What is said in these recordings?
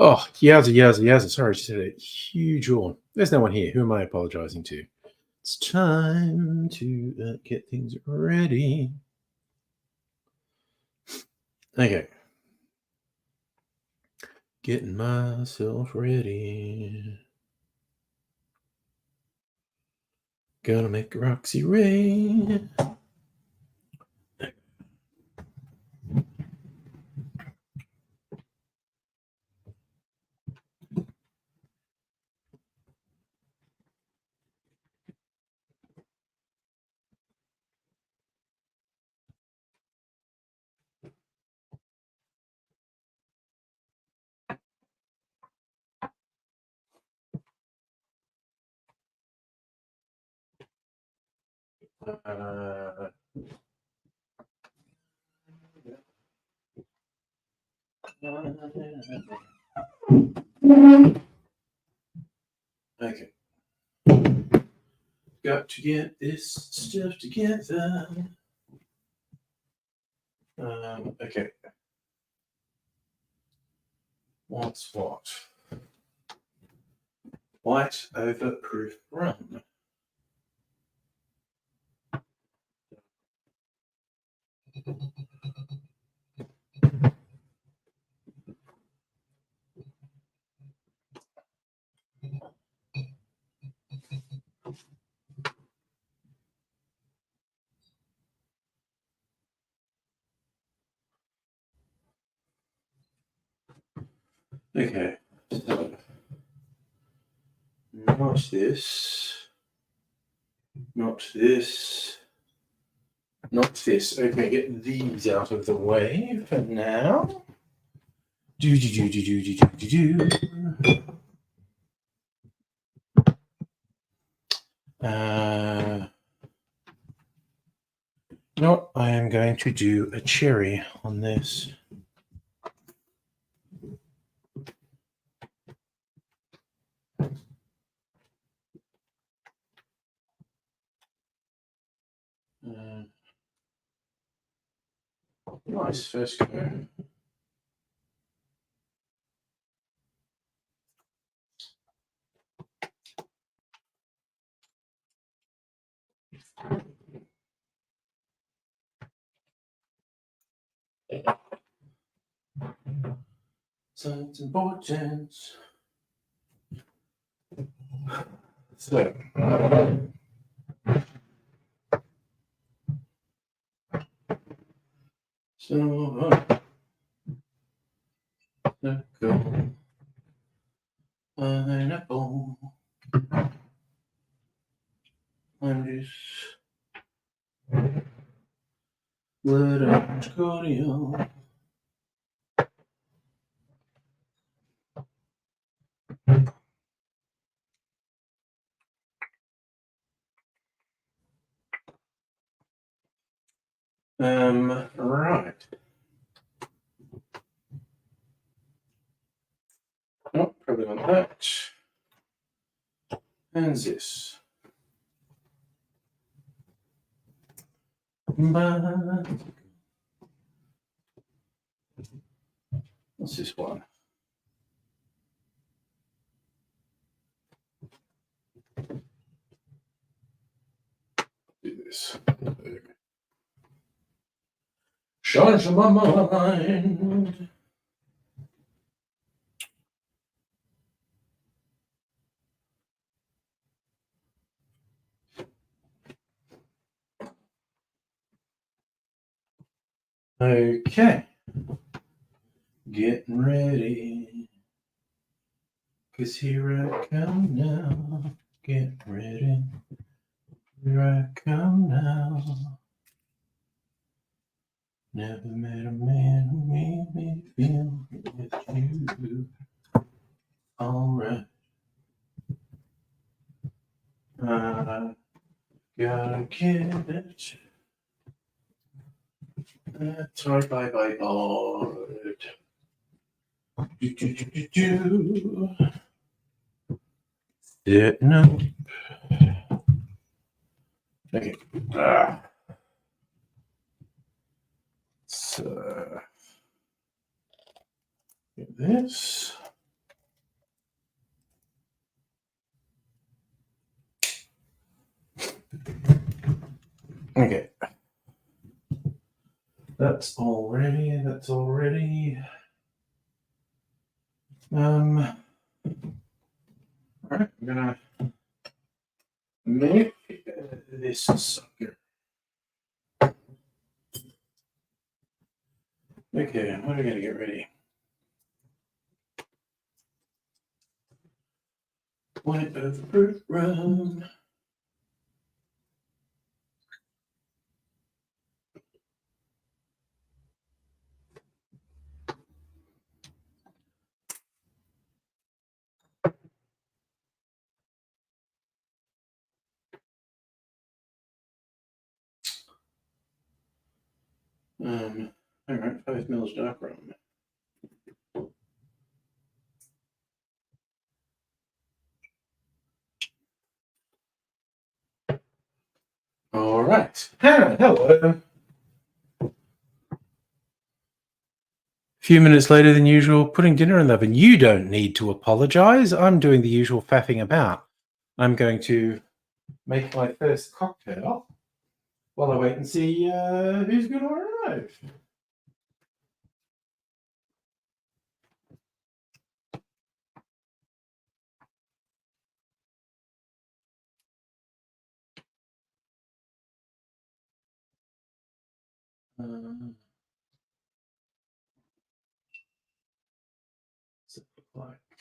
Oh, yowza. Sorry, I just had a huge yawn. There's no one here. Who am I apologizing to? It's time to get things ready. Okay. Getting myself ready. Gonna make Roxy rain. Okay. Got to get this stuff together. Okay. What's what? White over proof rum. Okay. So, not this. Not this. Not this. Okay, get these out of the way for now. Do. You know what? I am going to do a cherry on this. Nice first go. So it's important. So, circle, pineapple. I'm just blood orange cordial. Right. Oh, probably want that. And this. But what's this one? Do this. Change my mind. Okay. Getting ready. 'Cause here I come now. Get ready. Here I come now. Never met a man who made me feel with you. Alright. Gotta get it. Tie by board. Sitting up. Okay. So get this. Okay. That's all ready. That's all ready. All right, I'm gonna make this sucker. Okay, what are we gonna get ready? White overproof rum. All right, 5 mils dark rum. All right. Hello. A few minutes later than usual, putting dinner in the oven. You don't need to apologize. I'm doing the usual faffing about. I'm going to make my first cocktail while I wait and see who's going to arrive. What's it look like?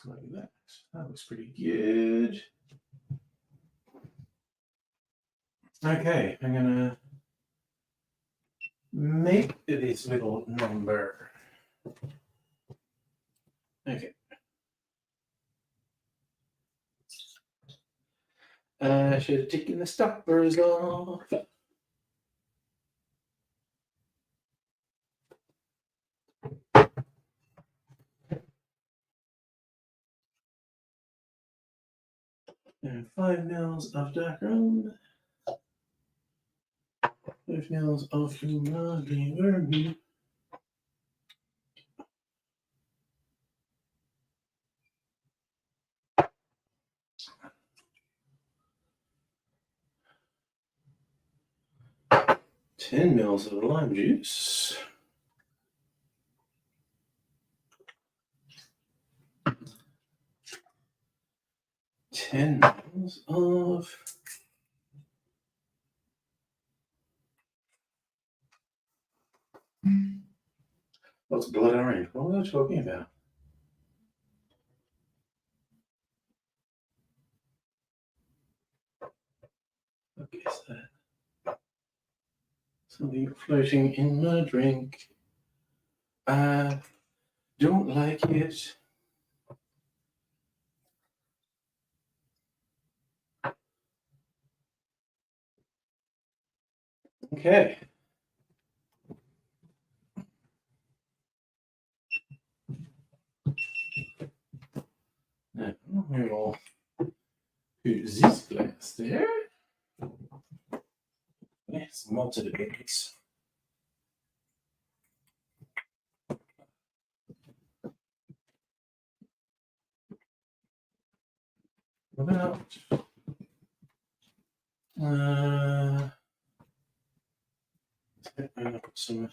Looks like that. That looks pretty good. Okay, I'm gonna make this little number. Okay. I should have taken the stoppers off. And 5 mils of dark rum. 5 mils of humanity. Ten mils of lime juice. 10 mils of what's blood orange? What was I talking about? What is that? Something floating in my drink. I don't like it. Okay. Now we will put this glass there. Yes, malted eggs. About put some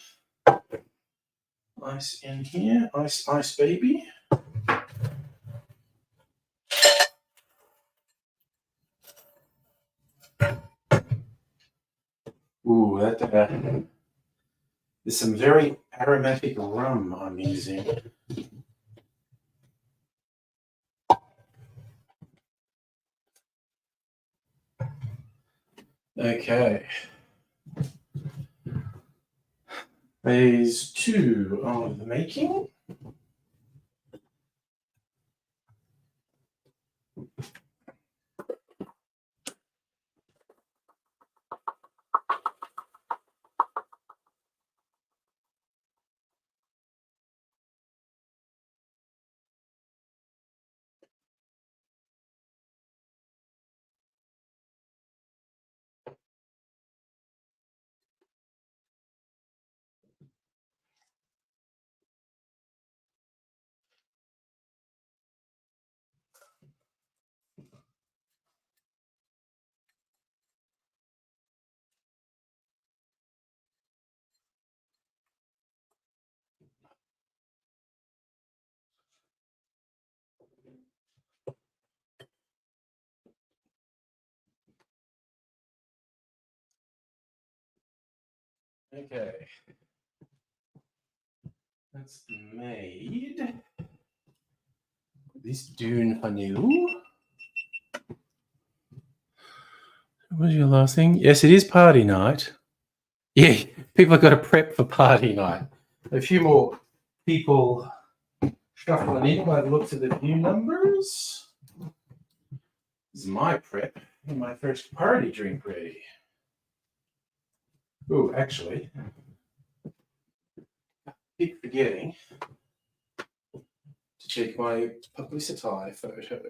ice in here. Ice, baby. Ooh, that there's some very aromatic rum I'm using. Okay. Phase 2 of the making. Okay. That's made. This Dune Vanille. What was your last thing? Yes, it is party night. Yeah, people have got to prep for party night. A few more people shuffling in by the looks of the view numbers. This is my prep and my first party drink ready. Oh, actually, I keep forgetting to check my publicity photo.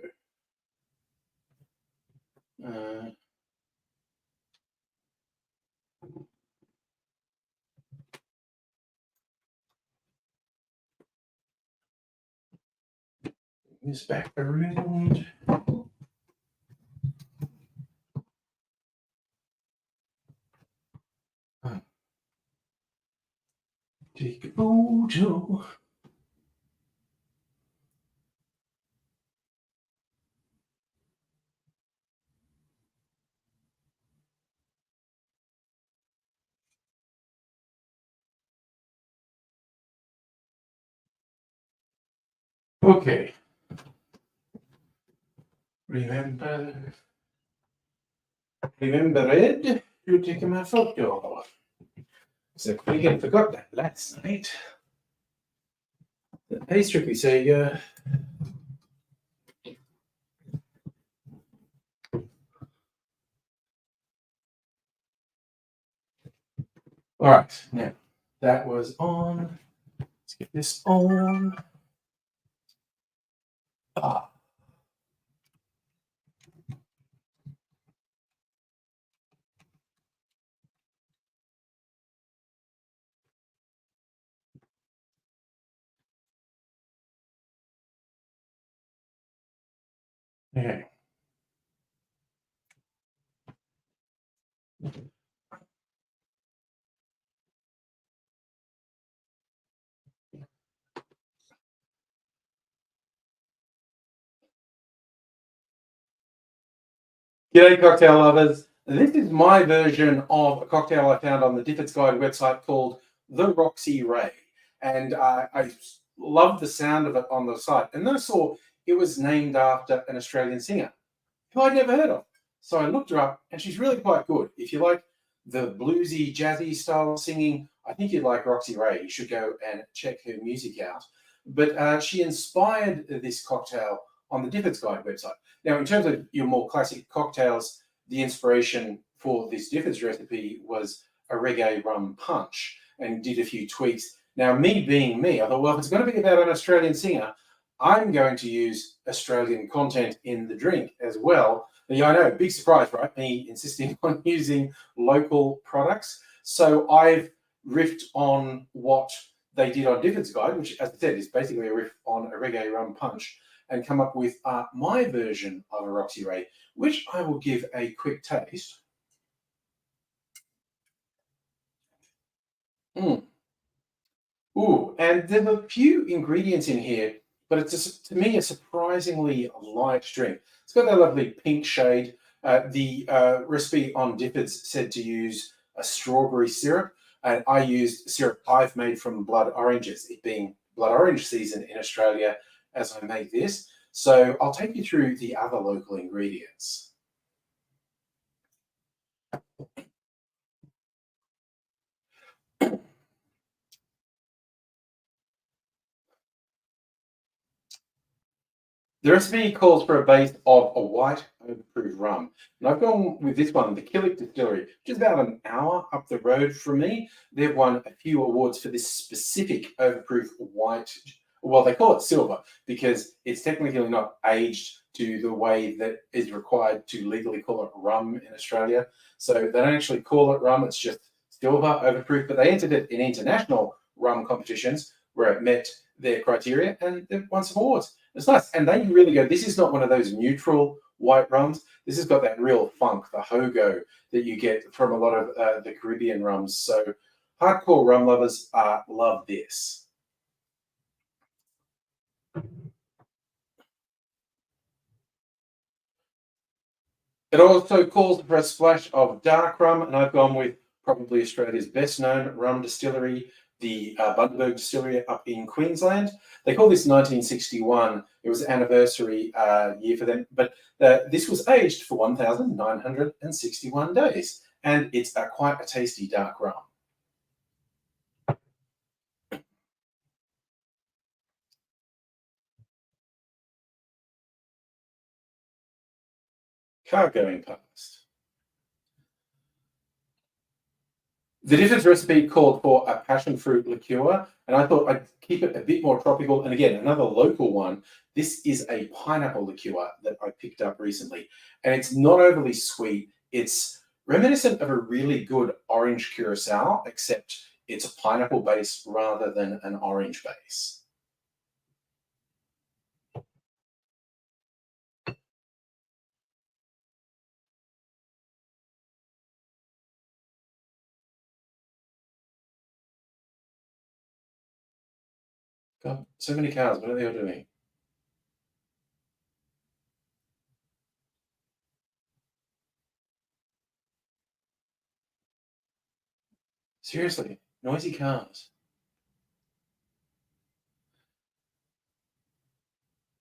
This back around. Take a photo. Okay. Remember it. You take my photo. So I forgot that last night. The pastry we say, all right, now that was on. Let's get this on. Ah. Okay. G'day, cocktail lovers. This is my version of a cocktail I found on the Difford's Guide website called the Roxy Ray. And I loved the sound of it on the site. And then I saw it was named after an Australian singer who I'd never heard of. So I looked her up, and she's really quite good. If you like the bluesy, jazzy style of singing, I think you'd like Roxy Ray. You should go and check her music out. But she inspired this cocktail on the Difford's Guide website. Now, in terms of your more classic cocktails, the inspiration for this Difford's recipe was a reggae rum punch, and did a few tweaks. Now, me being me, I thought, well, if it's going to be about an Australian singer, I'm going to use Australian content in the drink as well. And yeah, I know, big surprise, right? Me insisting on using local products. So I've riffed on what they did on Difford's Guide, which, as I said, is basically a riff on a reggae rum punch, and come up with my version of a Roxy Ray, which I will give a quick taste. Ooh, and there's a few ingredients in here, but it's just, to me, a surprisingly light drink. It's got that lovely pink shade. The recipe on Difford's said to use a strawberry syrup, and I used syrup I've made from blood oranges, it being blood orange season in Australia as I make this. So I'll take you through the other local ingredients. The recipe calls for a base of a white overproof rum. And I've gone with this one, the Killick Distillery, which is about an hour up the road from me. They've won a few awards for this specific overproof white. Well, they call it silver because it's technically not aged to the way that is required to legally call it rum in Australia. So they don't actually call it rum, it's just silver overproof. But they entered it in international rum competitions where it met their criteria, and they've won some awards. It's nice. And they really go, this is not one of those neutral white rums. This has got that real funk, the hogo that you get from a lot of the Caribbean rums. So hardcore rum lovers love this. It also calls for a splash of dark rum, and I've gone with probably Australia's best known rum distillery, the Bundaberg Distillery up in Queensland. They call this 1961. It was the anniversary year for them, but this was aged for 1,961 days, and it's quite a tasty dark rum. Car going past. The difference recipe called for a passion fruit liqueur, and I thought I'd keep it a bit more tropical. And again, another local one. This is a pineapple liqueur that I picked up recently, and it's not overly sweet. It's reminiscent of a really good orange curacao, except it's a pineapple base rather than an orange base. God, so many cars. What are they all doing? Seriously, noisy cars.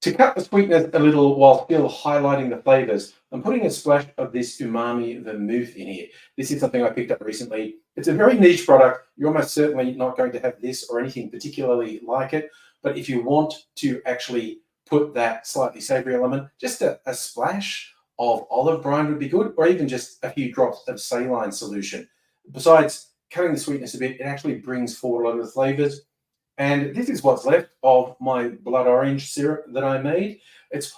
To cut the sweetness a little while still highlighting the flavors, I'm putting a splash of this umami vermouth in here. This is something I picked up recently. It's a very niche product. You're almost certainly not going to have this or anything particularly like it. But if you want to actually put that slightly savory element, just a splash of olive brine would be good, or even just a few drops of saline solution. Besides cutting the sweetness a bit, it actually brings forward a lot of the flavors. And this is what's left of my blood orange syrup that I made.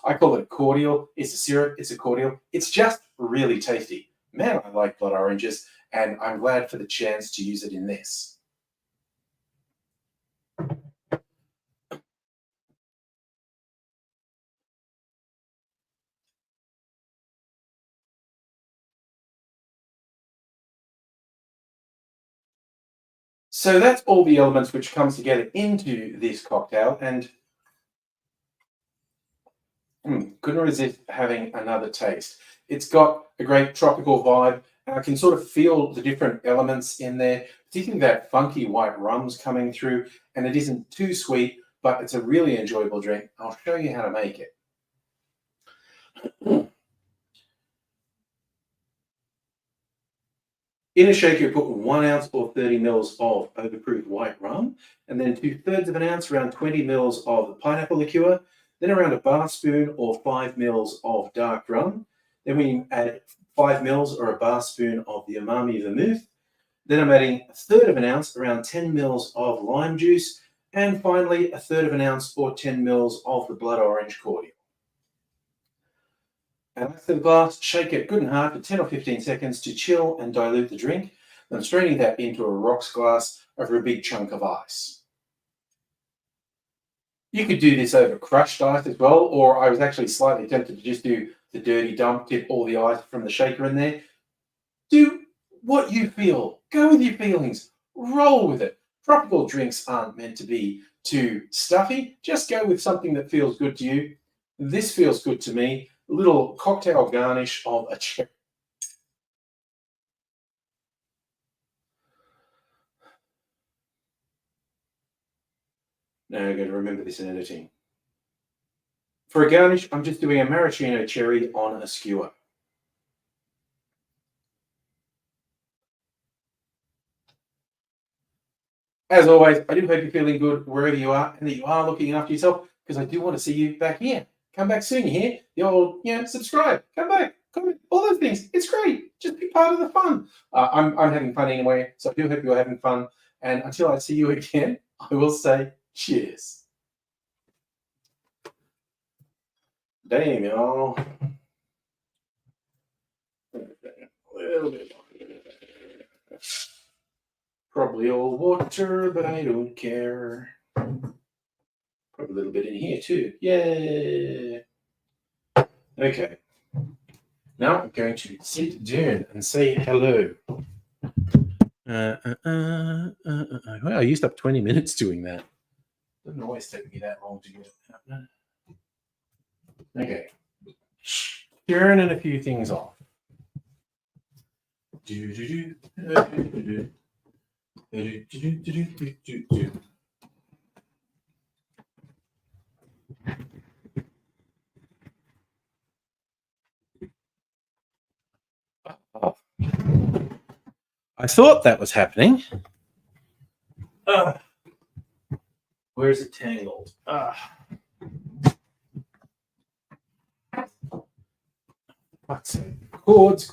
I call it a cordial. It's a syrup, it's a cordial. It's just really tasty. Man, I like blood oranges, and I'm glad for the chance to use it in this. So that's all the elements which comes together into this cocktail, and couldn't resist having another taste. It's got a great tropical vibe, and I can sort of feel the different elements in there, particularly that funky white rum's coming through, and it isn't too sweet, but it's a really enjoyable drink. I'll show you how to make it. In a shaker, put 1 ounce or 30 mils of overproof white rum, and then 2/3 of an ounce, around 20 mils of pineapple liqueur, then around a bar spoon or 5 mils of dark rum. Then we add 5 mils or a bar spoon of the umami vermouth. Then I'm adding 1/3 of an ounce, around 10 mils of lime juice, and finally 1/3 of an ounce or 10 mils of the blood orange cordial. Add ice to the glass, shake it good and hard for 10 or 15 seconds to chill and dilute the drink. Then I'm straining that into a rocks glass over a big chunk of ice. You could do this over crushed ice as well, or I was actually slightly tempted to just do the dirty dump, dip all the ice from the shaker in there. Do what you feel. Go with your feelings. Roll with it. Tropical drinks aren't meant to be too stuffy. Just go with something that feels good to you. This feels good to me. A little cocktail garnish of a cherry. Now I'm going to remember this in editing. For a garnish, I'm just doing a maraschino cherry on a skewer. As always, I do hope you're feeling good wherever you are and that you are looking after yourself, because I do want to see you back here. Come back soon, you hear? The old, subscribe, come back, comment, all those things. It's great. Just be part of the fun. I'm having fun anyway, so I do hope you're having fun. And until I see you again, I will say cheers. Damn, y'all. A little bit more. Probably all water, but I don't care. Put a little bit in here too. Yay! Okay. Now I'm going to sit down and say hello. Well, I used up 20 minutes doing that. Doesn't always take me that long to get it happening. Okay. Turning a few things off. I thought that was happening. Where is it tangled? Chords.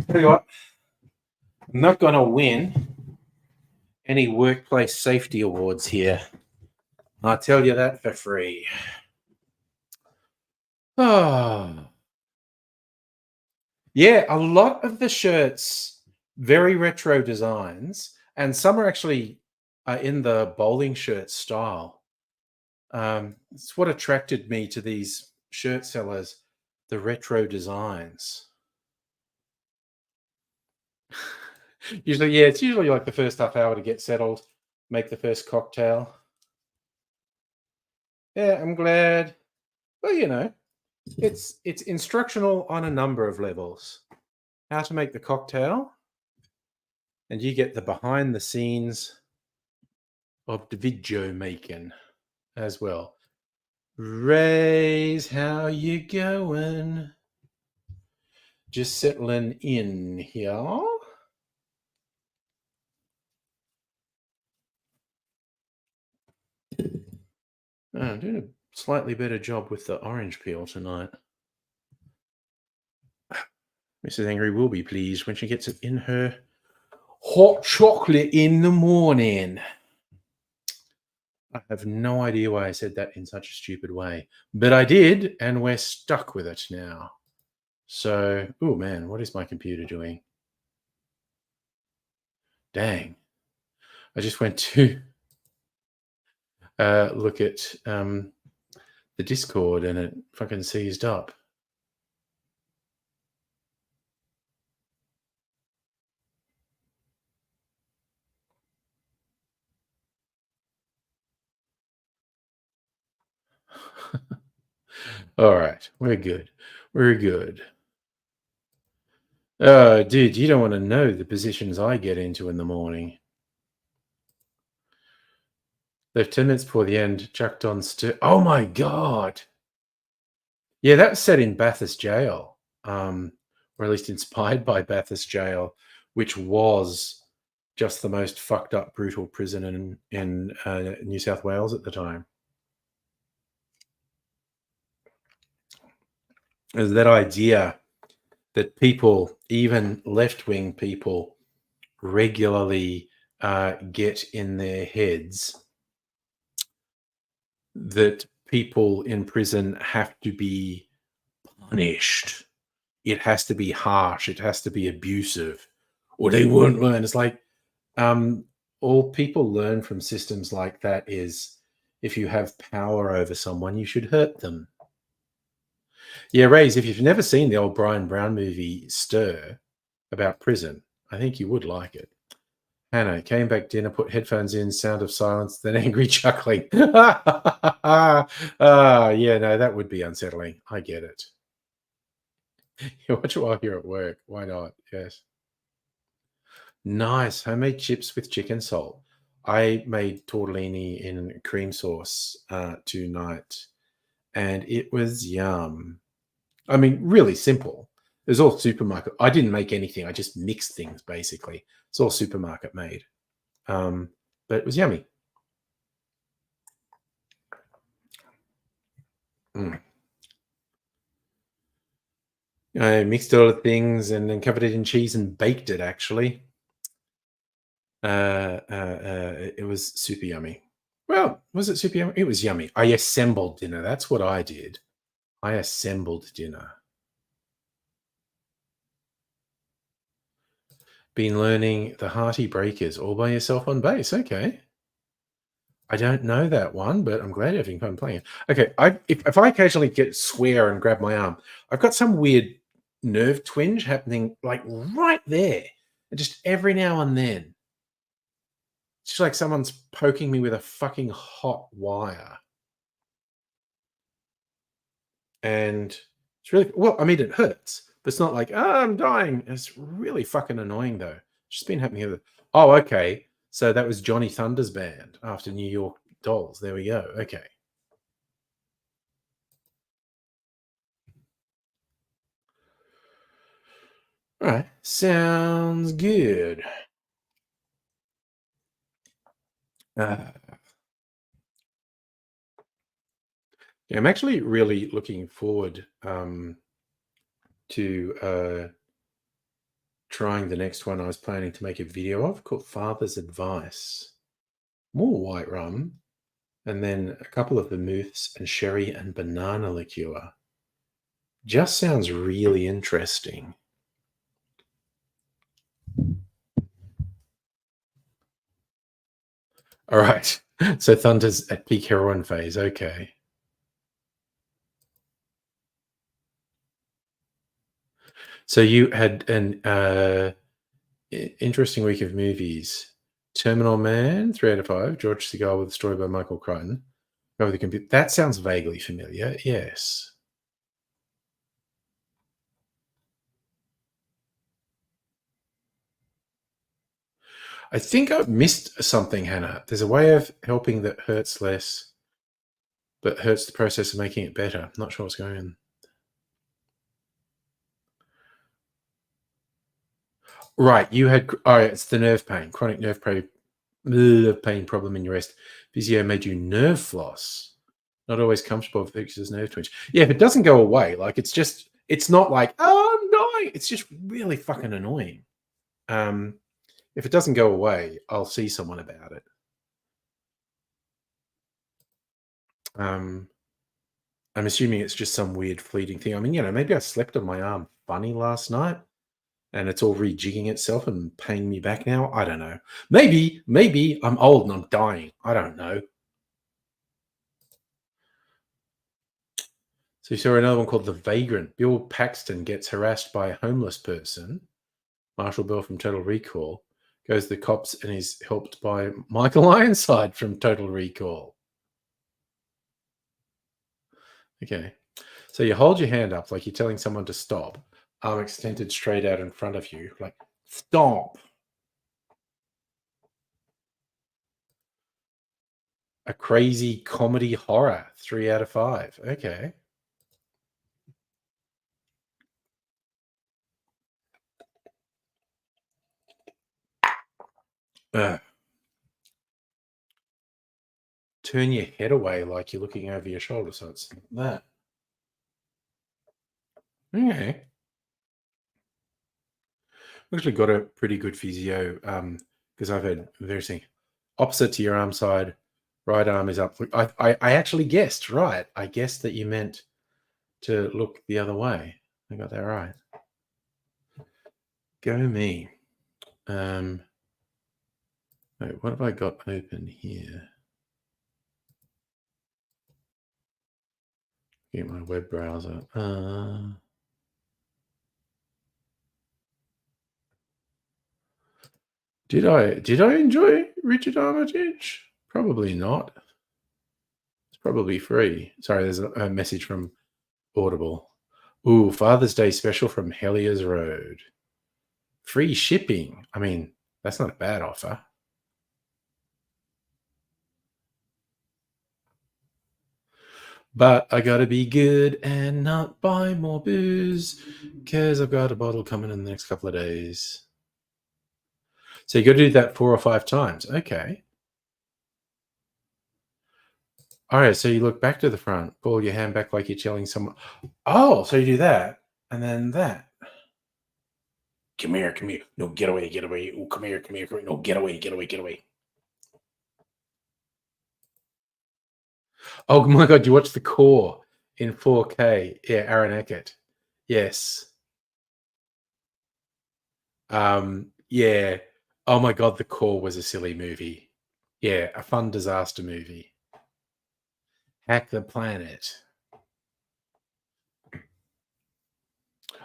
Tell you what, I'm not going to win any workplace safety awards here. I'll tell you that for free. Oh. Yeah, a lot of the shirts, very retro designs, and some are actually in the bowling shirt style. It's what attracted me to these shirt sellers, the retro designs. It's usually like the first half hour to get settled, make the first cocktail. Yeah, I'm glad. Well, it's instructional on a number of levels. How to make the cocktail, and you get the behind the scenes of the video making as well. Ray's, how you going? Just settling in here. Oh, I'm doing a slightly better job with the orange peel tonight. Mrs. Angry will be pleased when she gets it in her hot chocolate in the morning. I have no idea why I said that in such a stupid way, but I did, and we're stuck with it now. So, oh man, what is my computer doing? Dang. I just went to look at the Discord and it fucking seized up. All right, we're good. We're good. Dude, you don't want to know the positions I get into in the morning. Left 10 minutes before the end, chucked on oh my God. Yeah, that was set in Bathurst Jail, or at least inspired by Bathurst Jail, which was just the most fucked up, brutal prison in New South Wales at the time. Is that idea that people, even left-wing people, regularly get in their heads that people in prison have to be punished. It has to be harsh. It has to be abusive, or they won't learn. It's like all people learn from systems like that is if you have power over someone, you should hurt them. Yeah, Rays, if you've never seen the old Brian Brown movie Stir about prison, I think you would like it. Hannah came back dinner, put headphones in, sound of silence, then angry chuckling. Yeah, no, that would be unsettling. I get it. You watch it while you're at work. Why not? Yes. Nice. Homemade chips with chicken salt. I made tortellini in cream sauce tonight, and it was yum. I mean, really simple. It was all supermarket. I didn't make anything. I just mixed things, basically. It's all supermarket made. But it was yummy. I mixed all the things and then covered it in cheese and baked it, actually. It was super yummy. Well, was it super yummy? It was yummy. I assembled dinner. That's what I did. I assembled dinner. Been learning the Hearty Breakers all by yourself on bass. Okay. I don't know that one, but I'm glad you're having fun playing it. Okay, if I occasionally get swear and grab my arm, I've got some weird nerve twinge happening like right there. And just every now and then. It's just like someone's poking me with a fucking hot wire. And it's really, well, I mean, it hurts, It's not like, "Oh, I'm dying." It's really fucking annoying, though. It's just been happening with Oh, okay. So that was Johnny Thunder's band after New York Dolls. There we go. Okay. All right. Sounds good. Uh, yeah, I'm actually really looking forward to trying the next one I was planning to make a video of called Father's Advice. More white rum, and then a couple of vermouths and sherry and banana liqueur. Just sounds really interesting. All right. So Thunder's at peak heroin phase. Okay. So you had an interesting week of movies. Terminal Man, 3 out of 5. George Segal with a story by Michael Crichton. Over the computer. That sounds vaguely familiar. Yes. I think I missed something, Hannah. There's a way of helping that hurts less, but hurts the process of making it better. I'm not sure what's going on. Right. You had, oh, it's the nerve pain, chronic nerve pain problem in your wrist. Physio made you nerve floss. Not always comfortable with fixes nerve twitch. Yeah, if it doesn't go away, like it's not like, oh, I'm dying. It's just really fucking annoying. If it doesn't go away, I'll see someone about it. Um, I'm assuming it's just some weird fleeting thing. I mean, maybe I slept on my arm funny last night and it's all rejigging itself and paying me back now. I don't know. Maybe I'm old and I'm dying. I don't know. So you saw another one called The Vagrant. Bill Paxton gets harassed by a homeless person. Marshall Bell from Total Recall goes to the cops and is helped by Michael Ironside from Total Recall. Okay. So you hold your hand up like you're telling someone to stop, arm extended straight out in front of you, like, stop. A crazy comedy horror, 3 out of 5. Okay. Uh, turn your head away like you're looking over your shoulder. So it's that. Okay. Actually got a pretty good physio because I've had very opposite to your arm side. Right arm is up. I actually guessed right. I guessed that you meant to look the other way. I got that right. Go me. Wait, what have I got open here? Get my web browser. Did I enjoy Richard Armitage? Probably not. It's probably free. Sorry, there's a message from Audible. Ooh, Father's Day special from Hellier's Road. Free shipping. I mean, that's not a bad offer. But I gotta be good and not buy more booze because I've got a bottle coming in the next couple of days. So you got to do that 4 or 5 times. Okay. All right. So you look back to the front, pull your hand back like you're telling someone. Oh, so you do that and then that. Come here, come here. No, get away, get away. Oh, come here, come here, come here. No, get away, get away, get away. Oh my God, you watched The Core in 4K. Yeah, Aaron Eckert. Yes. Yeah. Oh my God, The Core was a silly movie. Yeah, a fun disaster movie. Hack the Planet.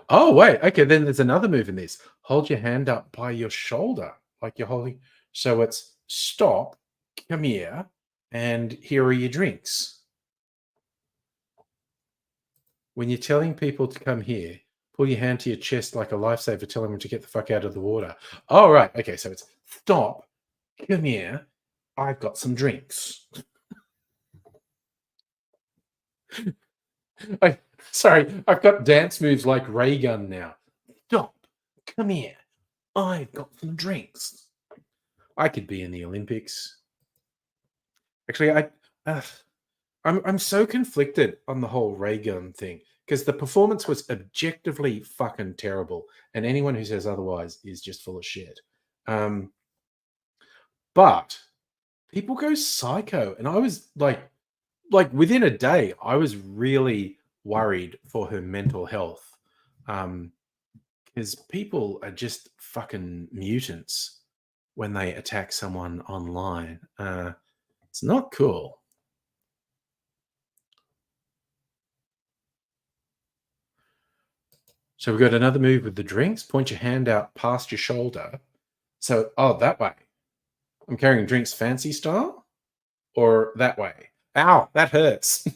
Oh, wait. Okay, then there's another move in this. Hold your hand up by your shoulder, like you're holding. So it's stop, come here, and here are your drinks. When you're telling people to come here, pull your hand to your chest like a lifesaver, telling him to get the fuck out of the water. Oh, right. Okay, so it's stop, come here, I've got some drinks. Sorry, I've got dance moves like Ray Gun now. Stop, come here, I've got some drinks. I could be in the Olympics. Actually, uh, I'm so conflicted on the whole Ray Gun thing because the performance was objectively fucking terrible, and anyone who says otherwise is just full of shit. Um, but people go psycho, and I was like within a day, I was really worried for her mental health, because people are just fucking mutants when they attack someone online. It's not cool. So we've got another move with the drinks. Point your hand out past your shoulder. So, oh, that way. I'm carrying drinks fancy style, or that way. Ow, that hurts.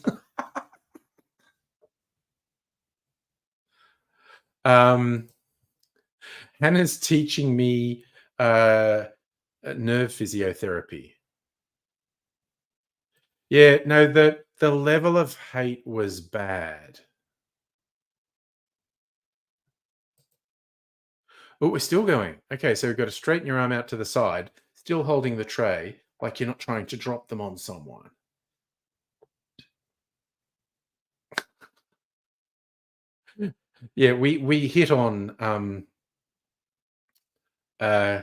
Hannah's teaching me nerve physiotherapy. Yeah, no, the level of hate was bad. Oh, we're still going. Okay, so we've got to straighten your arm out to the side, still holding the tray, like you're not trying to drop them on someone. Yeah, we hit on uh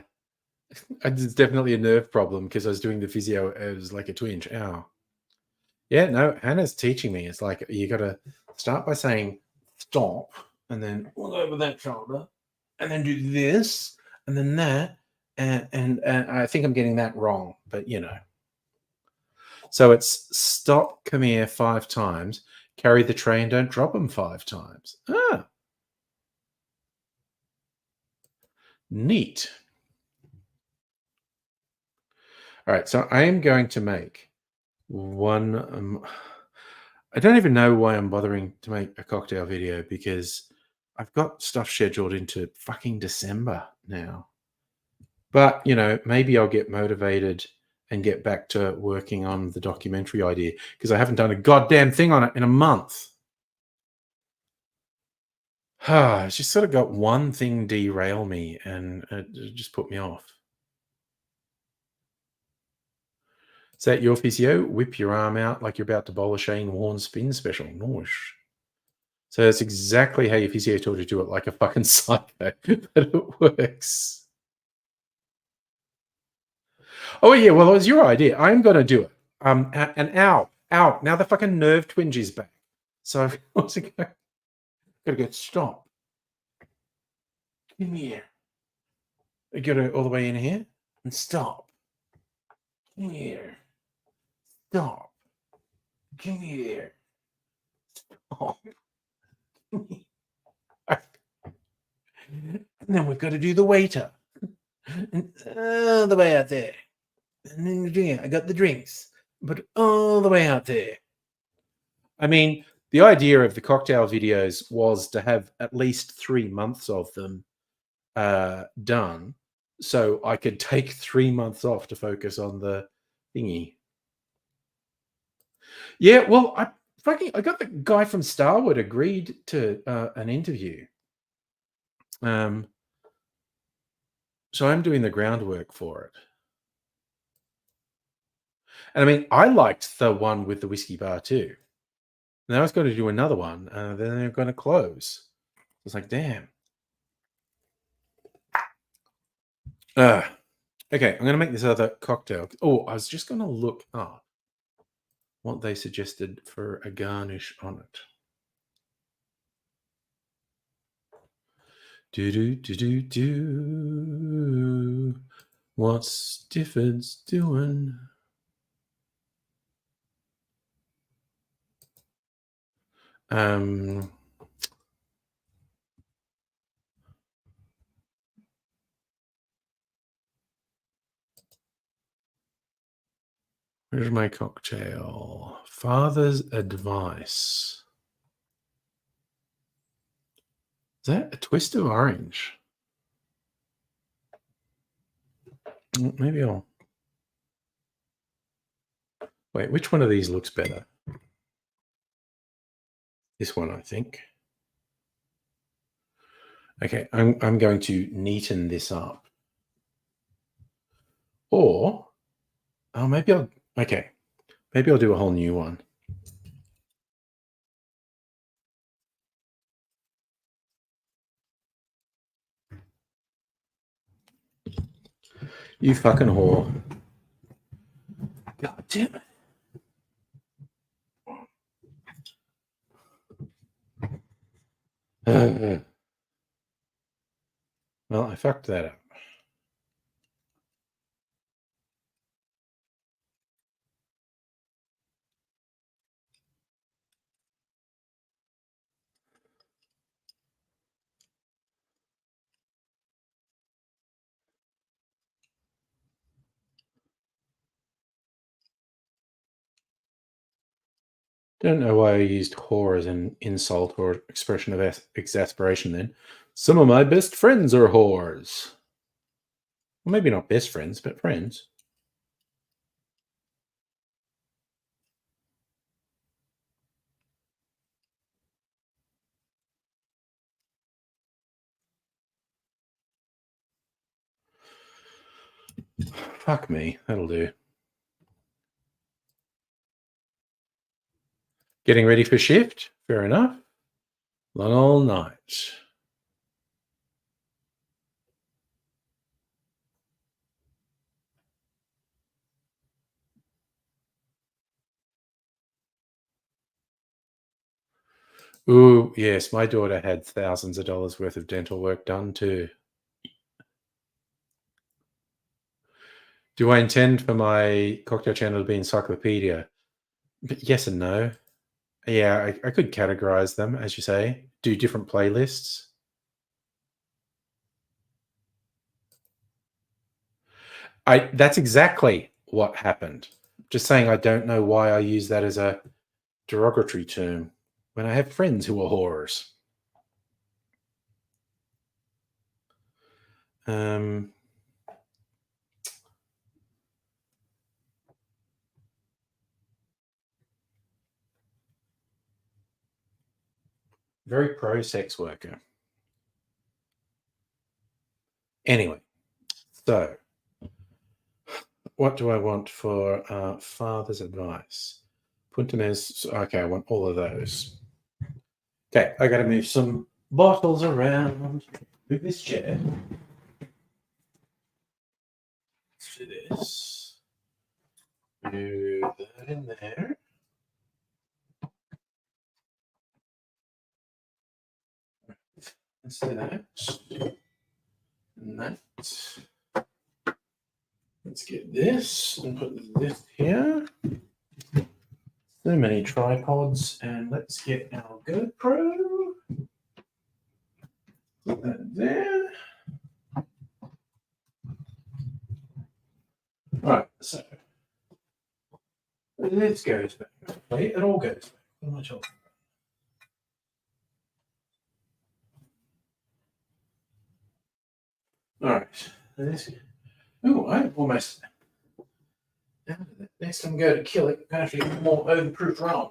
it's definitely a nerve problem because I was doing the physio. It was like a twinge. Ow. Yeah, no, Hannah's teaching me. It's like you got to start by saying stop, and then look over that shoulder, and then do this, and then that, and I think I'm getting that wrong, but you know. So it's stop, come here 5 times, carry the tray, and don't drop them 5 times. Ah, neat. All right, so I am going to make one. I don't even know why I'm bothering to make a cocktail video because I've got stuff scheduled into fucking December now. But, you know, maybe I'll get motivated and get back to working on the documentary idea because I haven't done a goddamn thing on it in a month. It's just sort of got one thing derail me and it just put me off. Is that your physio? Whip your arm out like you're about to bowl a Shane Warne spin special. Noosh. So that's exactly how your physio told you to do it, like a fucking psycho, but it works. Oh yeah, well it was your idea. I'm gonna do it. And ow. Now the fucking nerve twinge is back. So I've also gotta go stop. Come here. I gotta all the way in here and stop. Come here. Stop. Come here. Stop. And then we've got to do the waiter. And all the way out there. And then I got the drinks, but all the way out there. I mean, the idea of the cocktail videos was to have at least 3 months of them done, so I could take 3 months off to focus on the thingy. Yeah, well, I got the guy from Starwood agreed to an interview. So I'm doing the groundwork for it. And I mean, I liked the one with the whiskey bar too. Now I was going to do another one, then they're going to close. It's like, damn. Okay, I'm going to make this other cocktail. Oh, I was just going to look up what they suggested for a garnish on it. Do. What's Stifford's doing? Where's my cocktail? Father's advice. Is that a twist of orange? Maybe I'll... Wait, which one of these looks better? This one, I think. Okay, I'm going to neaten this up. Or, oh, maybe I'll... Okay, maybe I'll do a whole new one. You fucking whore. God damn it. Well, I fucked that up. Don't know why I used whore as an insult or expression of exasperation then. Some of my best friends are whores. Well, maybe not best friends, but friends. Fuck me, that'll do. Getting ready for shift? Fair enough. Long old night. Ooh, yes, my daughter had thousands of dollars worth of dental work done too. Do I intend for my cocktail channel to be encyclopedia? Yes and no. Yeah, I could categorize them, as you say, do different playlists. That's exactly what happened. Just saying I don't know why I use that as a derogatory term when I have friends who are whores. Very pro sex worker. Anyway, so what do I want for father's advice? Puntanes. Okay, I want all of those. Okay, I got to move some bottles around. Move this chair. Let's do this. Move that in there. Let's do that. And that. Let's get this and put this here. So many tripods, and let's get our GoPro. Put that there. Right, so this goes back. Wait, it all goes back. What am I talking about? All right, this. Oh, I almost. Next time I go to kill it, I'm going to get more overproof rum.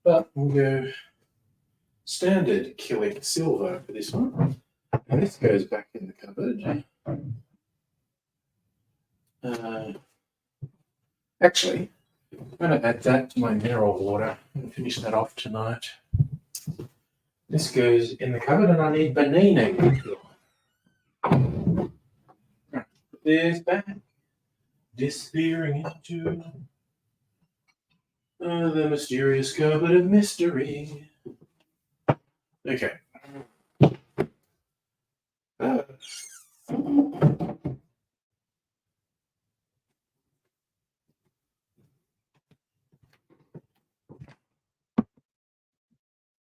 But we'll go standard Killick silver for this one. And this goes back in the cupboard. Actually, I'm going to add that to my mineral water and finish that off tonight. This goes in the cupboard, and I need Benino. Put this back, disappearing into the mysterious cupboard of mystery. Okay.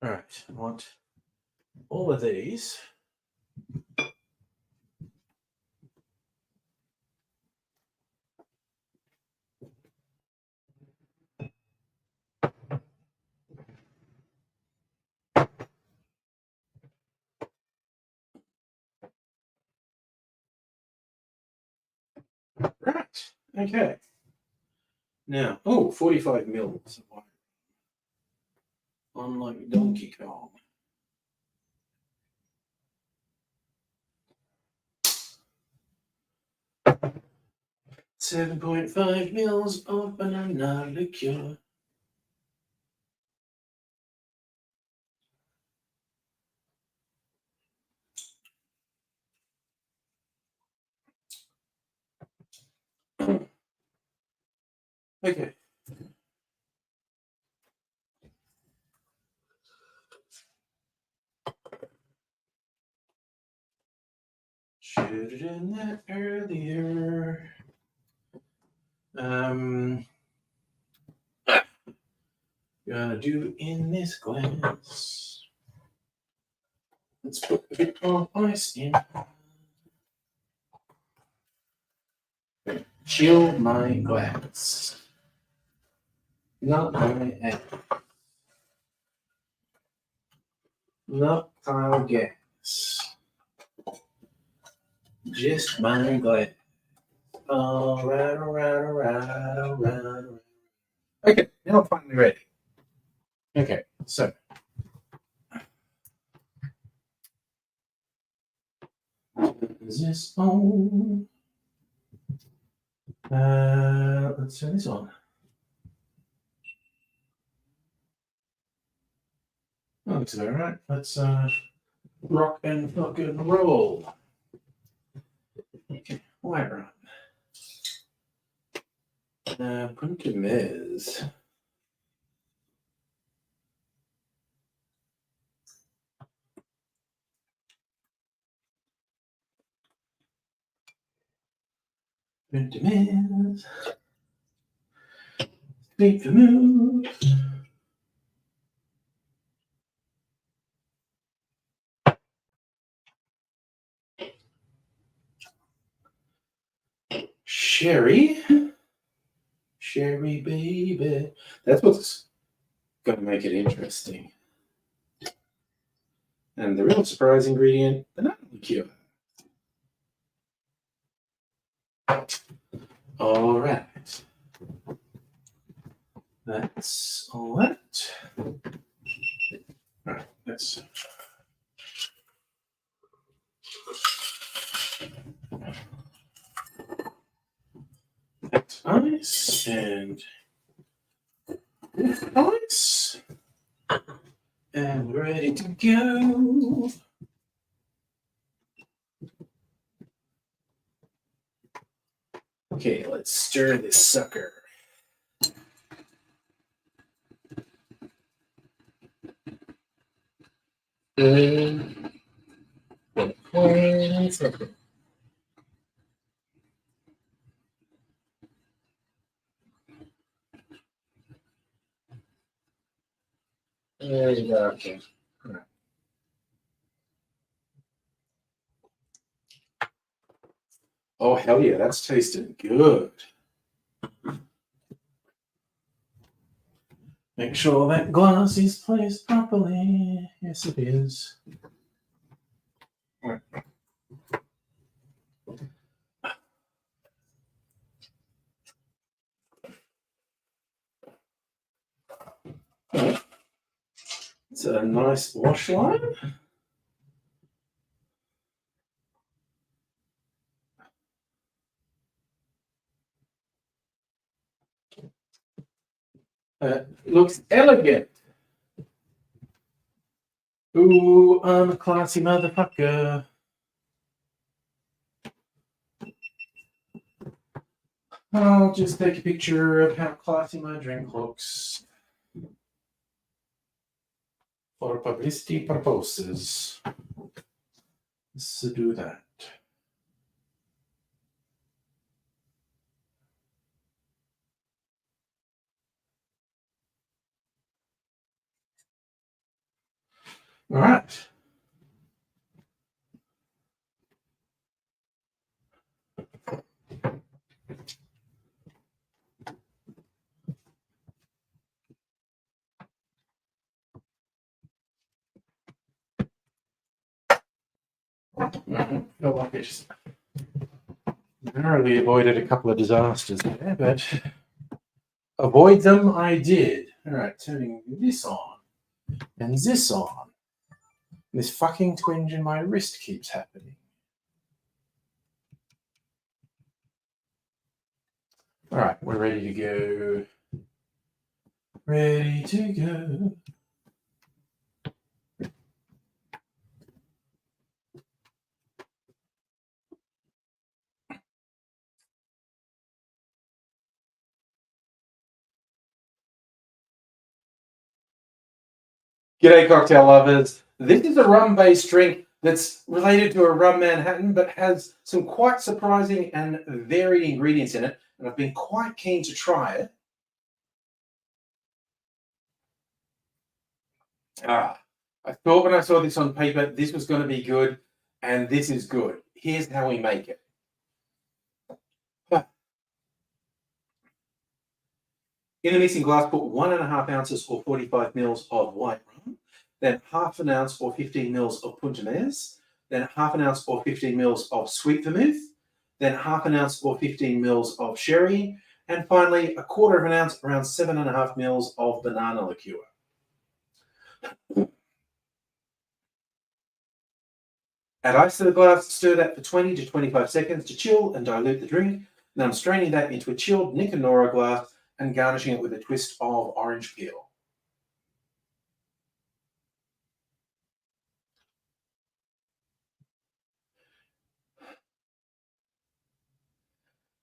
All right, I want all of these. Okay. Now, 45 mils. Unlike Donkey Kong. $7.5 mils of banana liqueur. Okay. Should have done that earlier. Gonna do in this glass. Let's put a bit of ice in. Chill my glass. Not my egg. Not pile gas. Just my glass. Alright. Okay, now I'm finally ready. Okay, so. Is this on? Let's turn this on. Oh, looks all right. Let's rock and fucking roll. Okay, white run. Punta Mez. Punta Mez. Speak the move. Sherry. Sherry, baby. That's what's going to make it interesting. And the real surprise ingredient, banana liqueur. All right. That's all that. All right, that's. That's ice and ice. And we're ready to go. Okay, let's stir this sucker. Good. 20 seconds. There you go. Okay. All right. Oh, hell yeah, that's tasting good. Make sure that glass is placed properly. Yes, it is. Right. It's a nice wash line. Looks elegant. Ooh, I'm a classy motherfucker. I'll just take a picture of how classy my drink looks for publicity purposes. Let's do that. All right. Feel like I just Narrowly avoided a couple of disasters there, but avoid them I did. All right, turning this on and this on. This fucking twinge in my wrist keeps happening. All right, we're ready to go. Ready to go. G'day, cocktail lovers. This is a rum-based drink that's related to a rum Manhattan, but has some quite surprising and varied ingredients in it, and I've been quite keen to try it. I thought when I saw this on paper, this was going to be good, and this is good. Here's how we make it. In a mixing glass, put 1.5 ounces or 45 mils of white rum, then half an ounce or 15 mils of Punta Mez, then half an ounce or 15 mils of sweet vermouth, then half an ounce or 15 mils of sherry, and finally 1/4 ounce, around 7.5 mils of banana liqueur. Add ice to the glass, stir that for 20 to 25 seconds to chill and dilute the drink. Then I'm straining that into a chilled Nick and Nora glass and garnishing it with a twist of orange peel.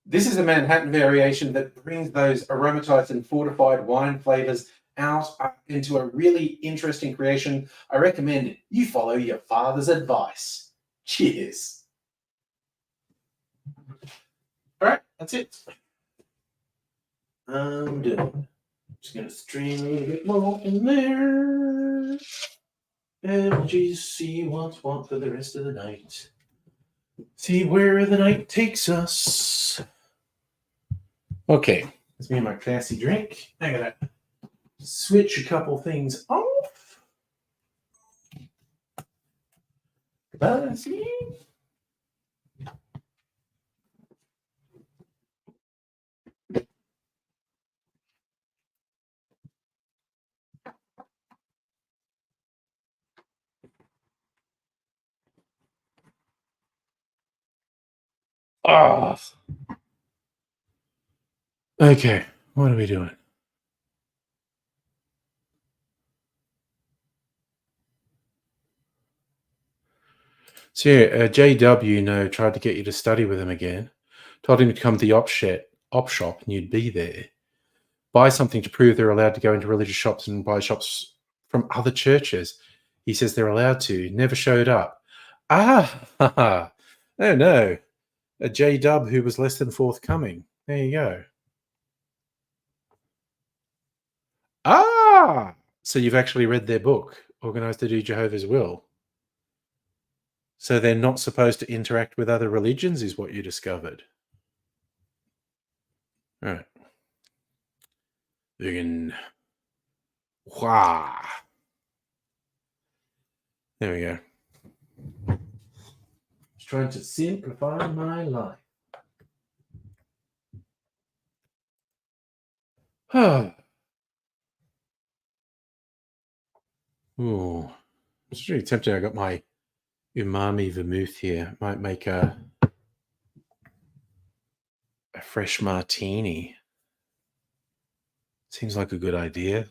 This is a Manhattan variation that brings those aromatized and fortified wine flavors out into a really interesting creation. I recommend you follow your father's advice. Cheers. All right, that's it. I'm done. Just going to strain a little bit more in there. And just see what's what for the rest of the night. See where the night takes us. Okay, that's me and my classy drink. I gotta switch a couple things off. Classy. Oh. Okay, what are we doing? So yeah, JW, tried to get you to study with him again. Told him to come to the op shop and you'd be there. Buy something to prove they're allowed to go into religious shops and buy shops from other churches. He says they're allowed to. Never showed up. Oh no, a JW who was less than forthcoming. There you go. So you've actually read their book, Organized to Do Jehovah's Will. So they're not supposed to interact with other religions, is what you discovered. All right. Again. Wow. There we go. Just trying to simplify my life. Ooh. It's really tempting. I got my umami vermouth here. Might make a fresh martini. Seems like a good idea.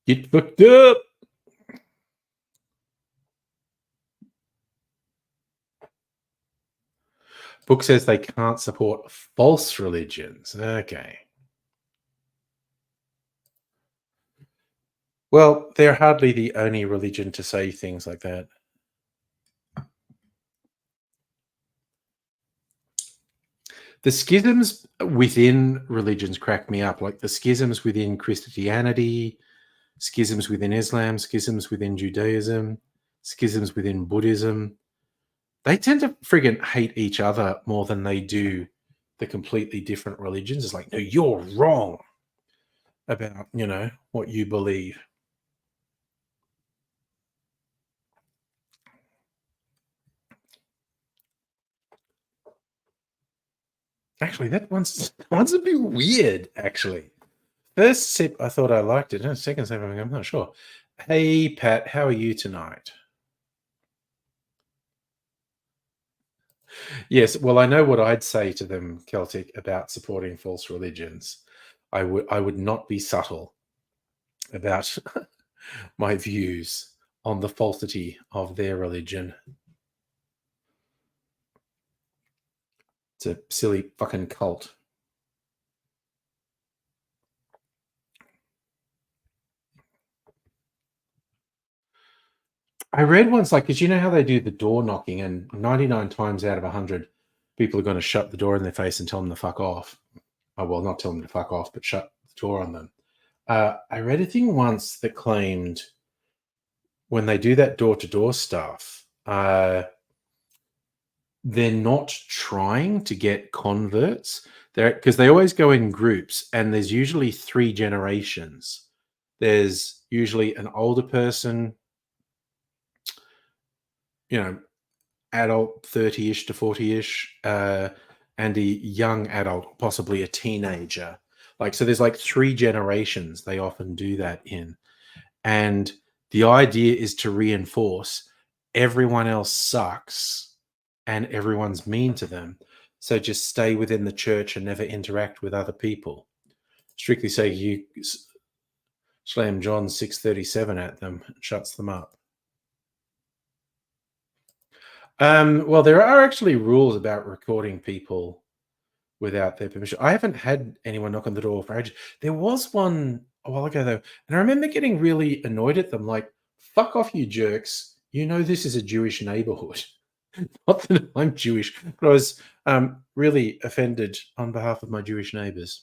Get booked up. Book says they can't support false religions. Okay. Well, they're hardly the only religion to say things like that. The schisms within religions crack me up, like the schisms within Christianity, schisms within Islam, schisms within Judaism, schisms within Buddhism. They tend to friggin' hate each other more than they do the completely different religions. It's like, no, you're wrong about, what you believe. Actually, that one's a bit weird, actually. First sip, I thought I liked it. Second sip, I'm not sure. Hey, Pat, how are you tonight? Yes, well, I know what I'd say to them, Celtic, about supporting false religions. I would not be subtle about my views on the falsity of their religion. It's a silly fucking cult. I read once, like, because you know how they do the door knocking, and 99 times out of 100, people are going to shut the door in their face and tell them to fuck off. Oh, well, not tell them to fuck off, but shut the door on them. I read a thing once that claimed when they do that door to door stuff, they're not trying to get converts. They're because they always go in groups, and there's usually three generations. There's usually an older person, you know, adult 30-ish to 40-ish, and a young adult, possibly a teenager. Like, so there's like three generations they often do that in. And the idea is to reinforce everyone else sucks and everyone's mean to them. So just stay within the church and never interact with other people. Strictly say you slam John 6:37 at them, shuts them up. Well, there are actually rules about recording people without their permission. I haven't had anyone knock on the door for ages. There was one a while ago though, and I remember getting really annoyed at them, like, "Fuck off, you jerks! You know this is a Jewish neighborhood." Not that I'm Jewish, but I was really offended on behalf of my Jewish neighbors.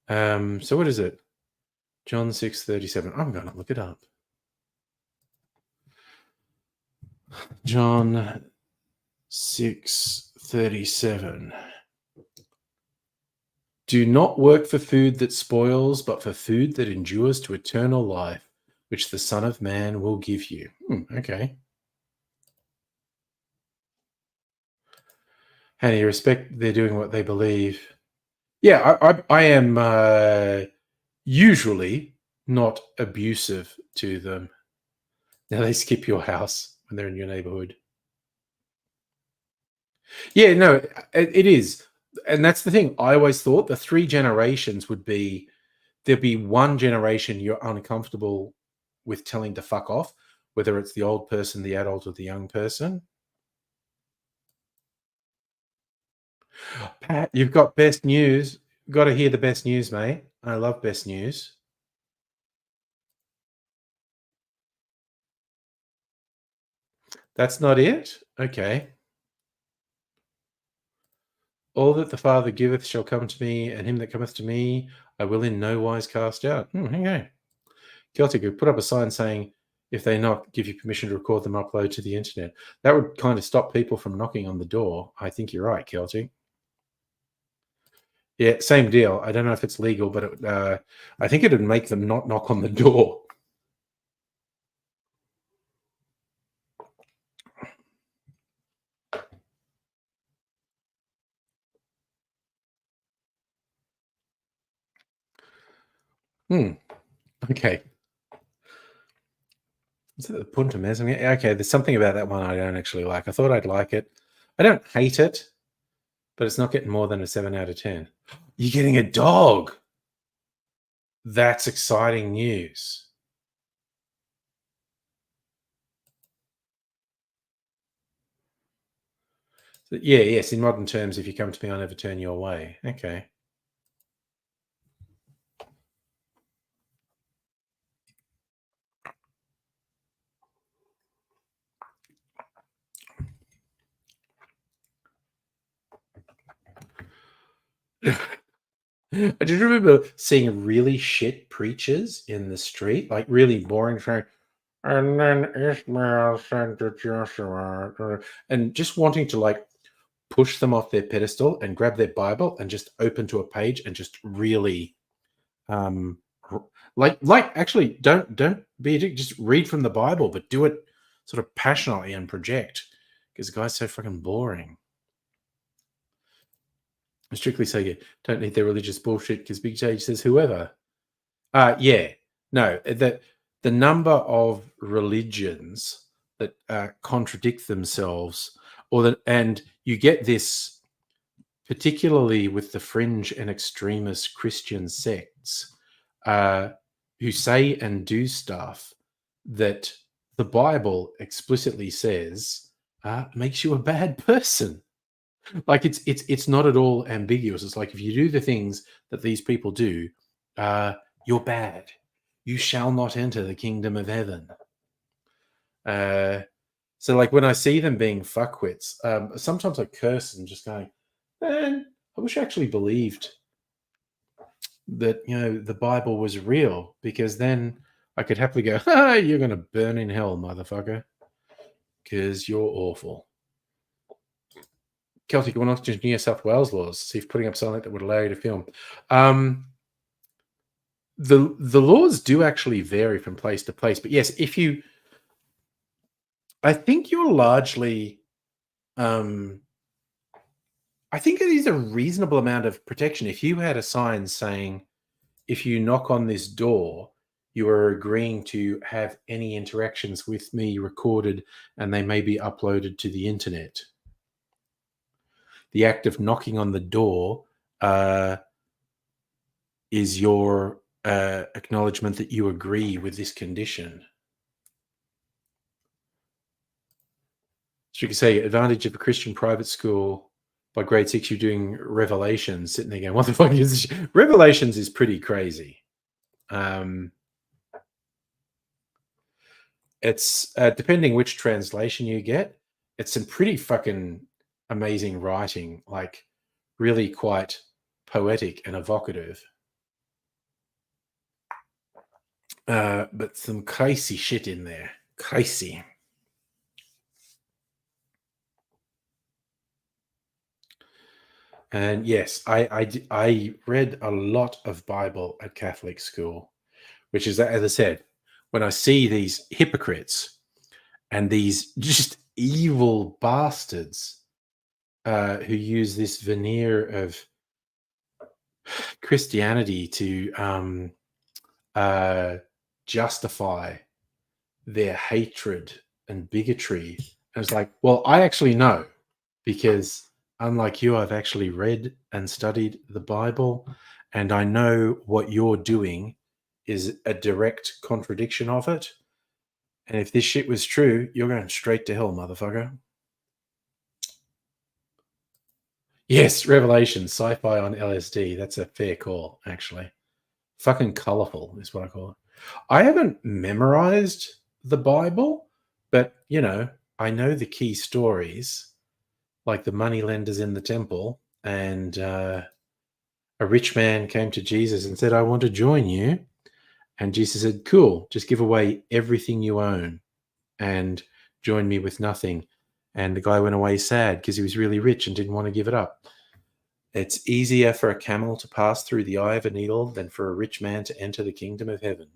So what is it? John 6:37. I'm going to look it up. John 6:37. Do not work for food that spoils, but for food that endures to eternal life, which the Son of Man will give you. Okay. How do you respect they're doing what they believe? Yeah, I am usually not abusive to them. Now they skip your house when they're in your neighborhood. Yeah, no, it is. And that's the thing. I always thought the three generations would be there'd be one generation you're uncomfortable with telling to fuck off, whether it's the old person, the adult, or the young person. Pat, you've got best news. Got to hear the best news, mate. I love best news. That's not it? Okay. All that the Father giveth shall come to me, and him that cometh to me I will in no wise cast out. Okay. Celtic would put up a sign saying, if they knock, give you permission to record them, upload to the internet. That would kind of stop people from knocking on the door. I think you're right, Celtic. Yeah, same deal. I don't know if it's legal, but I think it would make them not knock on the door. Okay. Is it the Punta Mesme? Okay, there's something about that one I don't actually like. I thought I'd like it. I don't hate it, but it's not getting more than a 7 out of 10. You're getting a dog. That's exciting news. So, yeah, yes, in modern terms, if you come to me, I'll never turn you away. Okay. I just remember seeing really shit preachers in the street, like really boring. And then Ishmael said to Joshua, and just wanting to like push them off their pedestal and grab their Bible and just open to a page and just really like actually don't be a dick. Just read from the Bible, but do it sort of passionately and project because the guy's so fucking boring. Strictly say you don't need their religious bullshit because Big J says whoever. Yeah, no, the number of religions that contradict themselves, or that, and you get this particularly with the fringe and extremist Christian sects uh, who say and do stuff that the Bible explicitly says makes you a bad person. Like it's not at all ambiguous. It's like if you do the things that these people do, uh, you're bad. You shall not enter the kingdom of heaven. So like when I see them being fuckwits, sometimes I curse and just going, man, I wish I actually believed that the Bible was real, because then I could happily go, you're gonna burn in hell, motherfucker, because you're awful. Celtic will not change New South Wales laws. See if putting up something that would allow you to film. The laws do actually vary from place to place, but yes, I think you're largely, I think it is a reasonable amount of protection. If you had a sign saying, if you knock on this door, you are agreeing to have any interactions with me recorded and they may be uploaded to the internet. The act of knocking on the door is your acknowledgement that you agree with this condition. So you could say, advantage of a Christian private school, by grade 6, you're doing Revelations, sitting there going, what the fuck is this? Revelations is pretty crazy. It's depending which translation you get, it's some pretty fucking amazing writing, like really quite poetic and evocative. But some crazy shit in there. Crazy. And yes, I read a lot of Bible at Catholic school, which is, as I said, when I see these hypocrites and these just evil bastards who use this veneer of Christianity to justify their hatred and bigotry. And it's like, well, I actually know, because unlike you, I've actually read and studied the Bible, and I know what you're doing is a direct contradiction of it. And if this shit was true, you're going straight to hell, motherfucker. Yes, Revelation, sci-fi on LSD. That's a fair call, actually. Fucking colorful is what I call it. I haven't memorized the Bible, but I know the key stories, like the money lenders in the temple, and a rich man came to Jesus and said, I want to join you. And Jesus said, cool, just give away everything you own and join me with nothing. And the guy went away sad because he was really rich and didn't want to give it up. It's easier for a camel to pass through the eye of a needle than for a rich man to enter the kingdom of heaven.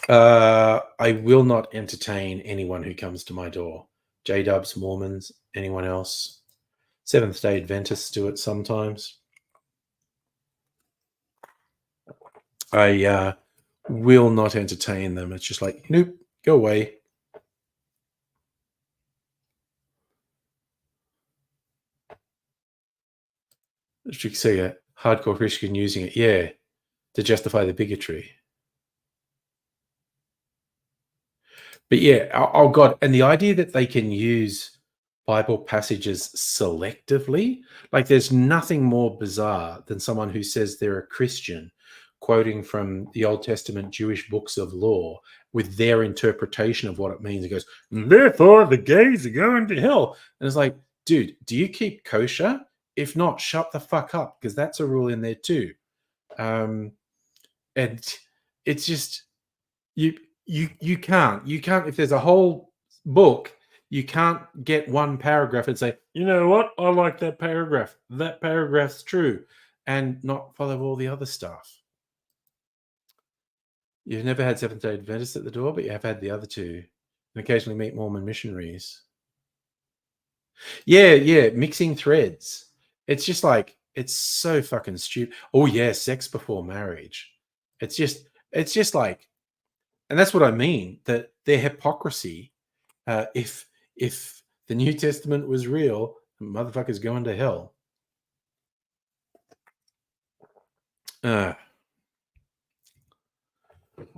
I will not entertain anyone who comes to my door. J-Dubs, Mormons, anyone else. Seventh-day Adventists do it sometimes. I will not entertain them. It's just like, nope, go away. You could see a hardcore Christian using it, yeah, to justify the bigotry. But yeah, oh God, and the idea that they can use Bible passages selectively, like there's nothing more bizarre than someone who says they're a Christian quoting from the Old Testament Jewish books of law with their interpretation of what it means. It goes, therefore the gays are going to hell. And it's like, dude, do you keep kosher? If not, shut the fuck up, because that's a rule in there too. And it's just, you can't if there's a whole book, you can't get one paragraph and say, you know what, I like that paragraph's true, and not follow all the other stuff. You've never had Seventh-day Adventists at the door, but you have had the other two, and occasionally meet Mormon missionaries. Yeah, yeah, mixing threads. It's just like it's so fucking stupid. Oh yeah, sex before marriage. It's just like, and that's what I mean. That their hypocrisy. If the New Testament was real, motherfuckers going to hell. Uh,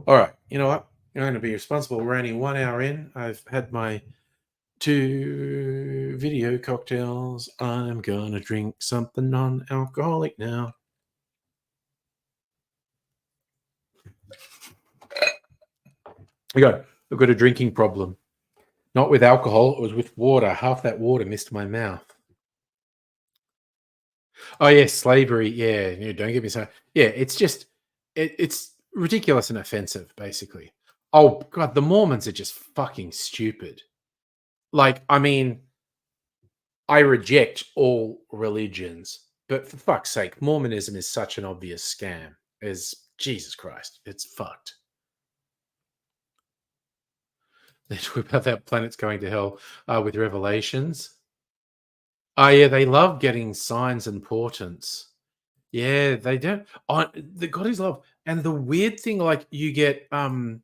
all right, you know what? I'm going to be responsible. We're only 1 hour in. I've had my 2 video cocktails. I'm gonna drink something non-alcoholic now. I've got a drinking problem. Not with alcohol, it was with water. Half that water missed my mouth. Oh yeah, slavery. Yeah, don't get me started. Yeah, it's just it's ridiculous and offensive, basically. Oh god, the Mormons are just fucking stupid. Like, I mean, I reject all religions, but for fuck's sake, Mormonism is such an obvious scam. Is Jesus Christ, it's fucked. They talk about that planet's going to hell with Revelations. Oh yeah, they love getting signs and portents. Yeah, they don't. The God is love, and the weird thing, like you get, and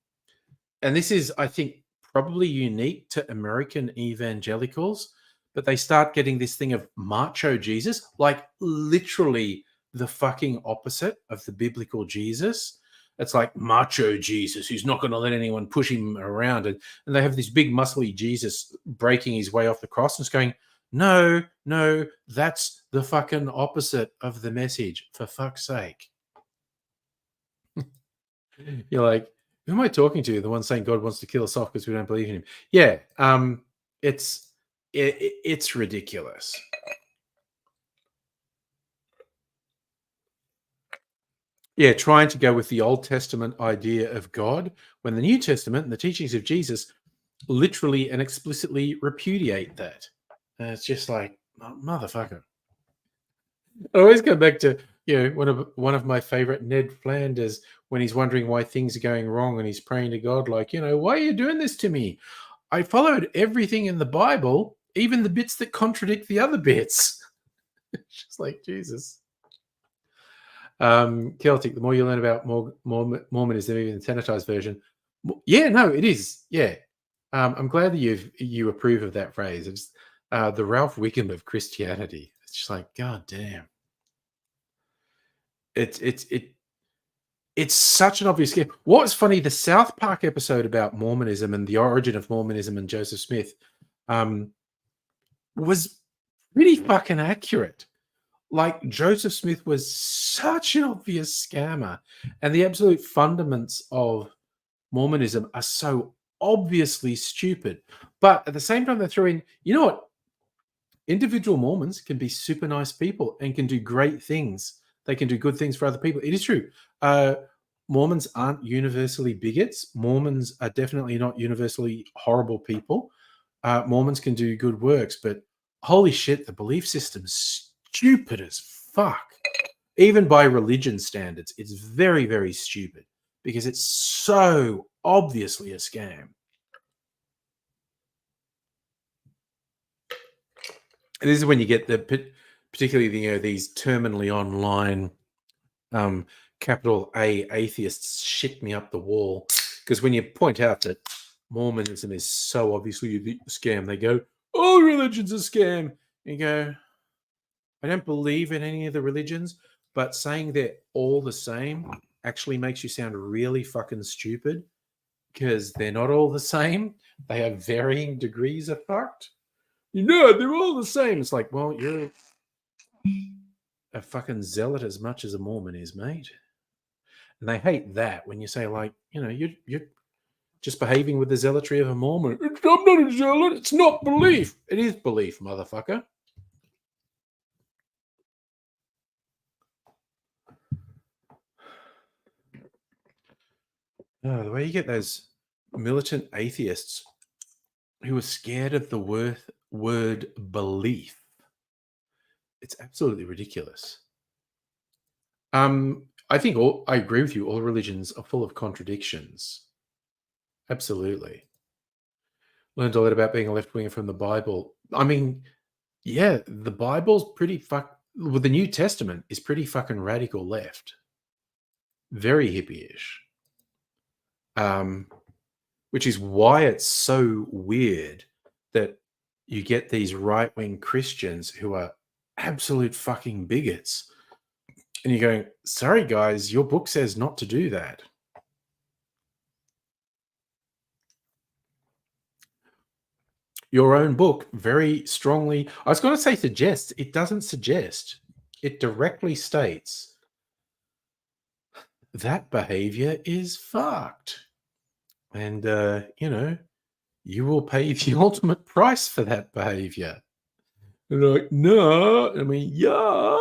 this is, I think, probably unique to American evangelicals, but they start getting this thing of macho Jesus, like literally the fucking opposite of the biblical Jesus. It's like macho Jesus who's not going to let anyone push him around. And they have this big muscly Jesus breaking his way off the cross and it's going, no, no, that's the fucking opposite of the message, for fuck's sake. You're like, who am I talking to? The one saying God wants to kill us off because we don't believe in him. Yeah, it's it's ridiculous. Yeah, trying to go with the Old Testament idea of God when the New Testament and the teachings of Jesus literally and explicitly repudiate that. And it's just like, motherfucker. I always go back to one of my favorite Ned Flanders when he's wondering why things are going wrong and he's praying to God like, why are you doing this to me? I followed everything in the Bible, even the bits that contradict the other bits. It's just like Jesus. Celtic. The more you learn about Mormonism, even the sanitized version. Yeah, no, it is. Yeah, I'm glad that you approve of that phrase. It's the Ralph Wickham of Christianity. It's just like, god damn. It's such an obvious scam. What's funny, the South Park episode about Mormonism and the origin of Mormonism and Joseph Smith was pretty fucking accurate. Like, Joseph Smith was such an obvious scammer, and the absolute fundaments of Mormonism are so obviously stupid. But at the same time, they throw in, you know what? Individual Mormons can be super nice people and can do great things. They can do good things for other people. It is true. Mormons aren't universally bigots. Mormons are definitely not universally horrible people. Mormons can do good works, but holy shit, the belief system's stupid as fuck. Even by religion standards, it's very, very stupid because it's so obviously a scam. And this is when you get particularly these terminally online capital A atheists shit me up the wall, because when you point out that Mormonism is so obviously a scam, they go, "All religion's a scam." And you go, I don't believe in any of the religions, but saying they're all the same actually makes you sound really fucking stupid, because they're not all the same. They have varying degrees of fucked. They're all the same. It's like, well, you're a fucking zealot as much as a Mormon is, mate. And they hate that when you say, like, you're just behaving with the zealotry of a Mormon. I'm not a zealot. It's not belief. It is belief, motherfucker. Oh, the way you get those militant atheists who are scared of the word belief, it's absolutely ridiculous. I agree with you. All religions are full of contradictions. Absolutely. Learned a lot about being a left winger from the Bible. I mean, yeah, the Bible's pretty well, the New Testament is pretty fucking radical left. Very hippie-ish. Which is why it's so weird that you get these right-wing Christians who are absolute fucking bigots. And you're going, sorry, guys, your book says not to do that. Your own book very strongly, I was going to say suggests, it doesn't suggest. It directly states that behavior is fucked. And, you will pay the ultimate price for that behavior. And they're like, no. I mean, yeah.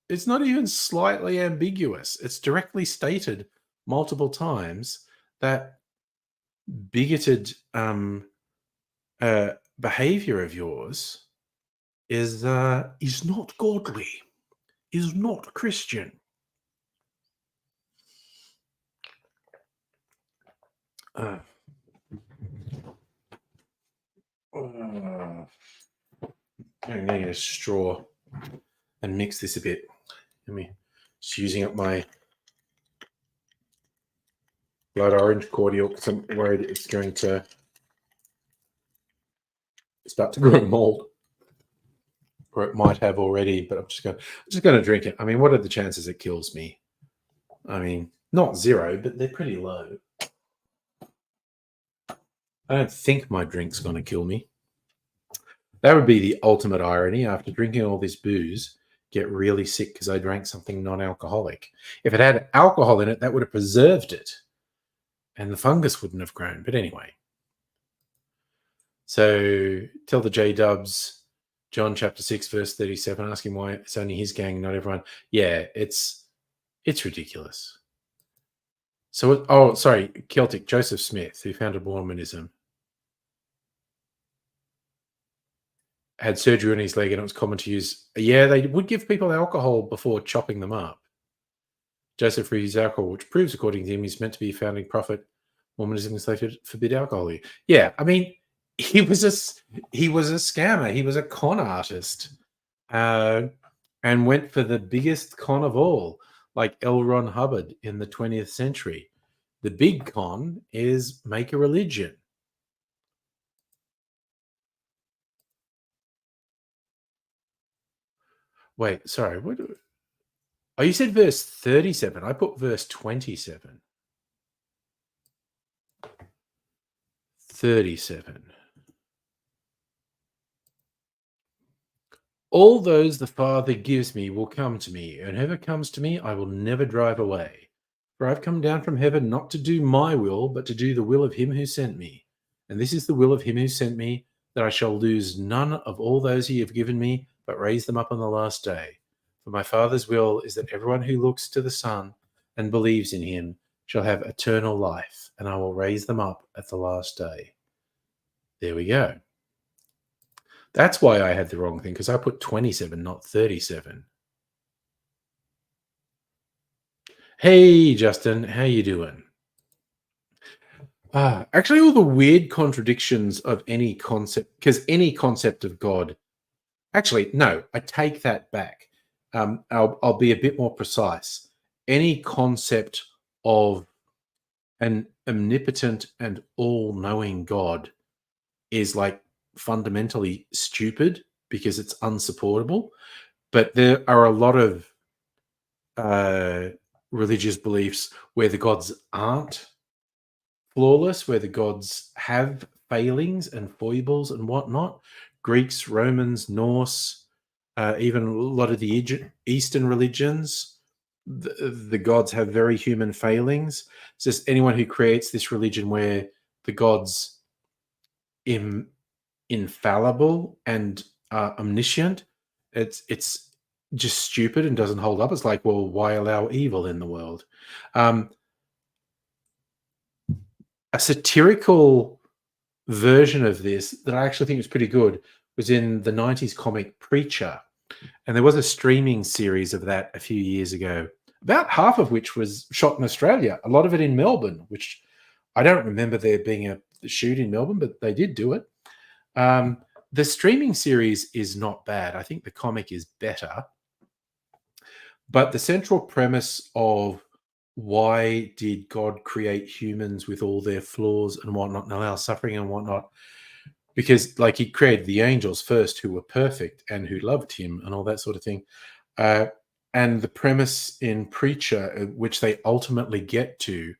It's not even slightly ambiguous. It's directly stated multiple times that bigoted behavior of yours is not godly, is not Christian. I need a straw and mix this a bit. Let me just using up my blood orange cordial because I'm worried it's going to start to grow mold, or it might have already. But I'm just going to drink it. I mean, what are the chances it kills me? I mean, not zero, but they're pretty low. I don't think my drink's going to kill me. That would be the ultimate irony. After drinking all this booze, get really sick because I drank something non-alcoholic. If it had alcohol in it, that would have preserved it, and the fungus wouldn't have grown. But anyway. So tell the J-dubs, John chapter 6, verse 37, asking why it's only his gang, not everyone. Yeah, it's ridiculous. So, Celtic, Joseph Smith, who founded Mormonism, had surgery on his leg and it was common to use. Yeah, they would give people alcohol before chopping them up. Joseph used alcohol, which proves, according to him, he's meant to be a founding prophet. Mormonism is later forbid alcohol. Yeah, I mean, he was a scammer. He was a con artist, and went for the biggest con of all, like L. Ron Hubbard in the 20th century. The big con is make a religion. Wait, sorry. What? Oh, you said verse 37. I put verse 27. 37. All those the Father gives me will come to me, and whoever comes to me I will never drive away. For I've come down from heaven not to do my will, but to do the will of him who sent me. And this is the will of him who sent me, that I shall lose none of all those he have given me, but raise them up on the last day. For my Father's will is that everyone who looks to the Son and believes in him shall have eternal life, and I will raise them up at the last day. There we go. That's why I had the wrong thing, because I put 27, not 37. Hey, Justin, how you doing? Actually, all the weird contradictions of any concept, because any concept of God. Actually, no, I take that back. I'll be a bit more precise. Any concept of an omnipotent and all-knowing God is like fundamentally stupid because it's unsupportable. But there are a lot of religious beliefs where the gods aren't flawless, where the gods have failings and foibles and whatnot. Greeks, Romans, Norse, even a lot of the Eastern religions, the gods have very human failings. It's just anyone who creates this religion where the gods infallible and omniscient, it's just stupid and doesn't hold up. It's like, well, why allow evil in the world? A satirical version of this that I actually think was pretty good was in the 90s comic Preacher, And there was a streaming series of that a few years ago, about half of which was shot in Australia, a lot of it in Melbourne, which I don't remember there being a shoot in Melbourne, but they did do it. Um, the streaming series is not bad. I think the comic is better. But the central premise of why did God create humans with all their flaws and whatnot and allow suffering and whatnot? Because, like, he created the angels first who were perfect and who loved him and all that sort of thing. Uh, and the premise in Preacher, which they ultimately get to,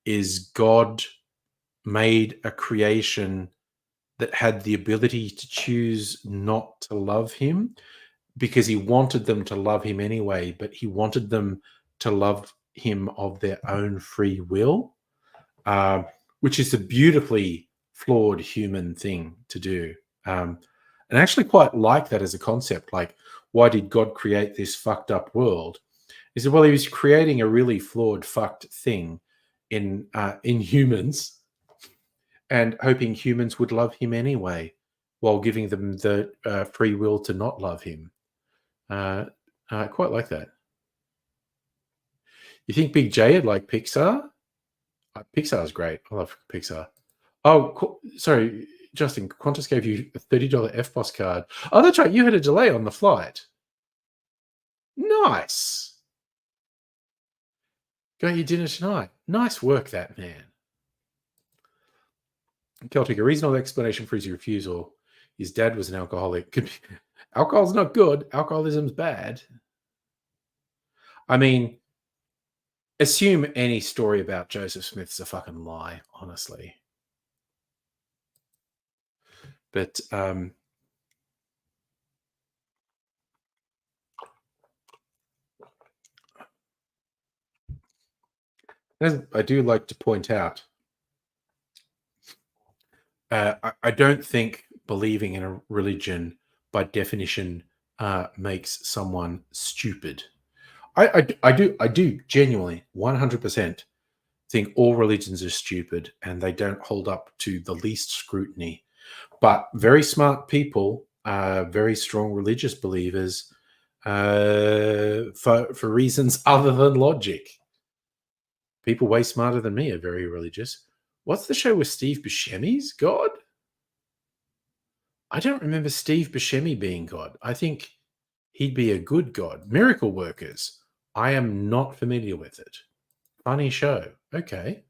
is God made a creation that had the ability to choose not to love him because he wanted them to love him anyway, but he wanted them to love him of their own free will, uh, which is a beautifully flawed human thing to do. And I actually quite like that as a concept. Like, why did God create this fucked up world? He said, well, he was creating a really flawed, fucked thing in humans and hoping humans would love him anyway, while giving them the free will to not love him. Uh, I quite like that. You think Big J would like Pixar? Pixar's great. I love Pixar. Oh, sorry, Justin. Qantas gave you a $30 FBOS card. Oh, that's right. You had a delay on the flight. Nice. Got your dinner tonight. Nice work, that man. Celtic, a reasonable explanation for his refusal. His dad was an alcoholic. Alcohol's not good. Alcoholism's bad. I mean, assume any story about Joseph Smith's a fucking lie, honestly. But I do like to point out, I don't think believing in a religion by definition makes someone stupid. I do genuinely 100% think all religions are stupid and they don't hold up to the least scrutiny. But very smart people, very strong religious believers, for reasons other than logic. People way smarter than me are very religious. What's the show with Steve Buscemi's God? I don't remember Steve Buscemi being God. I think he'd be a good God. Miracle Workers. I am not familiar with it. Funny show. Okay.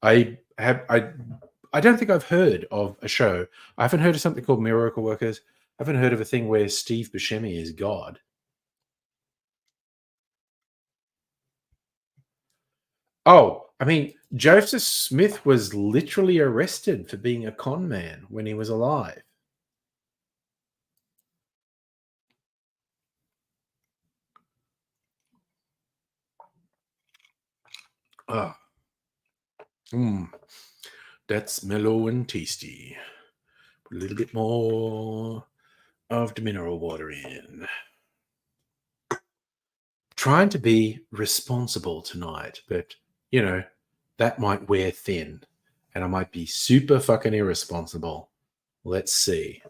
I don't think I've heard of a show. I haven't heard of something called Miracle Workers. I haven't heard of a thing where Steve Buscemi is God. Oh, I mean, Joseph Smith was literally arrested for being a con man when he was alive. Oh, that's mellow and tasty. Put a little bit more of the mineral water in. Trying to be responsible tonight, but you know, that might wear thin and I might be super fucking irresponsible. Let's see.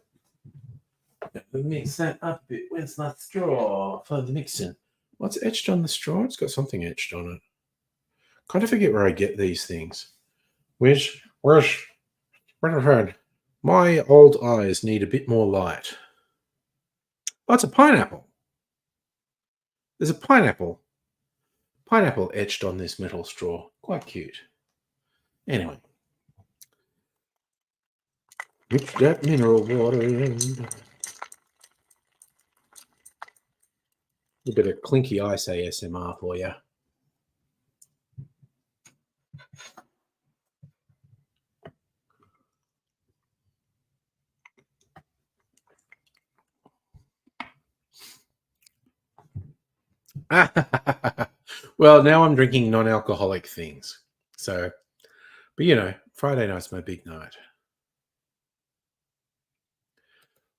Mix that up a bit. Where's that straw for the mixing? What's etched on the straw? It's got something etched on it. Kind of forget where I get these things. Where's I've heard? My old eyes need a bit more light. Oh, it's a pineapple. There's a pineapple. Pineapple etched on this metal straw. Quite cute. Anyway. Mix that mineral water in. A bit of clinky ice ASMR for you. Well, now I'm drinking non-alcoholic things. So, but you know, Friday night's my big night.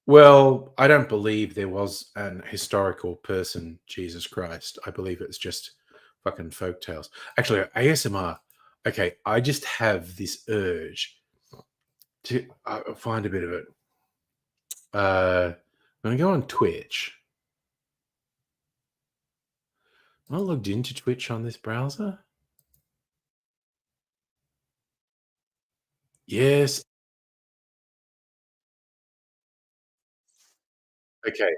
Well, I don't believe there was an historical person, Jesus Christ. I believe it's just fucking folk tales. Actually, ASMR. Okay, I just have this urge to find a bit of it. I'm gonna go on Twitch. Am I logged into Twitch on this browser? Yes. Okay.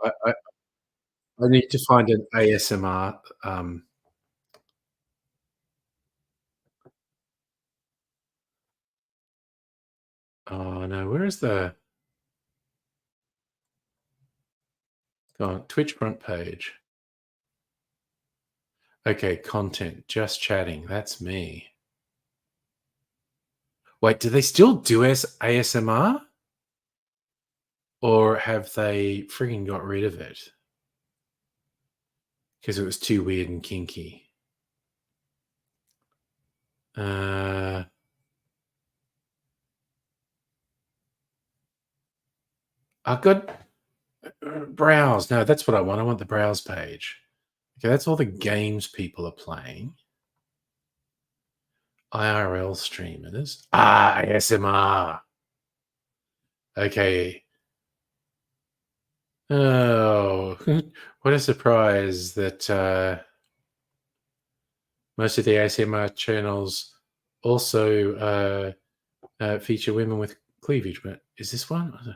I need to find an ASMR, oh, no, where is the oh, Twitch front page? Okay, content, just chatting, that's me. Wait, do they still do ASMR? Or have they frigging got rid of it? Because it was too weird and kinky. Uh, I've got browse. No, that's what I want. I want the browse page. Okay, that's all the games people are playing. IRL streamers. Ah, ASMR. Okay. Oh, what a surprise that most of the ASMR channels also feature women with cleavage. But is this one?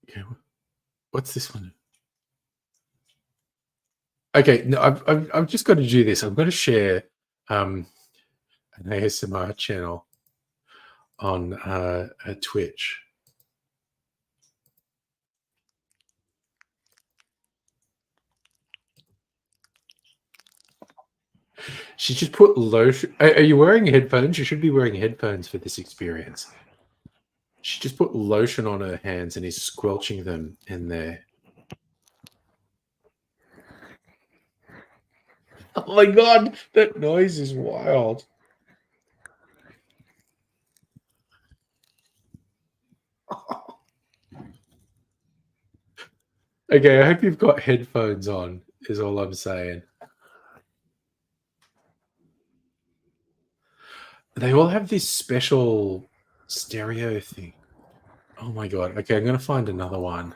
Okay, what's this one? Okay, no, I've just got to do this. I'm going to share um, an ASMR channel on Twitch. She just put lotion. Are you wearing headphones? You should be wearing headphones for this experience. She just put lotion on her hands and is squelching them in there. Oh my god, that noise is wild. Okay, I hope you've got headphones on, is all I'm saying. They all have this special stereo thing. Oh my god. Okay, I'm gonna find another one.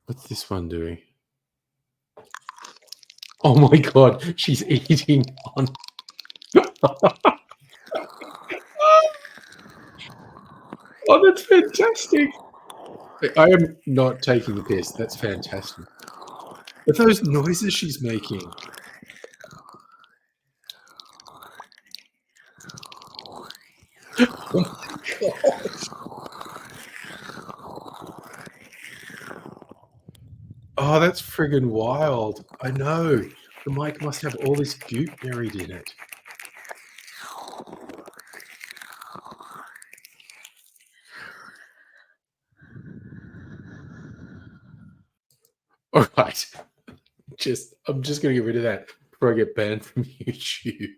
What's this one doing? Oh my god, she's eating on. Oh, that's fantastic. I am not taking the piss. That's fantastic. But those noises she's making. Oh my god. Oh, that's friggin' wild. I know. The mic must have all this goop buried in it. All right. I'm just gonna get rid of that before I get banned from YouTube.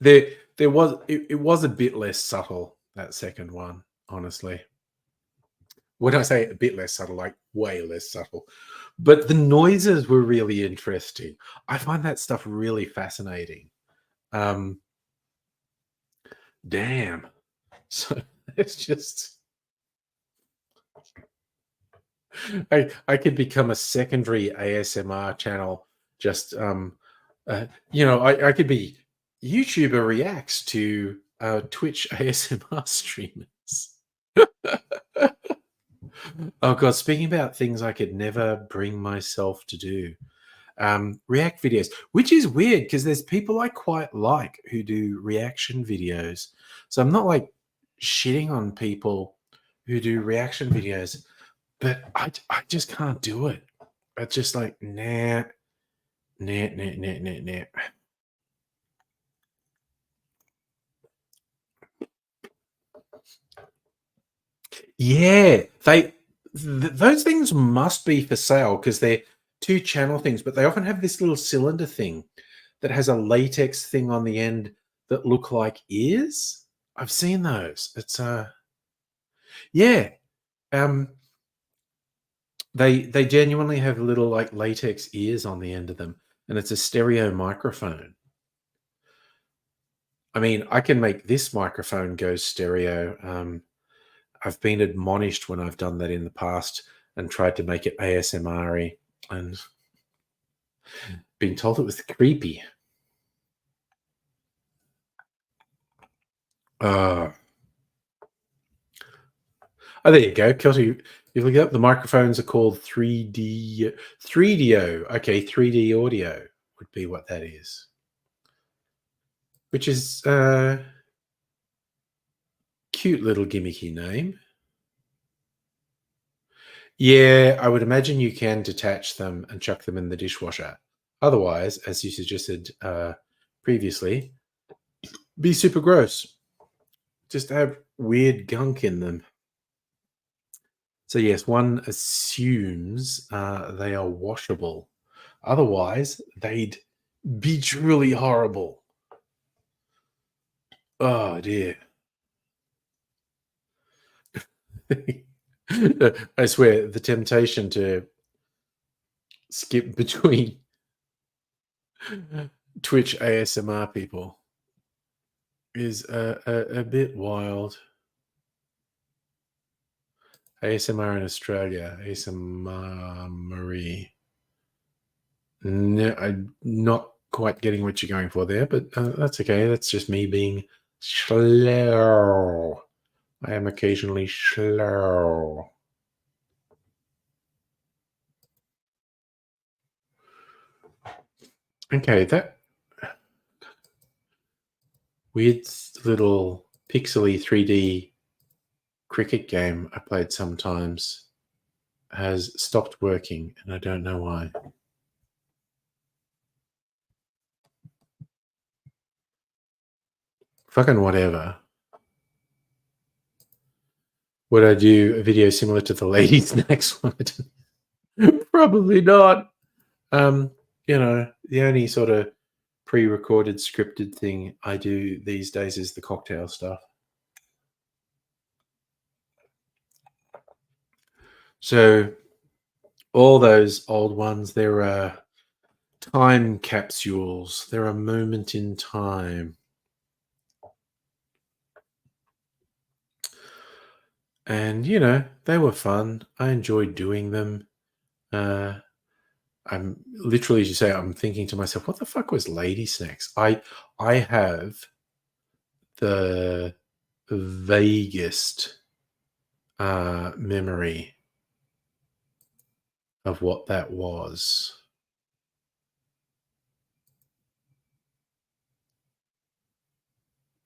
It was a bit less subtle, that second one, honestly. When I say a bit less subtle, like way less subtle. But the noises were really interesting. I find that stuff really fascinating. Um, damn. So it's just I could become a secondary ASMR channel. Just I could be YouTuber reacts to Twitch ASMR streamers. Oh god, speaking about things I could never bring myself to do. React videos, which is weird because there's people I quite like who do reaction videos. So I'm not like shitting on people who do reaction videos, but I just can't do it. It's just like, nah, nah, nah, nah, nah, nah. Yeah, those things must be for sale because they're two channel things, but they often have this little cylinder thing that has a latex thing on the end that look like ears. I've seen those. It's yeah. Um, they genuinely have little like latex ears on the end of them, and it's a stereo microphone. I mean, I can make this microphone go stereo. I've been admonished when I've done that in the past and tried to make it ASMR-y and been told it was creepy. Oh, there you go. Kelsey, you look it up. The microphones are called 3DO. Okay, 3D audio would be what that is. Which is cute little gimmicky name. Yeah, I would imagine you can detach them and chuck them in the dishwasher. Otherwise, as you suggested previously, be super gross. Just have weird gunk in them. So yes, one assumes they are washable. Otherwise, they'd be truly horrible. Oh dear. I swear, the temptation to skip between Twitch ASMR people is a bit wild. ASMR in Australia, ASMR Marie. No, I'm not quite getting what you're going for there, but that's okay. That's just me being slow. I am occasionally slow. Okay, that weird little pixely 3D cricket game I played sometimes has stopped working, and I don't know why. Fucking whatever. Would I do a video similar to the lady snacks one? Probably not. You know, the only sort of pre-recorded scripted thing I do these days is the cocktail stuff. So all those old ones, they're time capsules. They're a moment in time. And, you know, they were fun. I enjoyed doing them. I'm literally, as you say, I'm thinking to myself, what the fuck was Lady Snacks? I have the vaguest memory of what that was.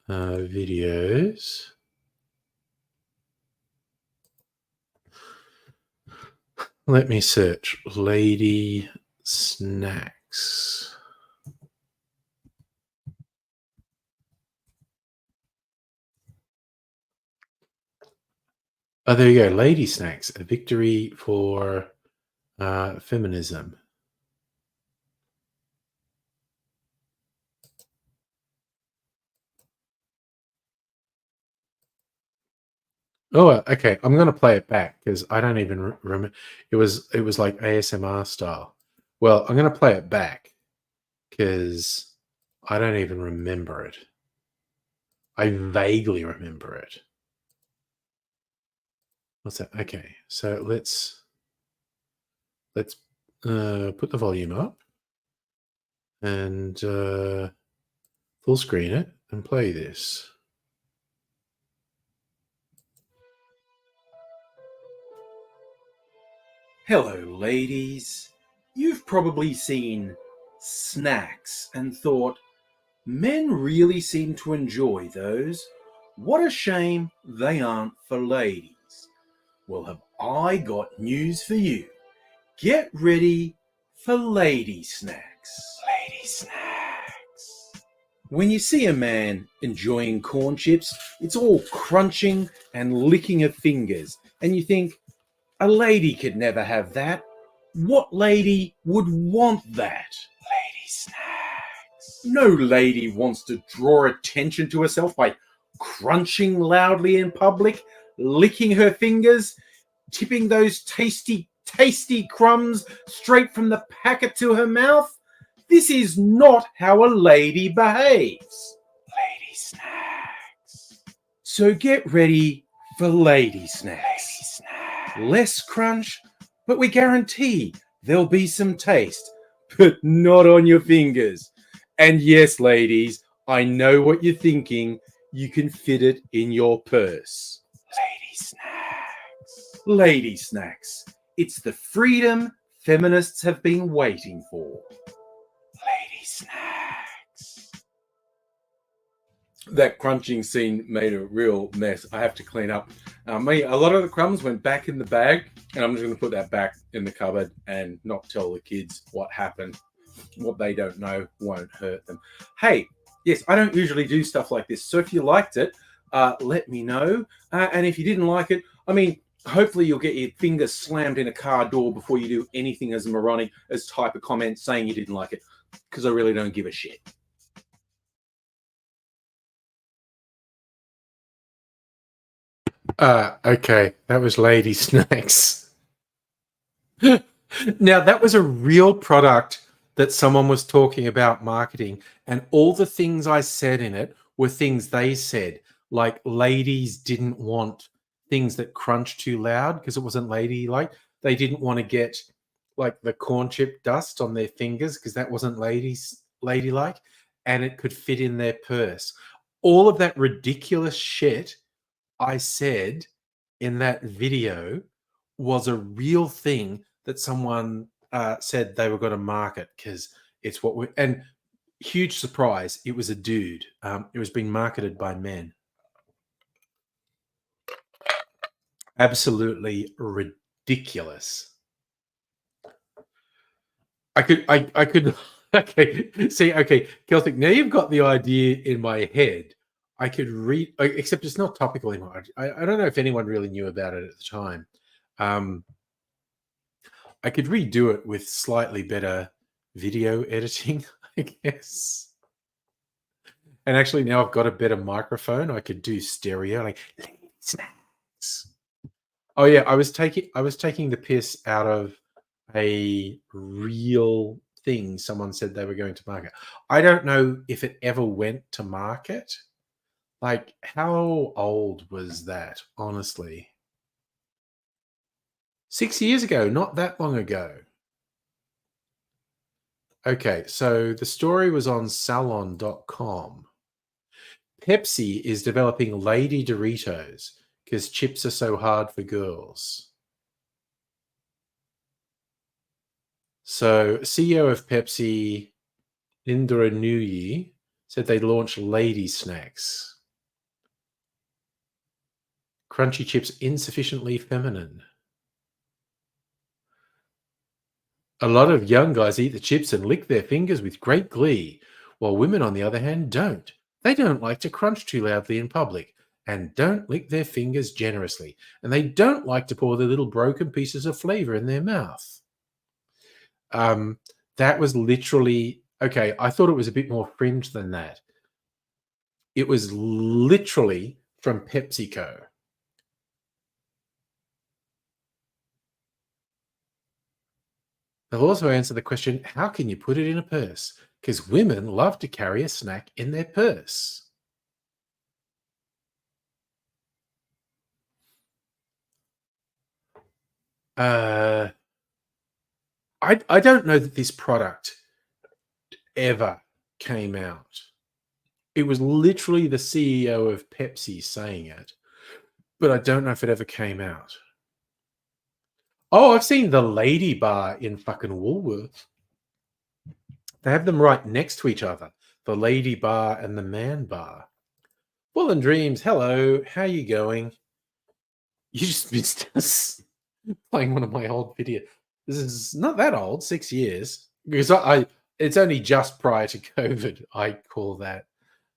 Videos. Let me search Lady Snacks. Oh, there you go. Lady Snacks, a victory for feminism. Oh, okay. I'm gonna play it back because I don't even remember. It was like ASMR style. Well, I'm gonna play it back because I don't even remember it. I vaguely remember it. What's that? Okay, so let's put the volume up and full screen it and play this. Hello, ladies. You've probably seen snacks and thought, men really seem to enjoy those. What a shame they aren't for ladies. Well, have I got news for you. Get ready for lady snacks. Lady snacks. When you see a man enjoying corn chips, it's all crunching and licking of fingers, and you think, a lady could never have that. What lady would want that? Lady snacks. No lady wants to draw attention to herself by crunching loudly in public, licking her fingers, tipping those tasty, tasty crumbs straight from the packet to her mouth. This is not how a lady behaves. Lady snacks. So get ready for lady snacks. Less crunch, but we guarantee there'll be some taste, but not on your fingers. And yes, ladies, I know what you're thinking. You can fit it in your purse. Lady snacks. Lady snacks. It's the freedom feminists have been waiting for. Lady snacks. That crunching scene made a real mess. I have to clean up. A lot of the crumbs went back in the bag, and I'm just going to put that back in the cupboard and not tell the kids what happened. What they don't know won't hurt them. Hey, yes, I don't usually do stuff like this. So if you liked it, let me know. And if you didn't like it, I mean, hopefully you'll get your fingers slammed in a car door before you do anything as moronic as type a comment saying you didn't like it, because I really don't give a shit. Okay, that was Lady Snacks. Now, that was a real product that someone was talking about marketing, and all the things I said in it were things they said, like ladies didn't want things that crunch too loud because it wasn't ladylike. They didn't want to get like the corn chip dust on their fingers because that wasn't ladylike, and it could fit in their purse. All of that ridiculous shit I said in that video was a real thing that someone said they were going to market because it's what we, and huge surprise, it was a dude. It was being marketed by men. Absolutely ridiculous. I could okay, see, okay, Celtic, now you've got the idea in my head. I could read, except it's not topical anymore. I don't know if anyone really knew about it at the time. I could redo it with slightly better video editing, I guess. And actually, now I've got a better microphone. I could do stereo, like snacks. Oh yeah, I was taking the piss out of a real thing someone said they were going to market. I don't know if it ever went to market. Like, how old was that, honestly? 6 years ago, not that long ago. Okay, so the story was on salon.com. Pepsi is developing Lady Doritos because chips are so hard for girls. So CEO of Pepsi, Indra Nooyi, said they'd launch Lady Snacks. Crunchy chips insufficiently feminine. A lot of young guys eat the chips and lick their fingers with great glee, while women, on the other hand, don't. They don't like to crunch too loudly in public and don't lick their fingers generously, and they don't like to pour their little broken pieces of flavor in their mouth. That was literally, okay, I thought it was a bit more fringe than that. It was literally from PepsiCo. They'll also answer the question, how can you put it in a purse? Because women love to carry a snack in their purse. I don't know that this product ever came out. It was literally the CEO of Pepsi saying it, but I don't know if it ever came out. Oh, I've seen the lady bar in fucking Woolworths. They have them right next to each other, the lady bar and the man bar. Full and Dreams, hello, how you going? You just missed us playing one of my old videos. This is not that old, 6 years, because I it's only just prior to COVID, I call that.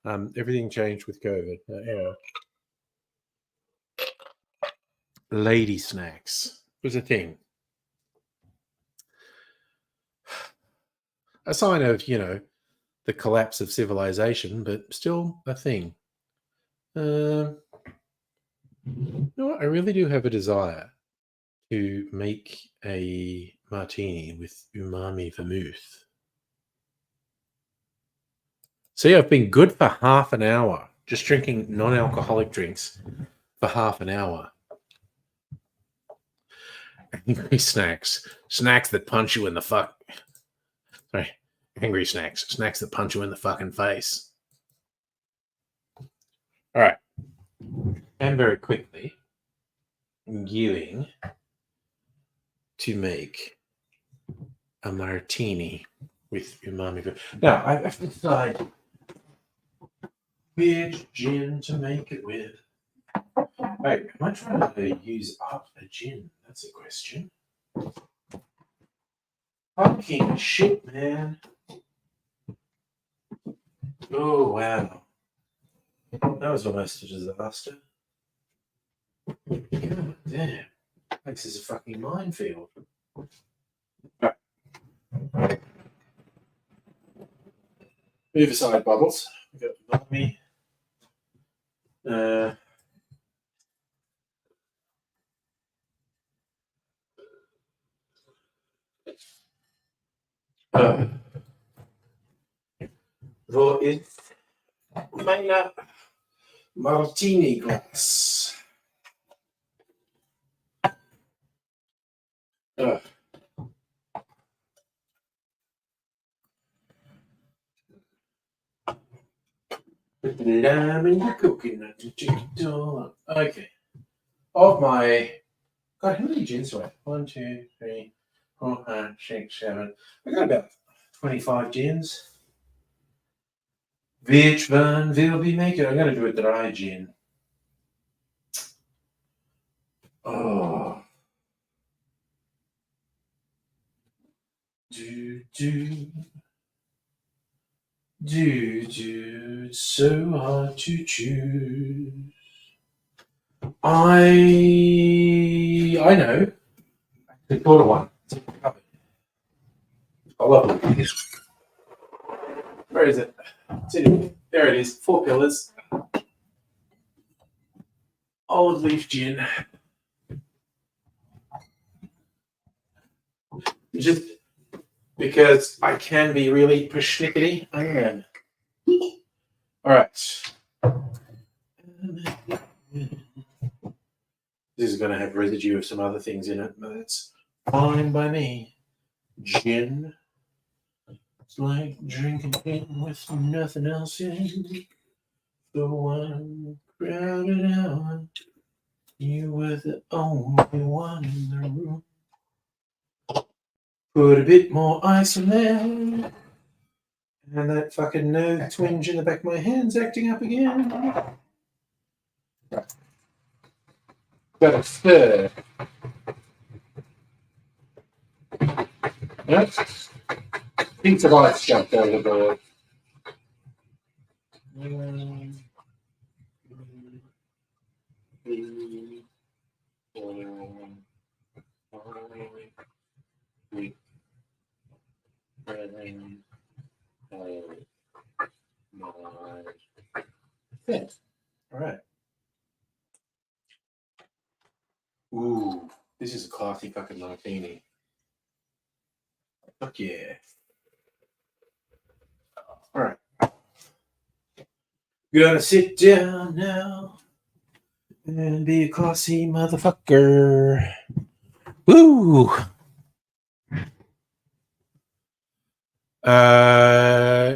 Everything changed with COVID. Yeah. Lady snacks was a thing. A sign of, the collapse of civilization, but still a thing. You know what? I really do have a desire to make a martini with umami vermouth. See, I've been good for half an hour, just drinking non-alcoholic drinks for half an hour. Angry snacks. Snacks that punch you in the fuck. Sorry. Angry snacks. Snacks that punch you in the fucking face. All right. And very quickly, I'm going to make a martini with umami. Now, I've decided which gin to make it with. Wait, am I trying to use up a gin? That's a question. Fucking shit, man. Oh, wow. That was almost a disaster. God damn. This is a fucking minefield. Right. Move aside, Bubbles. We've got umami. Wo ist meine martini glass? Put the lime in the coconut and drink it all up. Okay. Of my... God, how many gins do I have? 1, 2, 3, 4, 5, 6, 7. I got about 25 gins. Which one will we make it? I'm going to do a dry gin. Oh. It's so hard to choose. I know. I thought of one. I love it. Where is it? There it is. 4 pillars. Old leaf gin. Just because I can be really persnickety, I am. All right. This is going to have residue of some other things in it, but it's fine by me. Gin. It's like drinking gin with nothing else in. The one crowded out. You were the only one in the room. Put a bit more ice in there. And that fucking nose twinge in the back of my hand's acting up again. Right. Got a stir. Yep. Piece of ice jumped overboard. All right. Ooh, this is a classy fucking martini. Fuck yeah. All right. Gonna sit down now and be a classy motherfucker. Woo!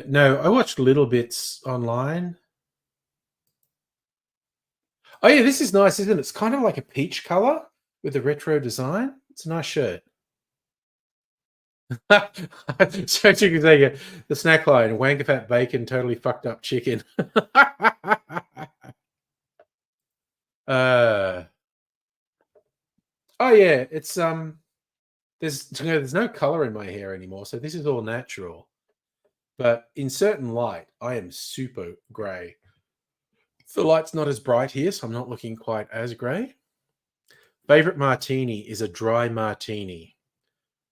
No, I watched little bits online. Oh yeah, this is nice, isn't it? It's kind of like a peach color with a retro design. It's a nice shirt. So you can say the snack line, wanker fat bacon, totally fucked up chicken. Oh yeah, it's there's no color in my hair anymore, so this is all natural. But in certain light, I am super grey. The light's not as bright here, so I'm not looking quite as grey. Favorite martini is a dry martini.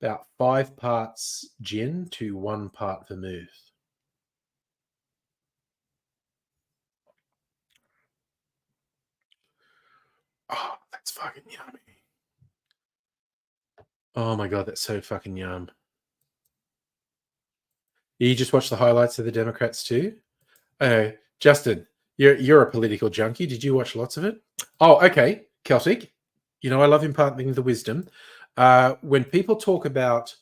About 5 parts gin to 1 part vermouth. fucking yummy. Oh my god, that's so fucking yum. You just watch the highlights of the Democrats too? Justin, you're a political junkie. Did you watch lots of it? Oh, okay. Celtic. You know, I love imparting the wisdom. When people talk about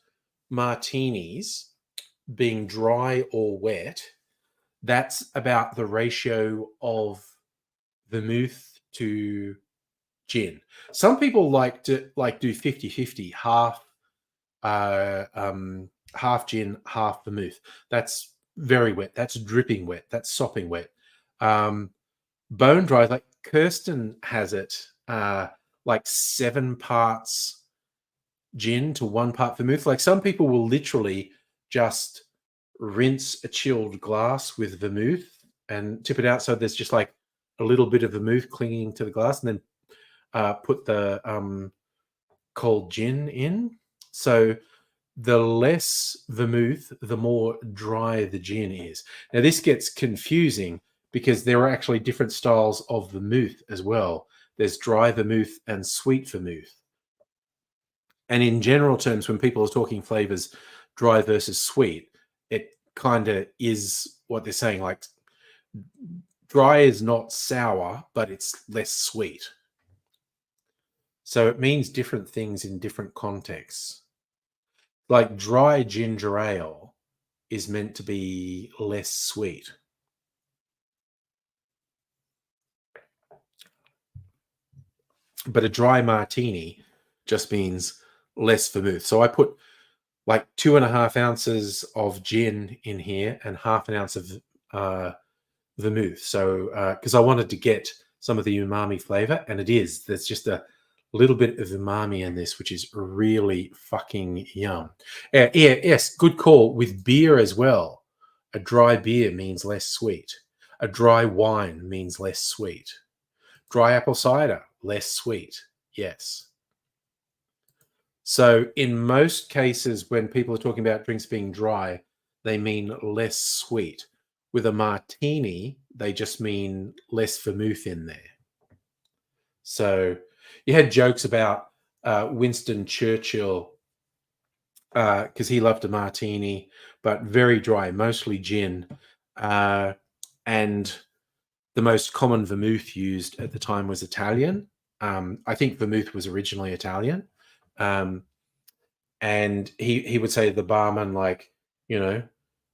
martinis being dry or wet, that's about the ratio of vermouth to gin. Some people like to do 50-50, uh, um, half gin, half vermouth. That's very wet. That's dripping wet. That's sopping wet. Bone dry, like Kirsten has it, like 7 parts gin to 1 part vermouth. Like some people will literally just rinse a chilled glass with vermouth and tip it out so there's just like a little bit of vermouth clinging to the glass, and then put the cold gin in. So the less vermouth, the more dry the gin is. Now, this gets confusing because there are actually different styles of vermouth as well. There's dry vermouth and sweet vermouth. And in general terms, when people are talking flavors, dry versus sweet, it kind of is what they're saying. Like, dry is not sour, but it's less sweet. So it means different things in different contexts. Like dry ginger ale is meant to be less sweet. But a dry martini just means less vermouth. So I put like 2.5 ounces of gin in here and half an ounce of vermouth. So because I wanted to get some of the umami flavor, and it is. There's just a little bit of umami in this, which is really fucking yum. Yes, good call. With beer as well, a dry beer means less sweet. A dry wine means less sweet. Dry apple cider, less sweet. Yes. So in most cases, when people are talking about drinks being dry, they mean less sweet. With a martini, they just mean less vermouth in there. So you had jokes about Winston Churchill because he loved a martini, but very dry, mostly gin. And the most common vermouth used at the time was Italian. I think vermouth was originally Italian. And he would say to the barman, like, you know,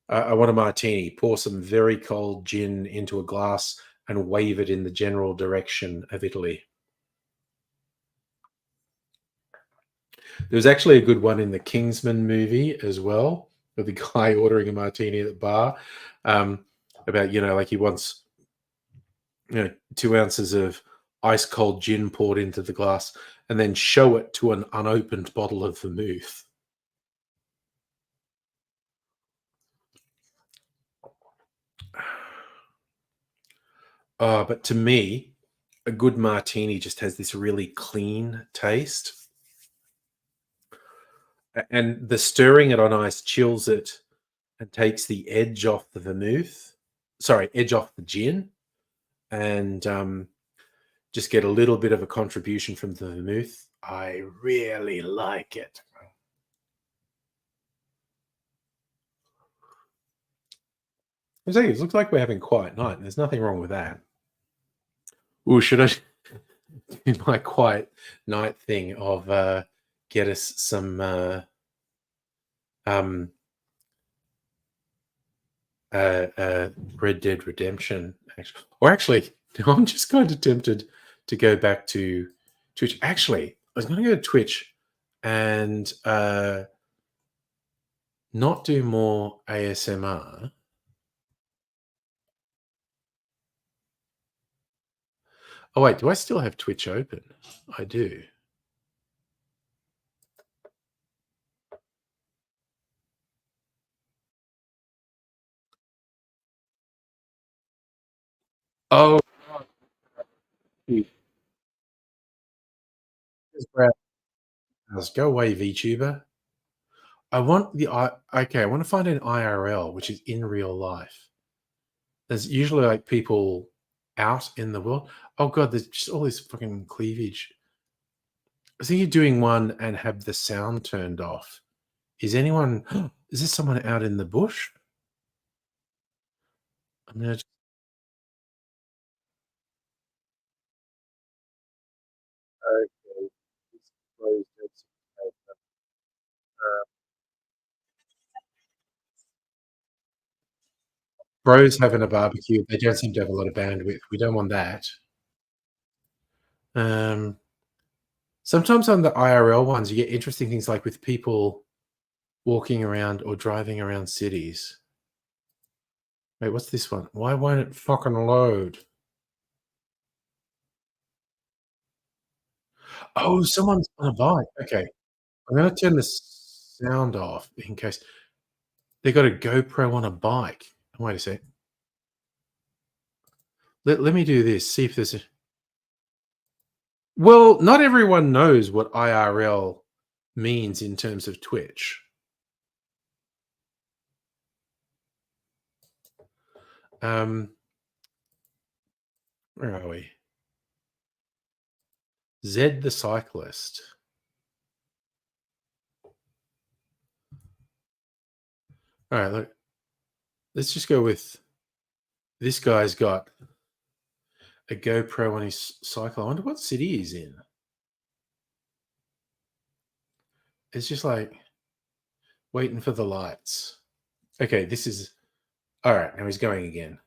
I want a martini, pour some very cold gin into a glass and wave it in the general direction of Italy. There was actually a good one in the Kingsman movie as well, with the guy ordering a martini at the bar, about, you know, like he wants, you know, 2 ounces of ice cold gin poured into the glass and then show it to an unopened bottle of vermouth. But to me, a good martini just has this really clean taste. And the stirring it on ice chills it and takes the edge off the vermouth. Sorry, edge off the gin. And just get a little bit of a contribution from the vermouth. I really like it. It looks like we're having a quiet night. There's nothing wrong with that. Ooh, should I do my quiet night thing of get us some Red Dead Redemption? Actually, I'm just kind of tempted to go back to Twitch. Actually, I was going to go to Twitch and not do more ASMR. Oh, wait, do I still have Twitch open? I do. Oh, go away, VTuber. I want okay, I want to find an IRL, which is in real life. There's usually like people out in the world. Oh god, there's just all this fucking cleavage. I think you're doing one and have the sound turned off. Is anyone is this someone out in the bush? I'm gonna okay. Bros having a barbecue, they don't seem to have a lot of bandwidth. We don't want that. Um, Sometimes on the IRL ones, you get interesting things like with people walking around or driving around cities. Wait, what's this one? Why won't it fucking load? Oh, someone's on a bike. Okay, I'm gonna turn the sound off in case they got a GoPro on a bike. Wait a sec. Let me do this. See if there's a well, not everyone knows what IRL means in terms of Twitch. Um, where are we? Zed the cyclist. All right, look, let's just go with this guy's got a GoPro on his cycle. I wonder what city he's in. It's just like waiting for the lights. Okay, this is all right. Now he's going again.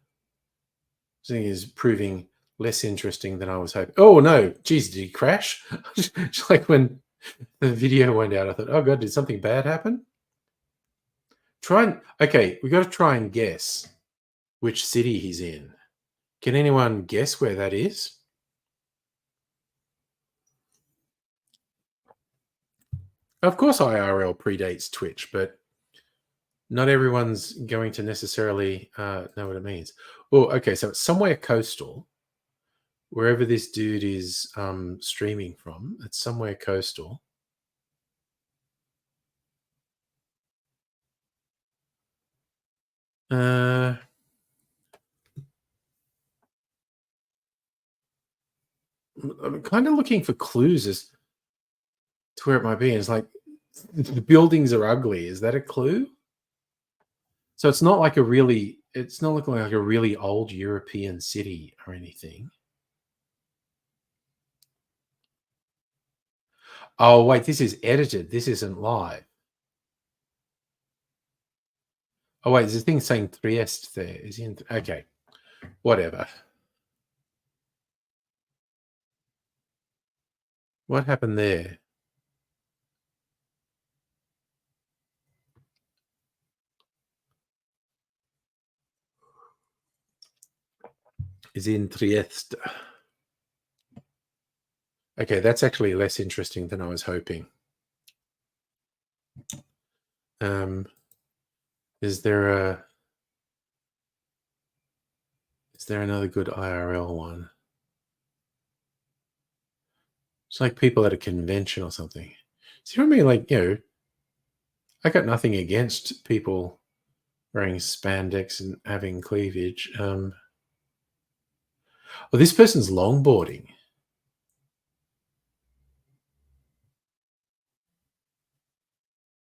This thing is proving less interesting than I was hoping. Oh no, geez, did he crash? Just like when the video went out, I thought, oh god, did something bad happen? Try and okay, we got to try and guess which city he's in. Can anyone guess where that is? Of course, IRL predates Twitch, but not everyone's going to necessarily know what it means. Oh, okay, so it's somewhere coastal, wherever this dude is streaming from. It's somewhere coastal. Uh, I'm kind of looking for clues as to where it might be. It's like the buildings are ugly. Is that a clue? So it's not like a really. It's not looking like a really old European city or anything. Oh wait, this is edited. This isn't live. Oh wait, there's a thing saying Trieste there. Is he in? Okay, whatever. What happened there? Is in Trieste. Okay, that's actually less interesting than I was hoping. Um, is there a is there another good IRL one? It's like people at a convention or something. See what I mean? Like, I got nothing against people wearing spandex and having cleavage. Well, this person's longboarding.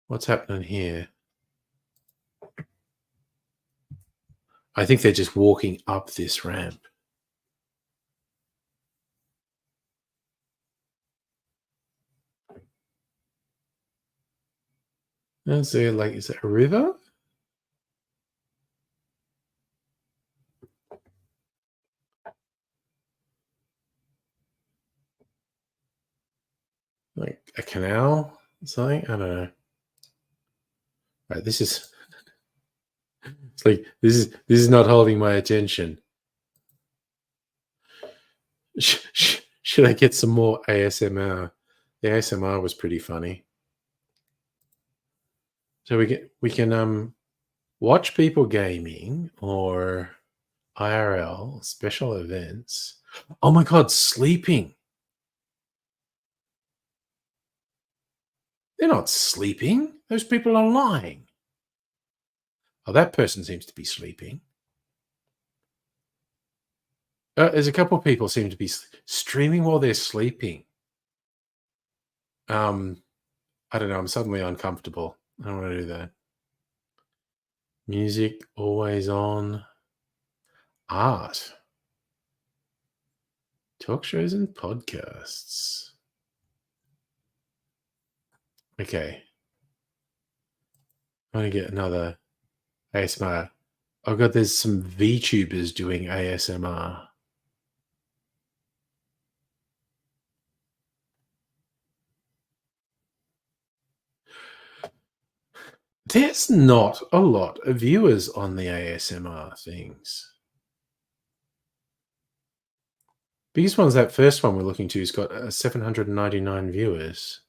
What's happening here? I think they're just walking up this ramp. Is there like, is that a river? Like a canal? Something? I don't know. Right, this is it's like this is not holding my attention. Should I get some more ASMR? The ASMR was pretty funny. So we can watch people gaming or IRL special events. Oh my god, sleeping. They're not sleeping. Those people are lying. Oh, that person seems to be sleeping. There's a couple of people seem to be streaming while they're sleeping. I don't know. I'm suddenly uncomfortable. I don't want to do that. Music always on. Art. Talk shows and podcasts. Okay. I'm going to get another ASMR. Oh god, there's some VTubers doing ASMR. There's not a lot of viewers on the ASMR things. Biggest one's that first one we're looking to has got 799 viewers.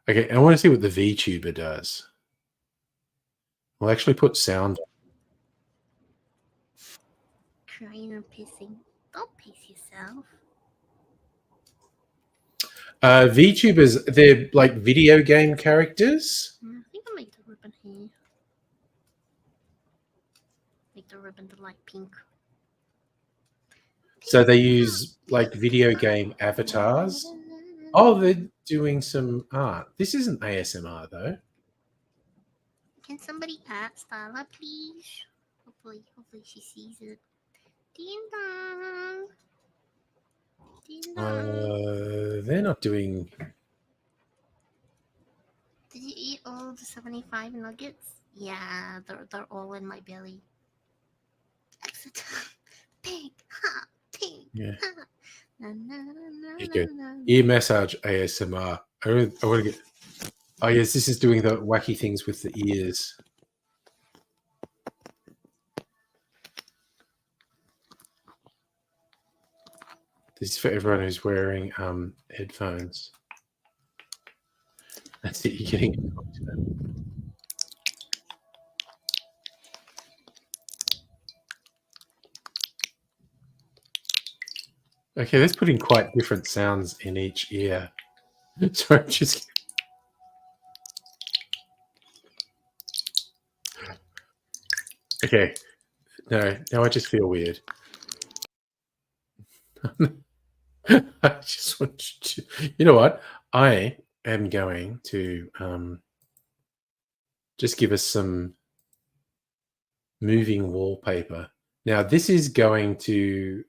Okay, I want to see what the VTuber does. We'll actually put sound. Crying or pissing. Don't piss yourself. VTubers, they're like video game characters. I think I'll make the ribbon here. Make the ribbon the light pink. So they use like video game avatars. Oh, they're doing some art. This isn't ASMR though. Can somebody add Stella, please? Hopefully she sees it. Ding dong. Ding dong. They're not doing. Did you eat all the 75 nuggets? Yeah, they're all in my belly. Exit. Pink. Ha. Pink. Yeah. Ha. Na, na, na, Okay. na, na. Ear massage ASMR. I want to get. Oh yes, this is doing the wacky things with the ears. This is for everyone who's wearing headphones. That's it. You're getting. Okay, that's putting quite different sounds in each ear. Sorry, just. Okay. No, now I just feel weird. I just want to. You know what? I am going to just give us some moving wallpaper. Now, this is going to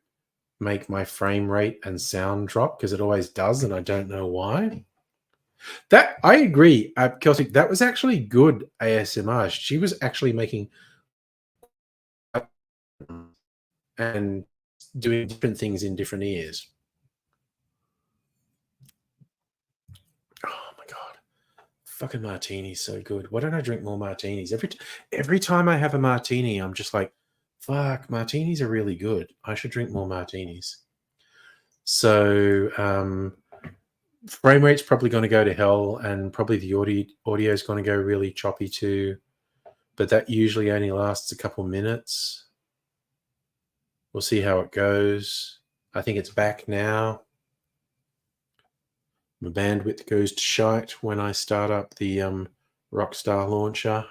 make my frame rate and sound drop because it always does, and I don't know why. That I agree, Celtic. That was actually good ASMR. She was actually making and doing different things in different ears. Oh my god, fucking martini's so good. Why don't I drink more martinis? Every time I have a martini, I'm just like, fuck, martinis are really good. I should drink more martinis. So frame rate's probably going to go to hell, and probably the audio is going to go really choppy too. But that usually only lasts a couple minutes. We'll see how it goes. I think it's back now. My bandwidth goes to shite when I start up the Rockstar launcher.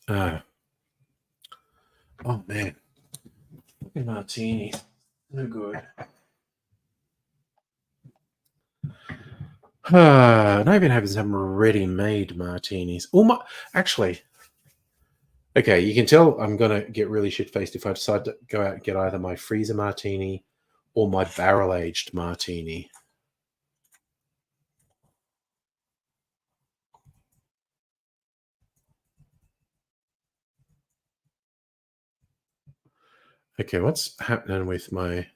Oh man, martini, no good. And I even have some ready-made martinis. Actually, okay, you can tell I'm gonna get really shit-faced if I decide to go out and get either my freezer martini or my barrel-aged martini. Okay, what's happening with my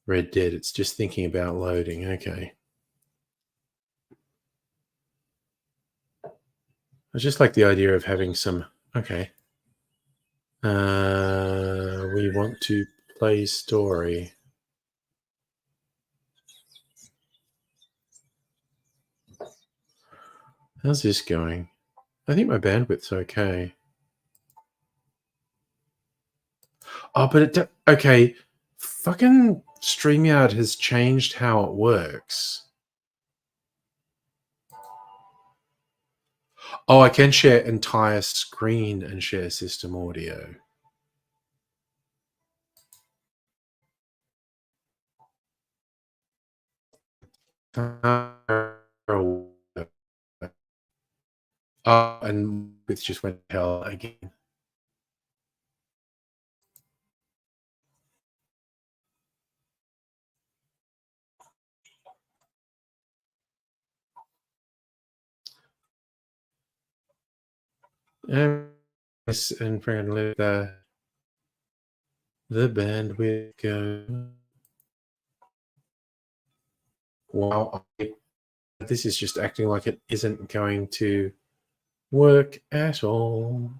Red Dead? It's just thinking about loading. Okay. I just like the idea of having some. Okay. We want to play story. How's this going? I think my bandwidth's okay. Oh, but okay. Fucking StreamYard has changed how it works. Oh, I can share entire screen and share system audio. Oh, and it just went to hell again. And we're going to let the bandwidth go. Wow, this is just acting like it isn't going to work at all.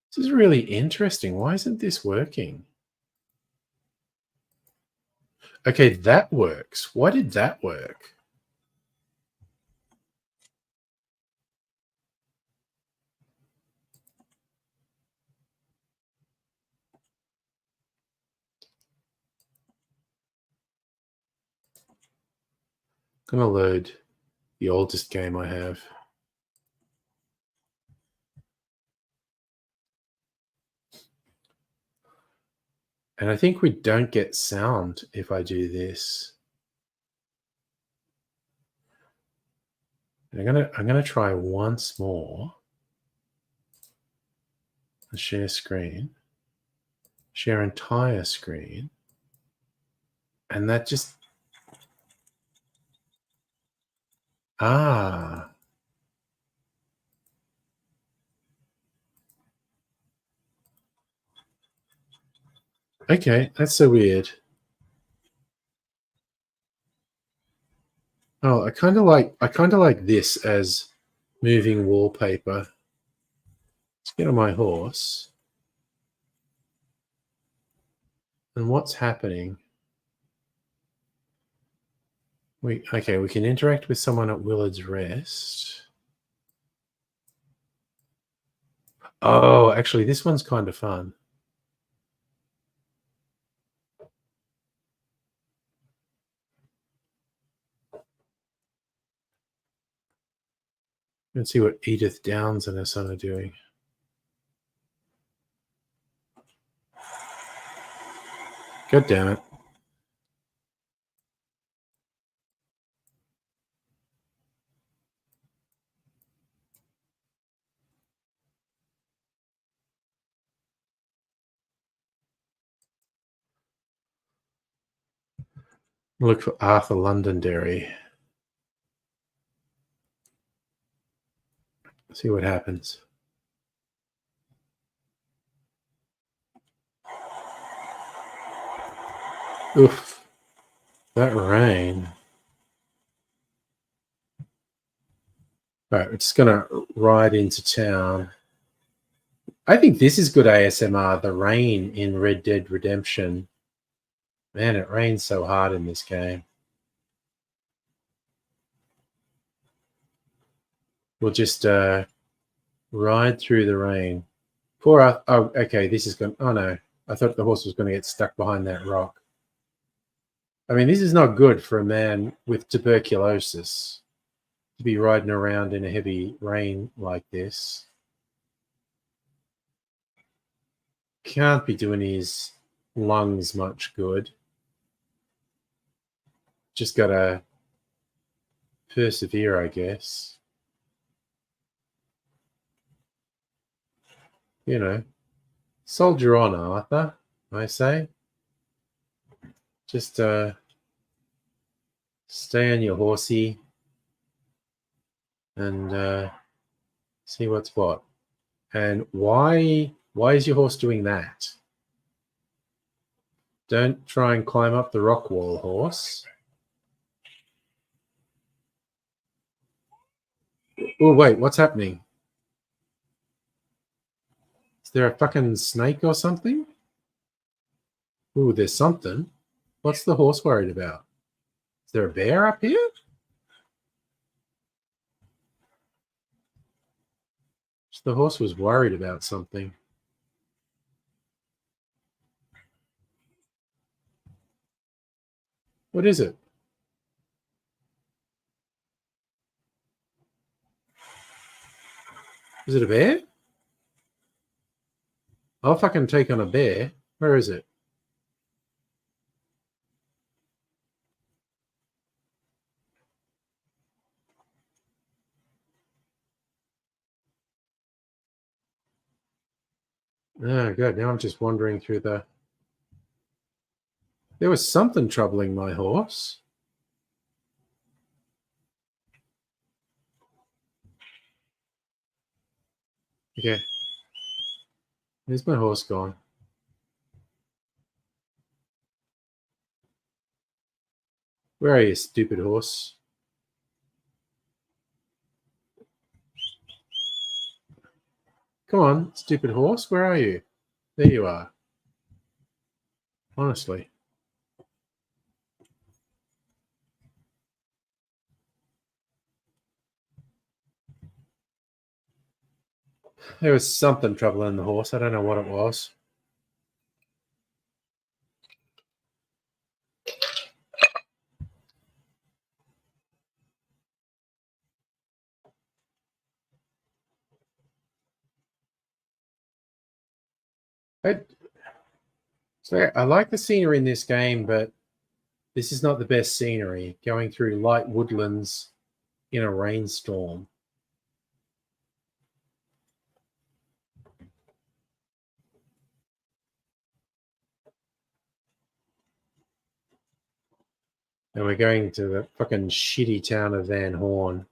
This is really interesting. Why isn't this working? Okay, that works. Why did that work? I'm going to load the oldest game I have. And I think we don't get sound if I do this. I'm gonna try once more. Share screen. Share entire screen. And that just okay, that's so weird. Oh, I kind of like this as moving wallpaper. Let's get on my horse. And what's happening? We can interact with someone at Willard's Rest. Oh, actually, this one's kind of fun. Let's see what Edith Downs and her son are doing. God damn it. Look for Arthur Londonderry. See what happens. Oof. That rain. All right, we're just going to ride into town. I think this is good ASMR, the rain in Red Dead Redemption. Man, it rains so hard in this game. We'll just ride through the rain. Oh, okay, this is going... Oh, no. I thought the horse was going to get stuck behind that rock. I mean, this is not good for a man with tuberculosis to be riding around in a heavy rain like this. Can't be doing his lungs much good. Just got to persevere, I guess. You know, soldier on, Arthur, I say. Just stay on your horsey and see what's what. And why is your horse doing that? Don't try and climb up the rock wall, horse. Oh, wait, what's happening? Is there a fucking snake or something? Ooh, there's something. What's the horse worried about? Is there a bear up here? The horse was worried about something. What is it? Is it a bear? I'll fucking take on a bear. Where is it? Oh, good. Now I'm just wandering through the... There was something troubling my horse. Okay. Where's my horse gone? Where are you, stupid horse? Come on, stupid horse. Where are you? There you are. Honestly. There was something troubling the horse. I don't know what it was. I like the scenery in this game, but this is not the best scenery. Going through light woodlands in a rainstorm. And we're going to the fucking shitty town of Van Horn.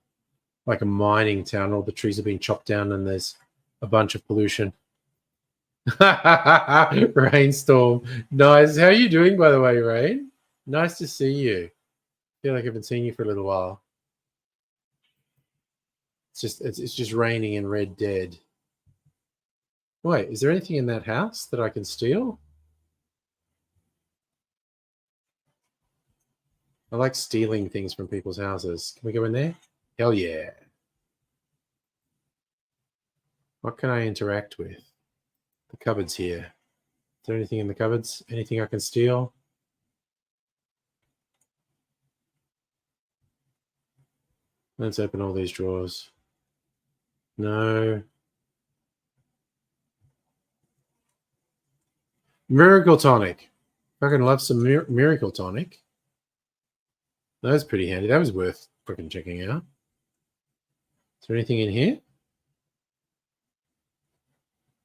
Like a mining town. All the trees have been chopped down and there's a bunch of pollution. Rainstorm. Nice. How are you doing, by the way, Rain? Nice to see you. I feel like I haven't seen you for a little while. It's just raining in Red Dead. Wait, is there anything in that house that I can steal? I like stealing things from people's houses. Can we go in there? Hell yeah. What can I interact with? The cupboard's here. Is there anything in the cupboards? Anything I can steal? Let's open all these drawers. No. Miracle tonic. Fucking love some miracle tonic. That was pretty handy. That was worth fucking checking out. Is there anything in here?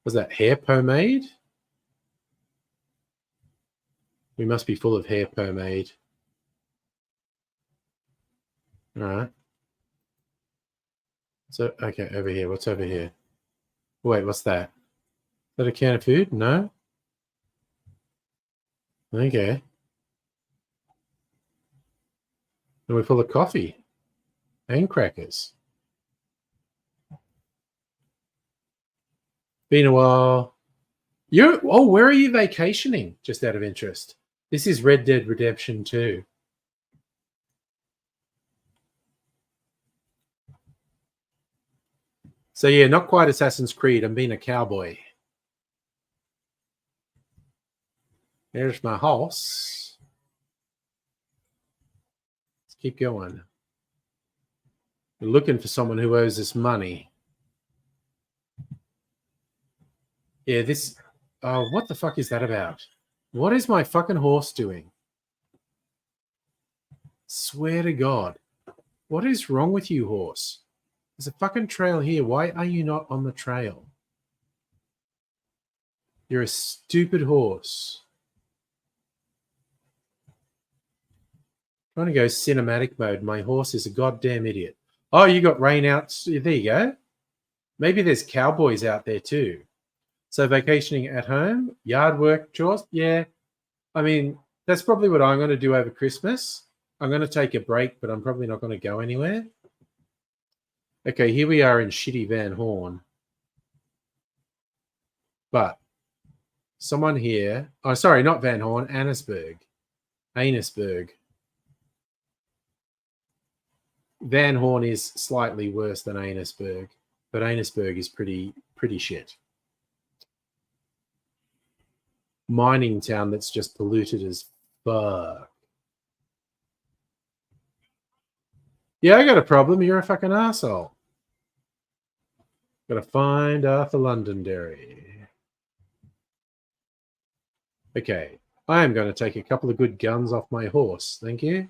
Was that hair pomade? We must be full of hair pomade. All right. So, okay, over here. What's over here? Wait, what's that? Is that a can of food? No? Okay. And we're full of coffee and crackers. Been a while. Where are you vacationing? Just out of interest. This is Red Dead Redemption 2. So yeah, not quite Assassin's Creed. I'm being a cowboy. There's my horse. Let's keep going. We're looking for someone who owes us money. Yeah, this... Oh, what the fuck is that about? What is my fucking horse doing? Swear to God. What is wrong with you, horse? There's a fucking trail here. Why are you not on the trail? You're a stupid horse. Trying to go cinematic mode. My horse is a goddamn idiot. Oh, you got rain out. There you go. Maybe there's cowboys out there too. So vacationing at home, yard work, chores. Yeah. I mean, that's probably what I'm going to do over Christmas. I'm going to take a break, but I'm probably not going to go anywhere. Okay, here we are in shitty Van Horn. But someone here... Oh, sorry, not Van Horn. Annisburg. Annisburg. Van Horn is slightly worse than Annisburg, but Annisburg is pretty shit. Mining town that's just polluted as fuck. Yeah, I got a problem. You're a fucking asshole. Gotta find Arthur Londonderry. Okay, I am going to take a couple of good guns off my horse. Thank you.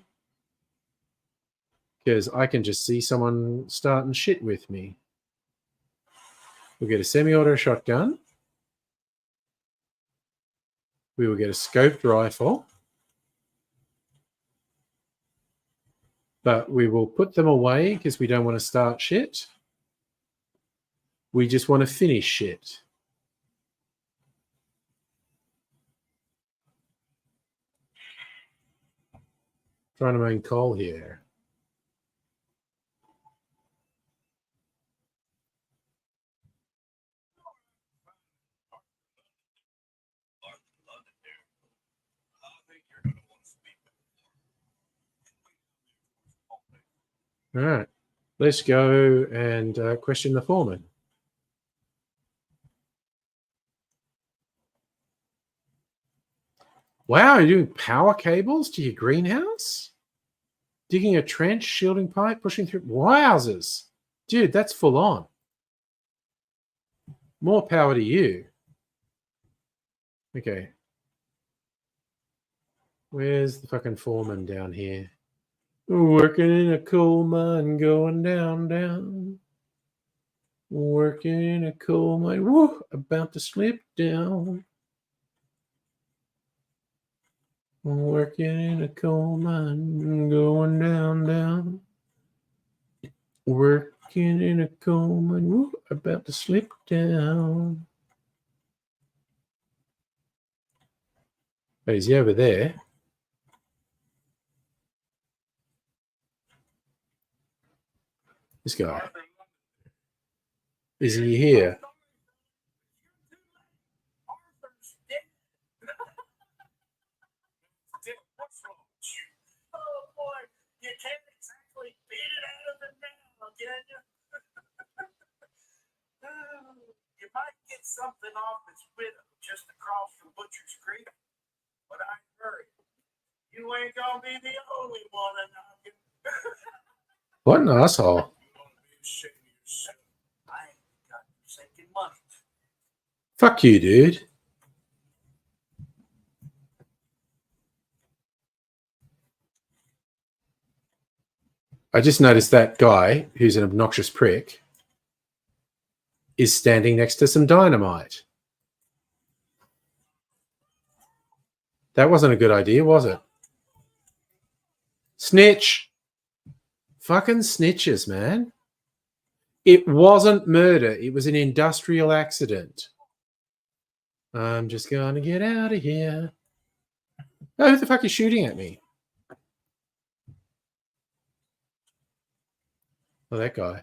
Because I can just see someone starting shit with me. We'll get a semi-auto shotgun. We will get a scoped rifle. But we will put them away because we don't want to start shit. We just want to finish shit. Trying to mine coal here. All right, let's go and question the foreman. Wow, you're doing power cables to your greenhouse? Digging a trench, shielding pipe, pushing through. Wowzers. Dude, that's full on. More power to you. Okay. Where's the fucking foreman down here? Working in a coal mine, going down, down. Working in a coal mine. Woo, about to slip down. Working in a coal mine, going down, down. Working in a coal mine, woo, about to slip down. Oh, is he over there? This guy. Is he here? Oh boy, you can't exactly beat it out of the now, can you? You might get something off his widow just across from Butcher's Creek, but I hurry. You ain't gonna be the only one to knock it. What an asshole. You want to be ashamed of yourself. I ain't got sinking money. Fuck you, dude. I just noticed that guy, who's an obnoxious prick, is standing next to some dynamite. That wasn't a good idea, was it? Snitch. Fucking snitches, man. It wasn't murder. It was an industrial accident. I'm just going to get out of here. Oh, who the fuck is shooting at me? Oh, that guy.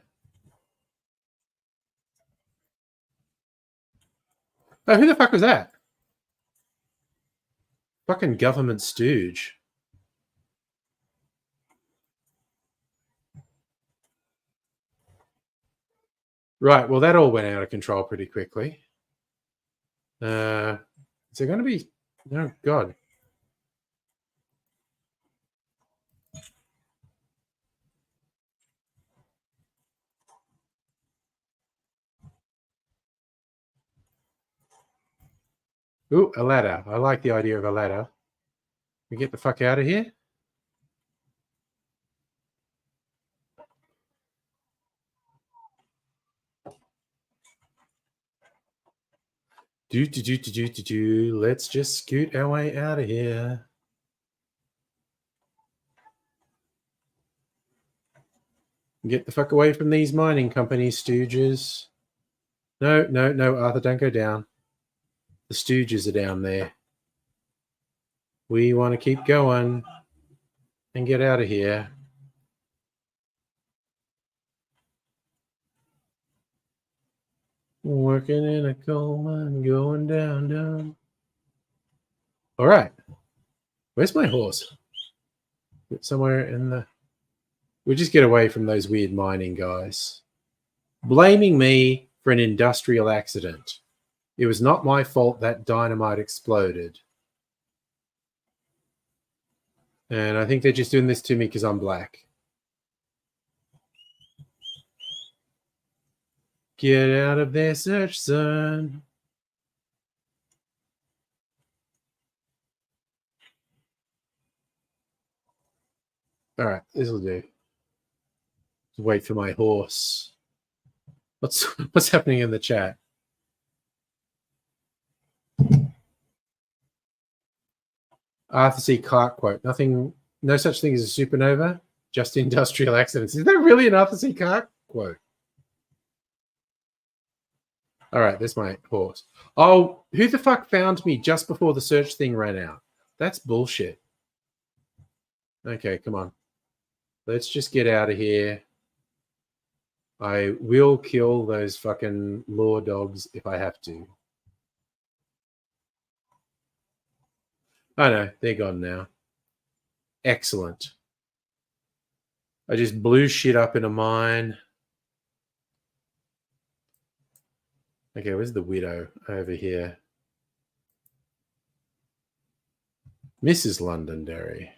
Oh, who the fuck was that? Fucking government stooge. Right, well, that all went out of control pretty quickly. Is there going to be... Oh, God. Ooh, a ladder. I like the idea of a ladder. We get the fuck out of here? Let's just scoot our way out of here. Get the fuck away from these mining companies, stooges. No, no, no, Arthur, don't go down. The stooges are down there. We want to keep going and get out of here. Working in a coal mine, going down, down. All right. Where's my horse? Somewhere in the... We'll just get away from those weird mining guys. Blaming me for an industrial accident. It was not my fault that dynamite exploded. And I think they're just doing this to me because I'm black. Get out of their search zone. All right, this will do. Wait for my horse. What's happening in the chat? Arthur C. Clarke quote: "Nothing, no such thing as a supernova, just industrial accidents." Is that really an Arthur C. Clarke quote? All right, there's my horse. Oh, who the fuck found me just before the search thing ran out? That's bullshit. Okay, come on. Let's just get out of here. I will kill those fucking law dogs if I have to. Oh no, they're gone now. Excellent. I just blew shit up in a mine. Okay, where's the widow? Over here. Mrs. Londonderry.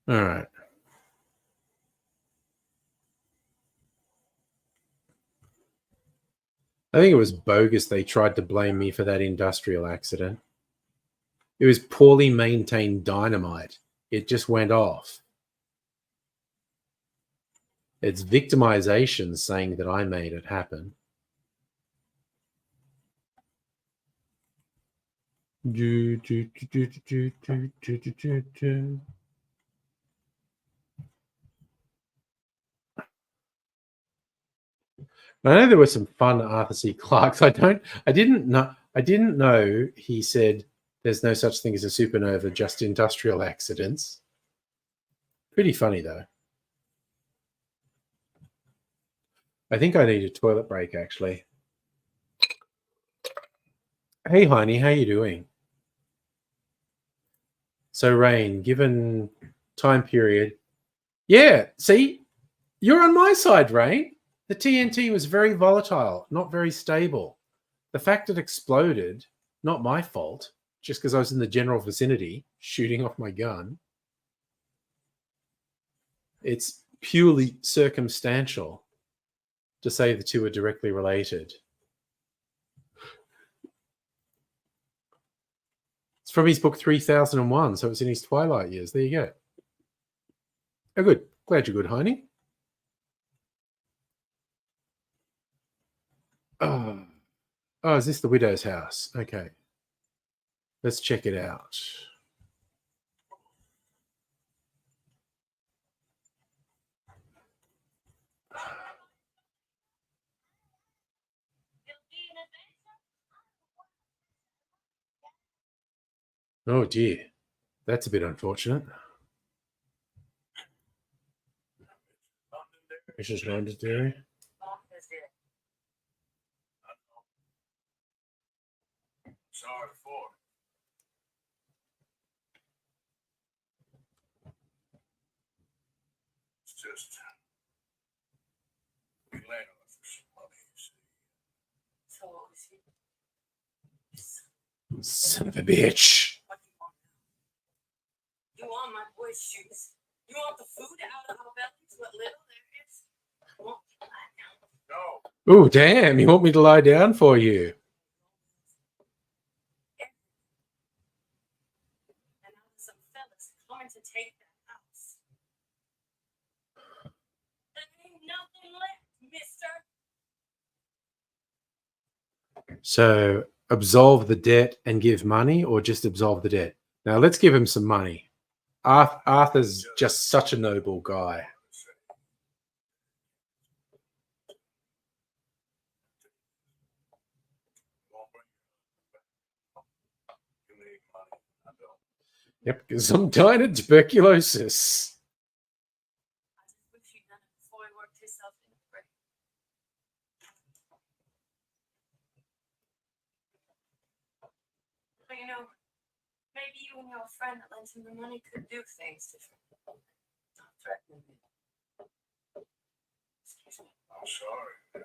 All right. I think it was bogus they tried to blame me for that industrial accident. It was poorly maintained dynamite. It just went off. It's victimization saying that I made it happen. I know there were some fun Arthur C. Clarke's. I didn't know he said there's no such thing as a supernova, just industrial accidents. Pretty funny though. I think I need a toilet break actually. Hey Heine, how you doing? So Rain, given time period. Yeah, see, you're on my side, Rain. The TNT was very volatile, not very stable. The fact it exploded, not my fault, just because I was in the general vicinity shooting off my gun. It's purely circumstantial to say the two are directly related. It's from his book 3001, so it's in his twilight years. There you go. Oh, good. Glad you're good, Heine. Oh, is this the widow's house? Okay. Let's check it out. Oh dear. That's a bit unfortunate. Mrs. Londonderry. Sorry for it. It's just we land on for some money, you see. So what was he? Son of a bitch. What do you want? You want my boy's shoes? You want the food out of our bellies? What little there is? I won't be glad now. No. Oh, damn. You want me to lie down for you? And now there's some fellas coming to take that house. There ain't nothing left, mister. So absolve the debt and give money, or just absolve the debt? Now let's give him some money. Arthur's just such a noble guy. Yep, because I'm dying of tuberculosis. I just wish he'd done it before he worked himself in the grave. But you know, maybe you and your friend that lent him the money could do things differently. Not threaten me. Excuse me. I'm sorry.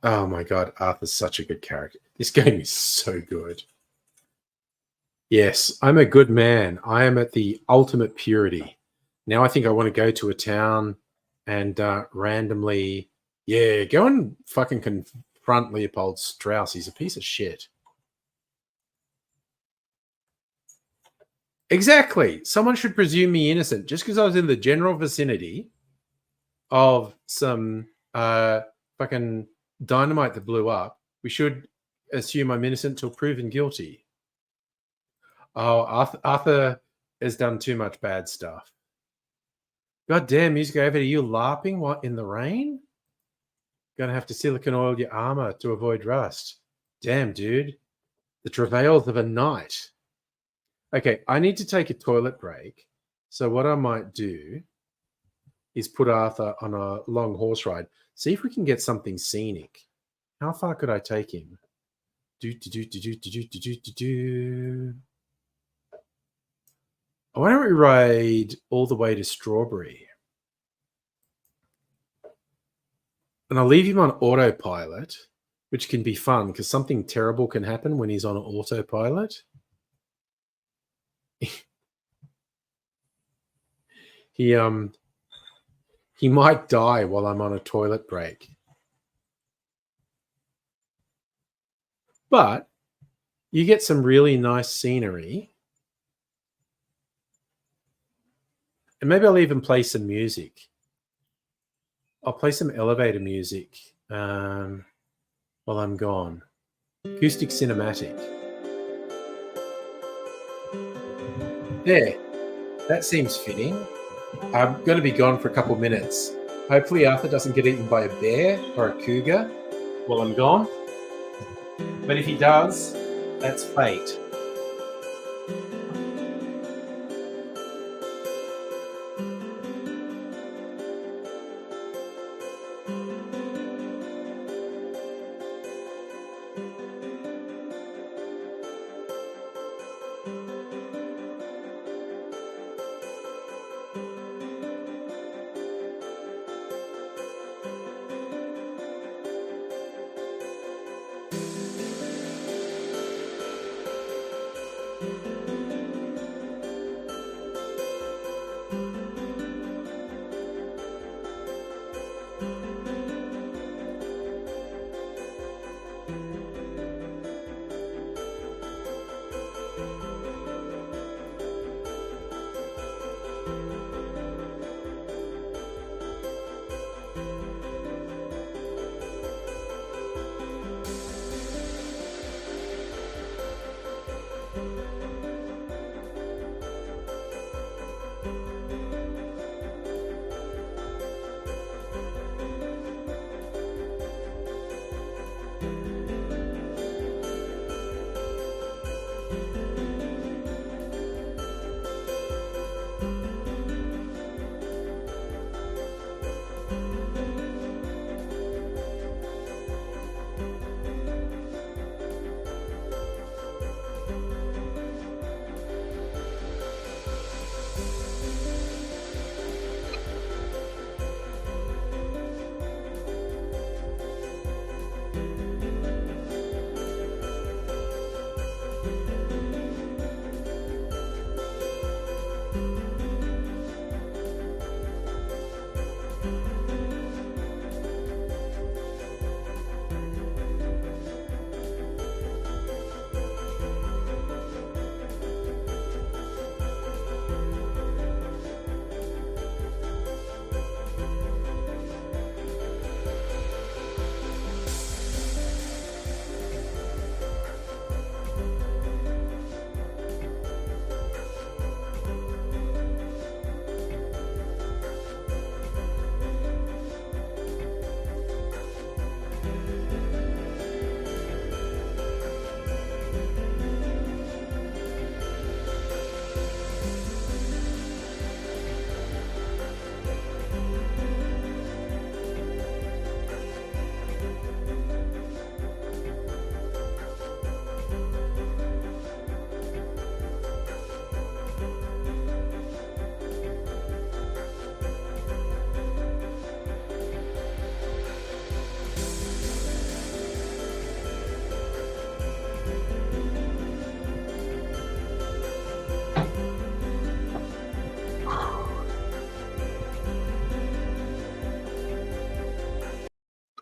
Oh my God, Arthur's such a good character. This game is so good. Yes, I'm a good man. I am at the ultimate purity. Now I think I want to go to a town and randomly, yeah, go and fucking front Leopold Strauss. He's a piece of shit. Exactly. Someone should presume me innocent just because I was in the general vicinity of some fucking dynamite that blew up. We should assume I'm innocent till proven guilty. Oh, Arthur has done too much bad stuff. God damn, music over. Are you LARPing what in the rain? Gonna have to silicone oil your armor to avoid rust. Damn, dude. The travails of a night. Okay, I need to take a toilet break. So what I might do is put Arthur on a long horse ride. See if we can get something scenic. How far could I take him? Why don't we ride all the way to Strawberry? And I'll leave him on autopilot, which can be fun because something terrible can happen when he's on autopilot. He might die while I'm on a toilet break. But you get some really nice scenery. And maybe I'll even play some music. I'll play some elevator music while I'm gone. Acoustic cinematic. There. That seems fitting. I'm going to be gone for a couple minutes. Hopefully Arthur doesn't get eaten by a bear or a cougar while I'm gone. But if he does, that's fate.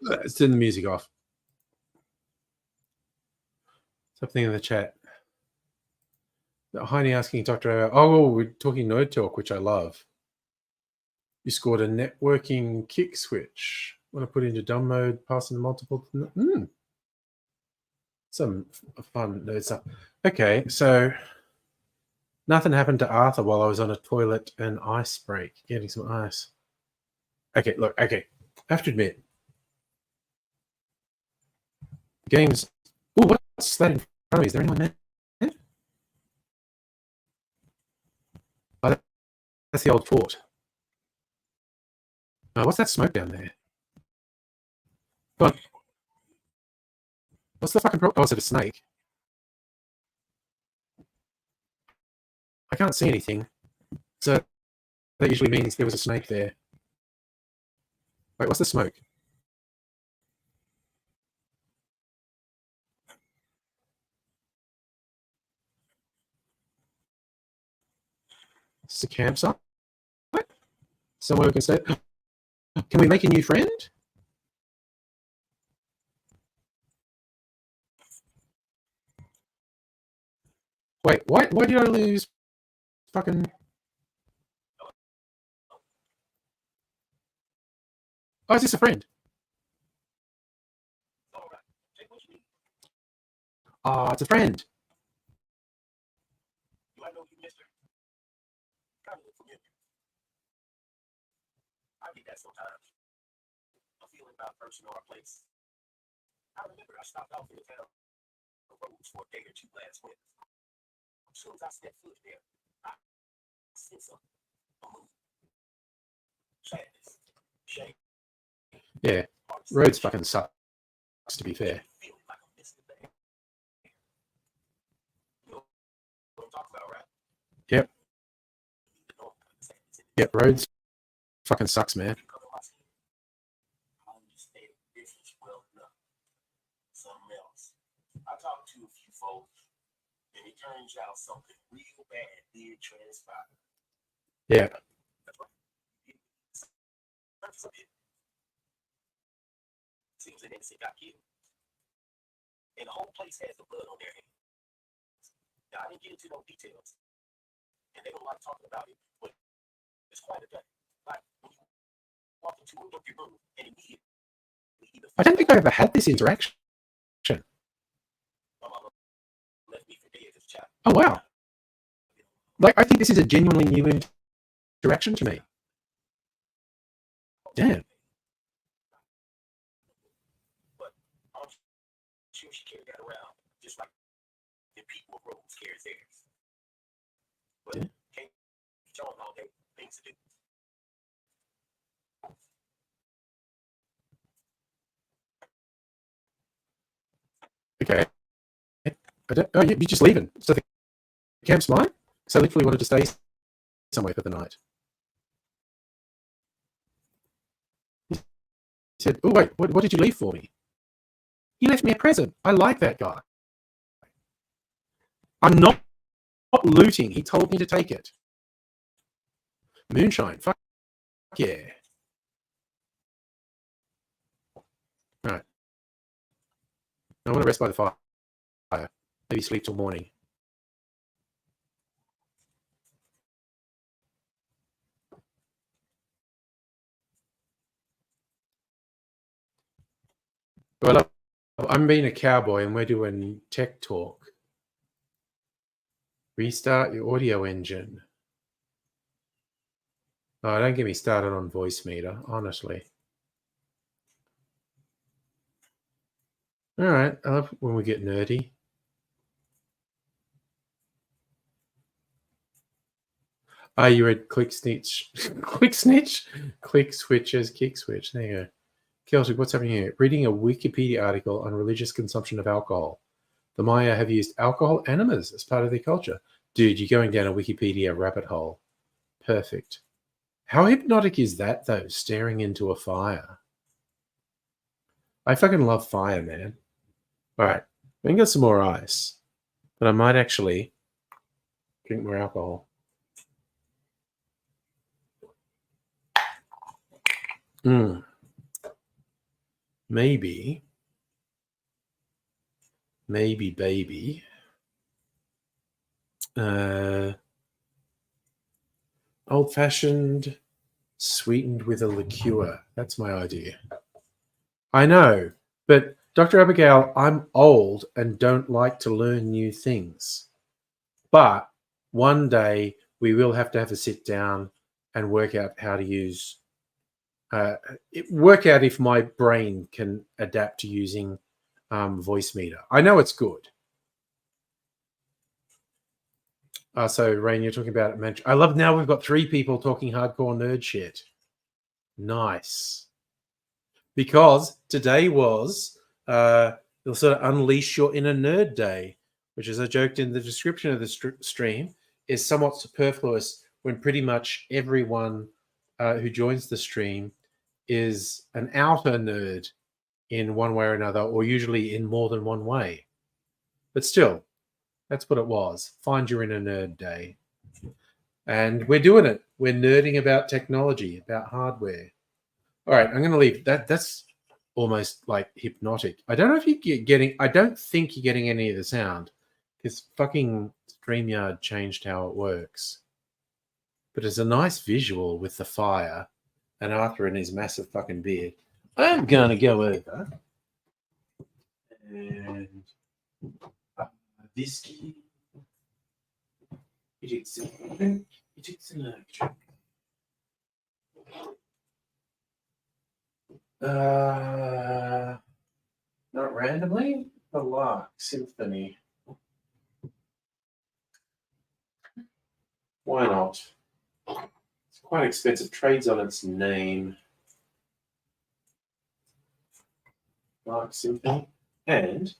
Let's turn the music off. Something in the chat. Heine asking Dr. Oh, we're talking nerd talk, which I love. You scored a networking kick switch. Want to put into dumb mode, passing multiple. Some fun nerd stuff. Okay, so nothing happened to Arthur while I was on a toilet and ice break, getting some ice. Okay, look, okay. I have to admit, games. Oh, what's that in front of me? Is there anyone there? Oh, that's the old fort. What's that smoke down there? Come on. What's the fucking problem? Oh, is it a snake? I can't see anything. So that usually means there was a snake there. Wait, what's the smoke? It's a campsite? Somewhere we can stay? Can we make a new friend? Wait, why did I lose fucking... Oh, is this a friend? Oh, it's a friend. I know you missed her. Kind of familiar. I get that sometimes. A feeling about a person or a place. I remember I stopped off in the town the roads for a day or two last winter. As soon as I stepped foot there, I sense a mood. Sadness. Shame. Yeah, roads fucking sucks, to be fair. Feeling like I'm missing the bag. You know what I'm talking about, right? Yep. Yep, roads fucking sucks, man. I understand business well enough. Something else. I talked to a few folks, and it turns out something real bad did transpire. Yeah. That's right. Seems an innocent got killed. And the whole place has the blood on their hands. Now, I didn't get into no details. And they don't like talking about it, but it's quite a day. Like when you walk into a empty room and immediately I don't think I've ever had this interaction. my mama left me for dead as a child. Oh, wow. Like, I think this is a genuinely new interaction to me. Damn. But I'm sure she carried that around just like the people of Rhodes carries theirs. But Yeah. can't be telling all day things to do. Okay. You're just leaving. So the camp's mine? So I literally wanted to stay somewhere for the night. He said, oh, wait, what did you leave for me? He left me a present. I like that guy. I'm not looting. He told me to take it. Moonshine. Fuck yeah. All right. I want to rest by the fire. Maybe sleep till morning. Well, I'm being a cowboy and we're doing tech talk. Restart your audio engine. Oh, don't get me started on voice meter, honestly. All right, I love when we get nerdy. Oh, you read click snitch, click snitch, click switches, kick switch. There you go. Celtic, what's happening here? Reading a Wikipedia article on religious consumption of alcohol. The Maya have used alcohol enemas as part of their culture. Dude, you're going down a Wikipedia rabbit hole. Perfect. How hypnotic is that, though, staring into a fire? I fucking love fire, man. All right, we can get some more ice, but I might actually drink more alcohol. Maybe maybe baby. Old-fashioned, sweetened with a liqueur. That's my idea. I know, but Dr. Abigail, I'm old and don't like to learn new things. But one day we will have to have a sit down and work out how to use, work out if my brain can adapt to using voice meter. I know it's good. So, Rain, you're talking about it. I love now we've got 3 people talking hardcore nerd shit. Nice. Because today was you'll sort of unleash your inner nerd day, which, as I joked in the description of the stream, is somewhat superfluous when pretty much everyone who joins the stream is an outer nerd in one way or another, or usually in more than one way. But still, that's what it was. Find your inner nerd day. And we're doing it. We're nerding about technology, about hardware. All right, I'm going to leave that. That's almost like hypnotic. I don't know if you're getting, I don't think you're getting any of the sound because fucking StreamYard changed how it works. But it's a nice visual with the fire and Arthur and his massive fucking beard. I'm going to go over and this. It's not randomly, the Lark Symphony. Why not? It's quite expensive. Trades on its name. Lark Symphony. And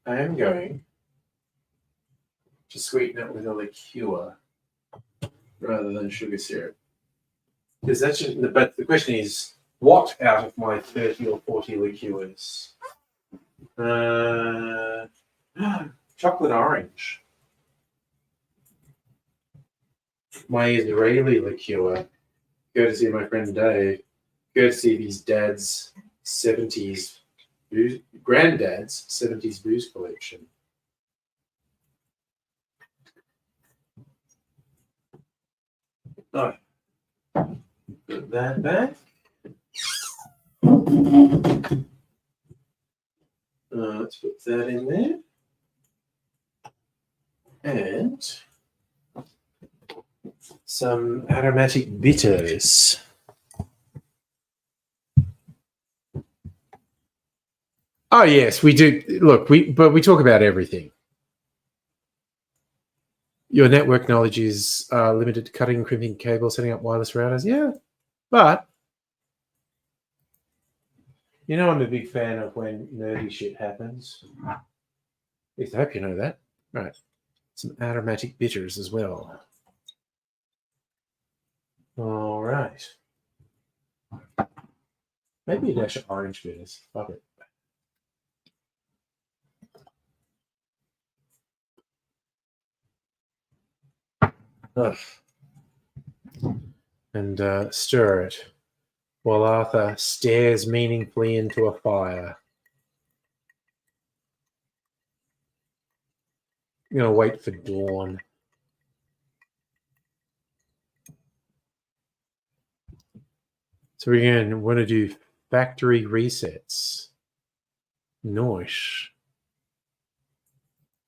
I am going to sweeten it with a liqueur rather than sugar syrup. Because that's just, but the question is, what out of my 30 or 40 liqueurs? Chocolate orange. My Israeli liqueur, courtesy of my friend Dave, courtesy of his dad's 70s booze, granddad's 70s booze collection. Oh, put that back. Let's put that in there. And some aromatic bitters. Oh yes, we do. Look, but we talk about everything. Your network knowledge is limited to cutting and crimping cables, setting up wireless routers. Yeah, but you know I'm a big fan of when nerdy shit happens. At least I hope you know that. Right. Some aromatic bitters as well. All right. Maybe a dash of orange bitters. Fuck it. Ugh. And stir it while Arthur stares meaningfully into a fire. I'm going to wait for dawn. So again, we're going to do factory resets. Nice.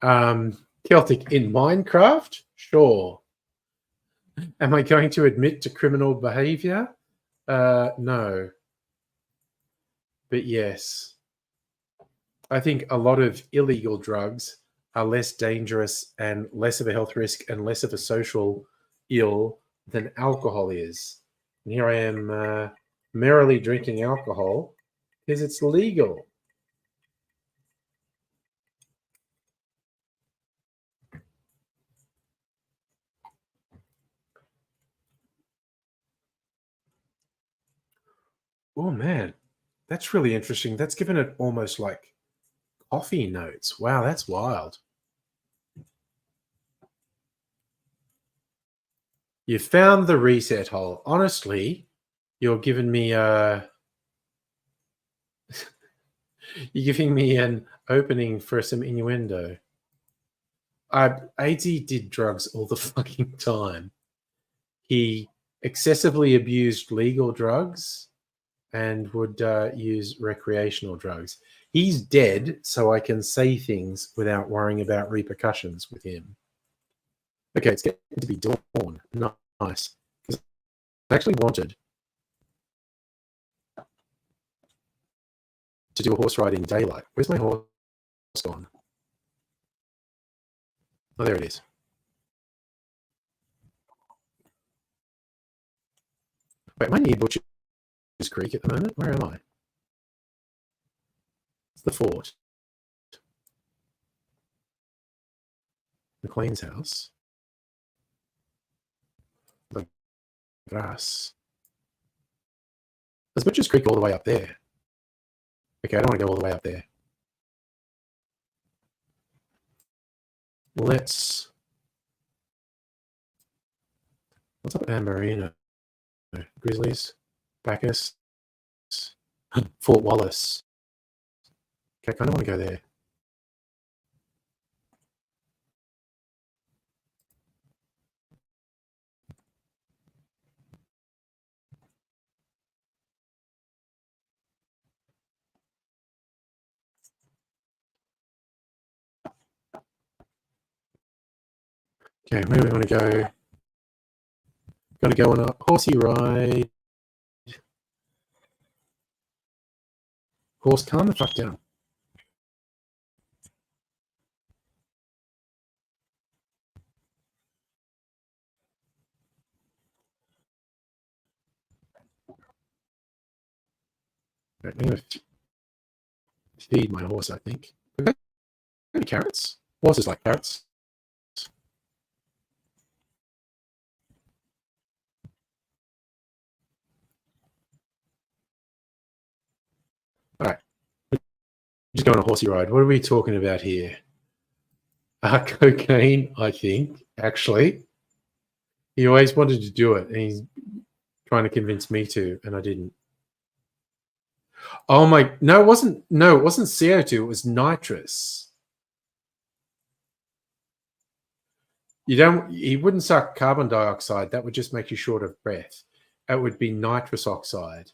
Celtic in Minecraft? Sure. Am I going to admit to criminal behavior? No. But yes. I think a lot of illegal drugs are less dangerous and less of a health risk and less of a social ill than alcohol is. And here I am merrily drinking alcohol because it's legal. Oh man, that's really interesting. That's given it almost like coffee notes. Wow, that's wild. You found the reset hole. Honestly, you're giving me You're giving me an opening for some innuendo. AZ did drugs all the fucking time. He excessively abused legal drugs and would use recreational drugs. He's dead, so I can say things without worrying about repercussions with him. Okay, it's getting to be dawn. Nice. I actually wanted to do a horse ride in daylight. Where's my horse gone? Oh, there it is. Wait, am I near Butcher's Creek at the moment? Where am I? It's the fort. McLean's house. The grass. There's Butcher's Creek all the way up there. Okay, I don't want to go all the way up there. What's up at Amberino? Grizzlies, Bacchus, Fort Wallace. Okay, I kind of want to go there. Okay, where do we want to go? Got to go on a horsey ride. Horse, calm the fuck down. Right, I'm going to feed my horse, I think. Any carrots? Horses like carrots. All right. Just go on a horsey ride. What are we talking about here? Cocaine, I think, actually. He always wanted to do it, and he's trying to convince me to, and I didn't. Oh my, no, it wasn't CO2, it was nitrous. He wouldn't suck carbon dioxide. That would just make you short of breath. It would be nitrous oxide,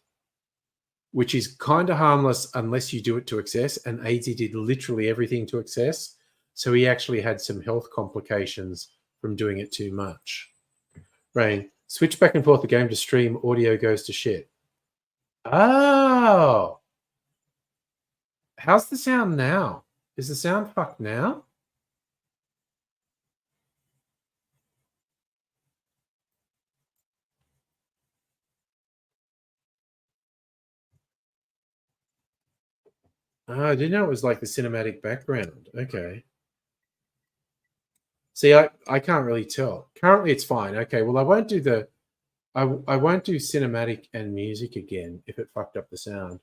which is kind of harmless unless you do it to excess. And AZ did literally everything to excess. So he actually had some health complications from doing it too much. Rain, switch back and forth the game to stream. Audio goes to shit. Oh. How's the sound now? Is the sound fucked now? Oh, I didn't know it was like the cinematic background. Okay. See, I can't really tell. Currently, it's fine. Okay, well, I won't do I won't do cinematic and music again if it fucked up the sound.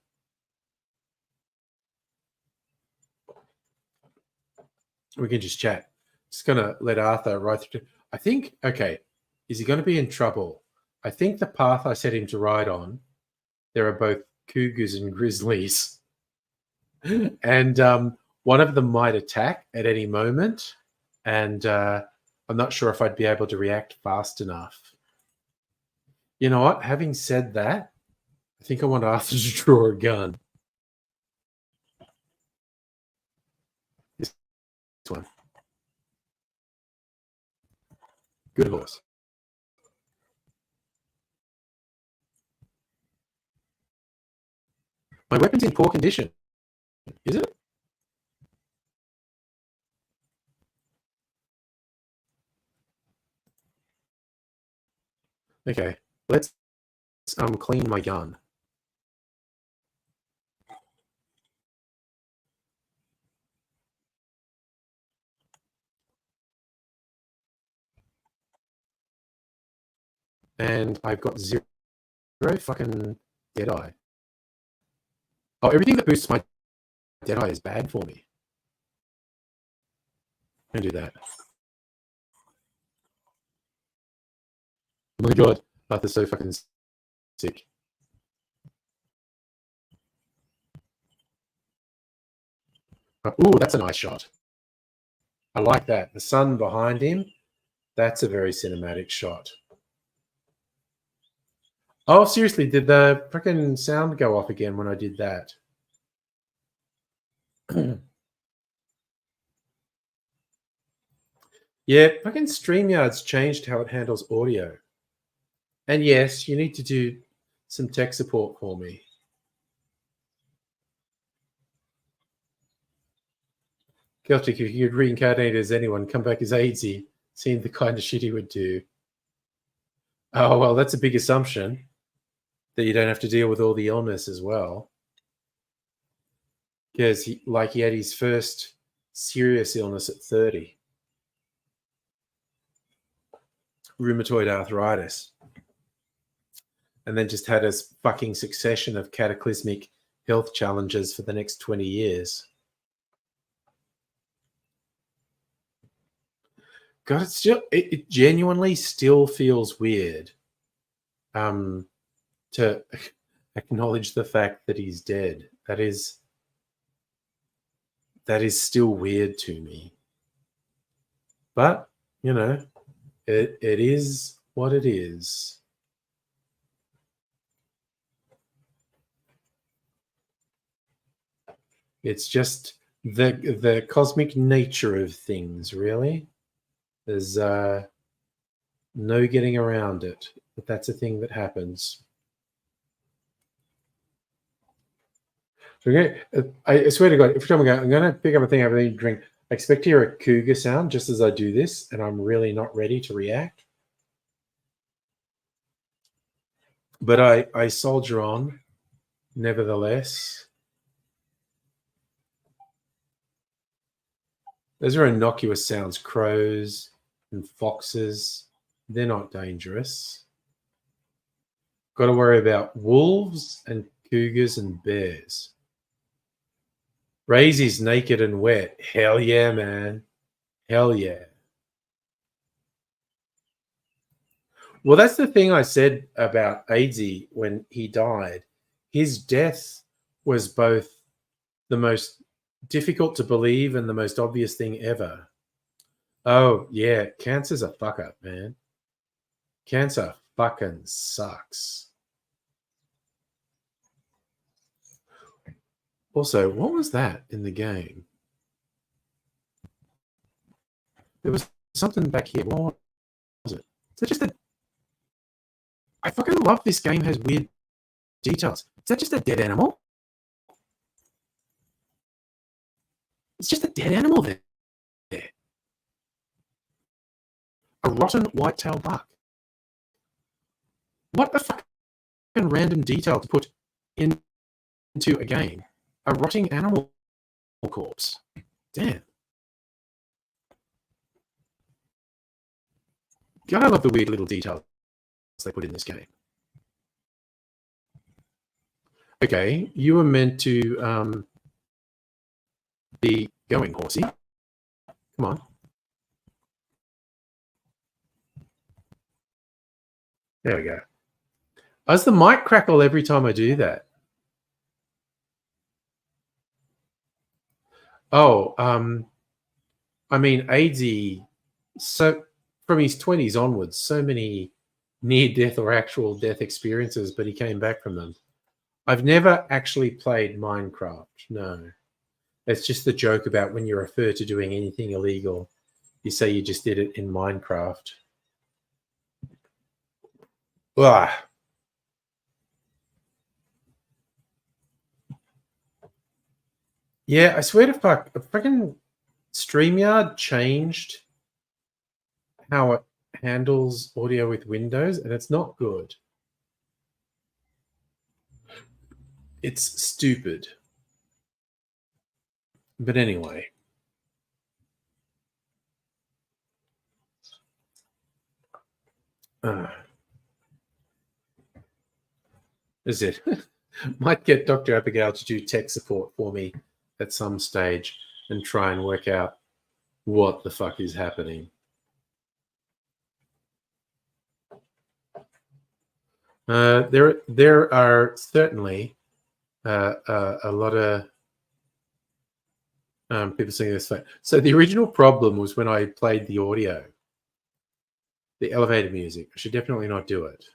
We can just chat. Just gonna let Arthur ride through. I think. Okay, is he going to be in trouble? I think the path I set him to ride on, there are both cougars and grizzlies, and one of them might attack at any moment, and I'm not sure if I'd be able to react fast enough. You know what? Having said that, I think I want Arthur to draw a gun. This one. Good horse. My weapon's in poor condition. Is it? Okay. Let's clean my gun. And I've got zero fucking Deadeye. Oh, everything that boosts my Deadeye is bad for me. I'm gonna do that. Oh my god, Arthur's so fucking sick. Ooh, that's a nice shot. I like that. The sun behind him. That's a very cinematic shot. Oh, seriously, did the freaking sound go off again when I did that? Yeah, fucking StreamYard's changed how it handles audio. And yes, you need to do some tech support for me. Celtic, if you'd reincarnate as anyone, come back as AIDSy, seeing the kind of shit he would do. Oh, well, that's a big assumption that you don't have to deal with all the illness as well. Because he had his first serious illness at 30. Rheumatoid arthritis. And then just had a fucking succession of cataclysmic health challenges for the next 20 years. God, it genuinely still feels weird to acknowledge the fact that he's dead. That is still weird to me. But, you know, it is what it is. It's just the cosmic nature of things, really. There's no getting around it, but that's a thing that happens. Okay, I swear to God, every time I go, I'm going to pick up a thing, everything, drink. I expect to hear a cougar sound just as I do this, and I'm really not ready to react. But I soldier on, nevertheless. Those are innocuous sounds. Crows and foxes, they're not dangerous. Got to worry about wolves and cougars and bears. Raisy's naked and wet. Hell yeah, man. Hell yeah. Well, that's the thing I said about AIDSy when he died. His death was both the most difficult to believe and the most obvious thing ever. Oh, yeah. Cancer's a fuck up, man. Cancer fucking sucks. Also, what was that in the game? There was something back here. What was it? Is that just a... I fucking love this game. Has weird details. Is that just a dead animal? It's just a dead animal there. A rotten white-tailed buck. What a fucking random detail to put into a game. A rotting animal corpse. Damn. God, I love the weird little details they put in this game. Okay, you were meant to be going, horsey. Come on. There we go. Does the mic crackle every time I do that? Oh, I mean, AIDSy, so from his 20s onwards, so many near-death or actual death experiences, but he came back from them. I've never actually played Minecraft, no. It's just the joke about when you refer to doing anything illegal, you say you just did it in Minecraft. Ugh. Yeah, I swear to fuck, a freaking StreamYard changed how it handles audio with Windows, and it's not good. It's stupid. But anyway. Is it? Might get Dr. Abigail to do tech support for me at some stage and try and work out what the fuck is happening. There are certainly a lot of People saying this. So the original problem was when I played the audio, the elevator music. I should definitely not do it.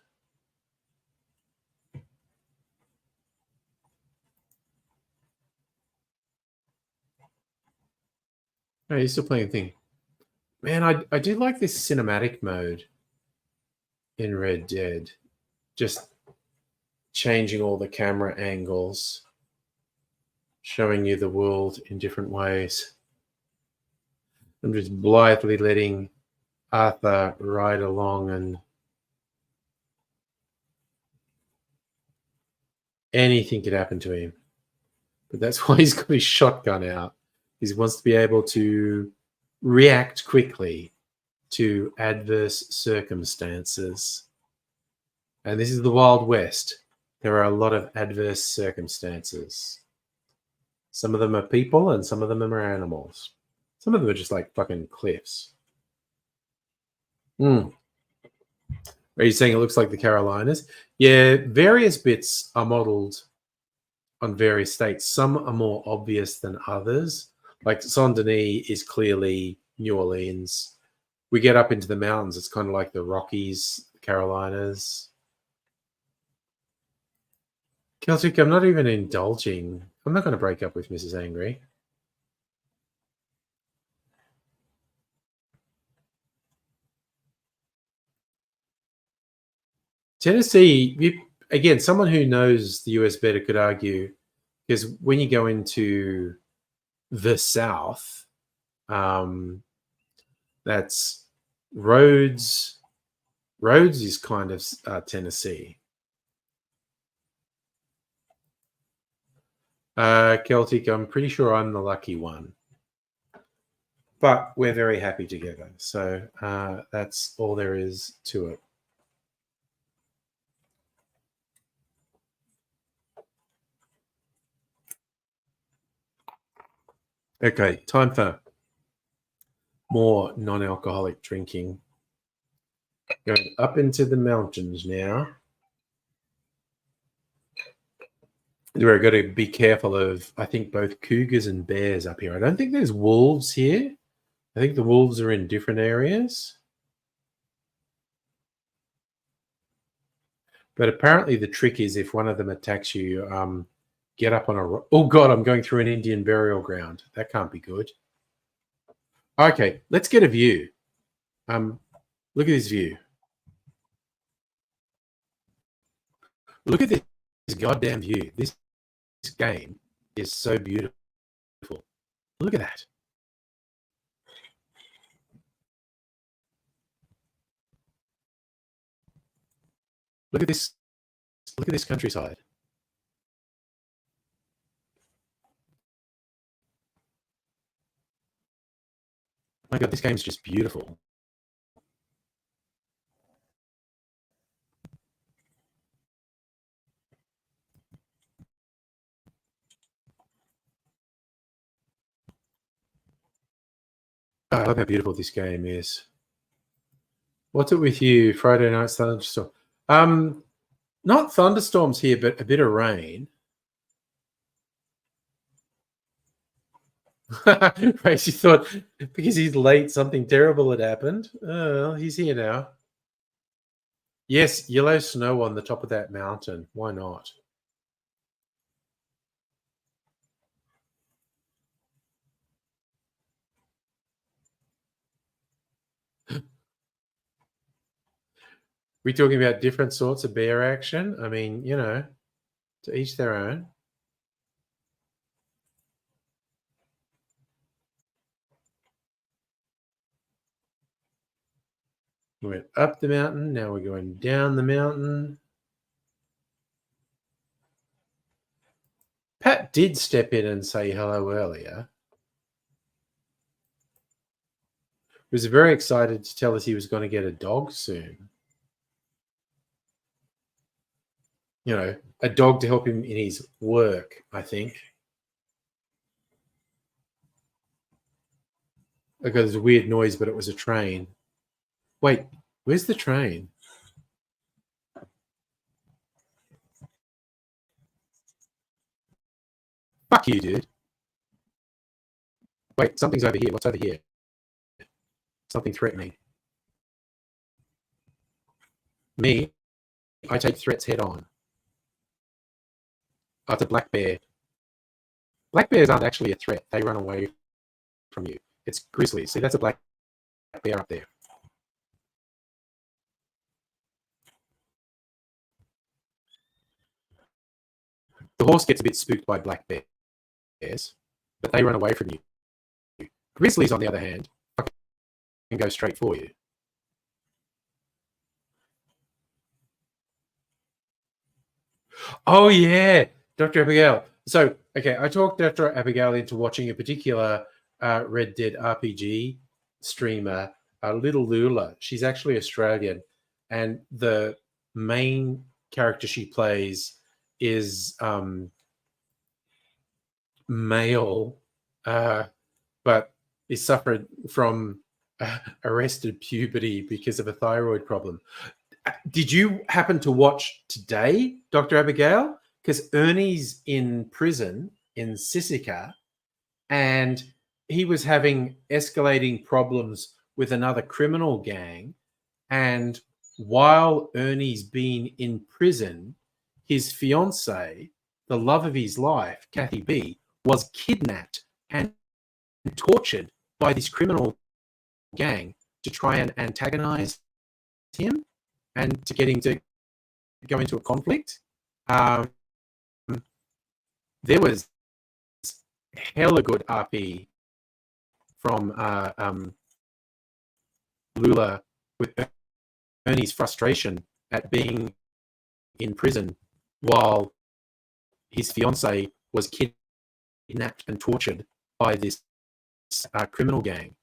Oh, you're still playing the thing. Man, I do like this cinematic mode in Red Dead. Just changing all the camera angles, showing you the world in different ways. I'm just blithely letting Arthur ride along, and anything could happen to him. But that's why he's got his shotgun out. He wants to be able to react quickly to adverse circumstances. And this is the Wild West. There are a lot of adverse circumstances. Some of them are people and some of them are animals. Some of them are just like fucking cliffs. Are you saying it looks like the Carolinas? Yeah, various bits are modeled on various states. Some are more obvious than others. Like Saint Denis is clearly New Orleans. We get up into the mountains, it's kind of like the Rockies, Carolinas. Celtic, I'm not even indulging. I'm not going to break up with Mrs. Angry. Tennessee, again, someone who knows the US better could argue, because when you go into the South, that's Rhodes. Rhodes is kind of Tennessee. Celtic, I'm pretty sure I'm the lucky one. But we're very happy together. So that's all there is to it. Okay, time for more non-alcoholic drinking. Going up into the mountains now. We've got to be careful of, I think, both cougars and bears up here. I don't think there's wolves here. I think the wolves are in different areas. But apparently the trick is if one of them attacks you, get up on a... Oh, God, I'm going through an Indian burial ground. That can't be good. Okay, let's get a view. Look at this view. Look at this goddamn view. This game is so beautiful. Look at that. Look at this. Look at this countryside. My God, this game's just beautiful. Oh, I love how beautiful this game is. What's it with you? Friday night thunderstorm. Not thunderstorms here, but a bit of rain. Racy thought because he's late, something terrible had happened. Oh, he's here now. Yes, yellow snow on the top of that mountain. Why not? We're talking about different sorts of bear action. I mean, you know, to each their own. We went up the mountain. Now we're going down the mountain. Pat did step in and say hello earlier. He was very excited to tell us he was going to get a dog soon. You know, a dog to help him in his work, I think. Okay, there's a weird noise, but it was a train. Wait, where's the train? Fuck you, dude. Wait, something's over here. What's over here? Something threatening. Me, I take threats head on. Oh, it's a black bear. Black bears aren't actually a threat. They run away from you. It's grizzlies. See, that's a black bear up there. The horse gets a bit spooked by black bears, but they run away from you. Grizzlies, on the other hand, can go straight for you. Oh, yeah, Dr. Abigail. So, okay, I talked Dr. Abigail into watching a particular Red Dead RPG streamer, Little Lula. She's actually Australian, and the main character she plays is male, but is suffered from arrested puberty because of a thyroid problem. Did you happen to watch today, Dr. Abigail? Because Ernie's in prison in Sisika, and he was having escalating problems with another criminal gang. And while Ernie's been in prison, his fiancée, the love of his life, Kathy B, was kidnapped and tortured by this criminal gang to try and antagonize him and to get him to go into a conflict. There was hella good RP from Lula with Ernie's frustration at being in prison while his fiancée was kidnapped and tortured by this criminal gang.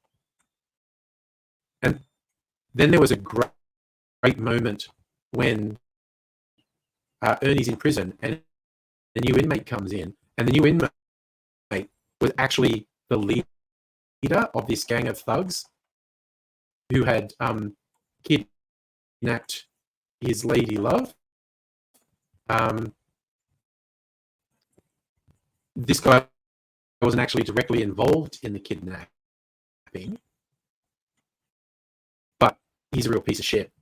And then there was a great moment when Ernie's in prison and the new inmate comes in, and the new inmate was actually the leader of this gang of thugs who had kidnapped his lady love. This guy wasn't actually directly involved in the kidnapping, but he's a real piece of shit.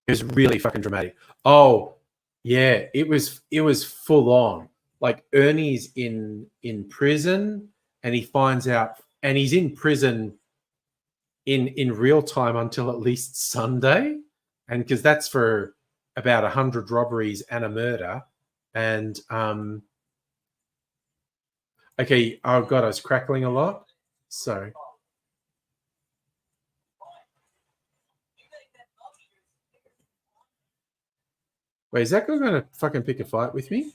It was really fucking dramatic. Oh, yeah, it was full on. Like Ernie's in prison, and he finds out, and he's in prison in real time until at least Sunday, and because that's for about 100 robberies and a murder. And okay, oh god, I was crackling a lot. Sorry. Wait, is that guy going to fucking pick a fight with me?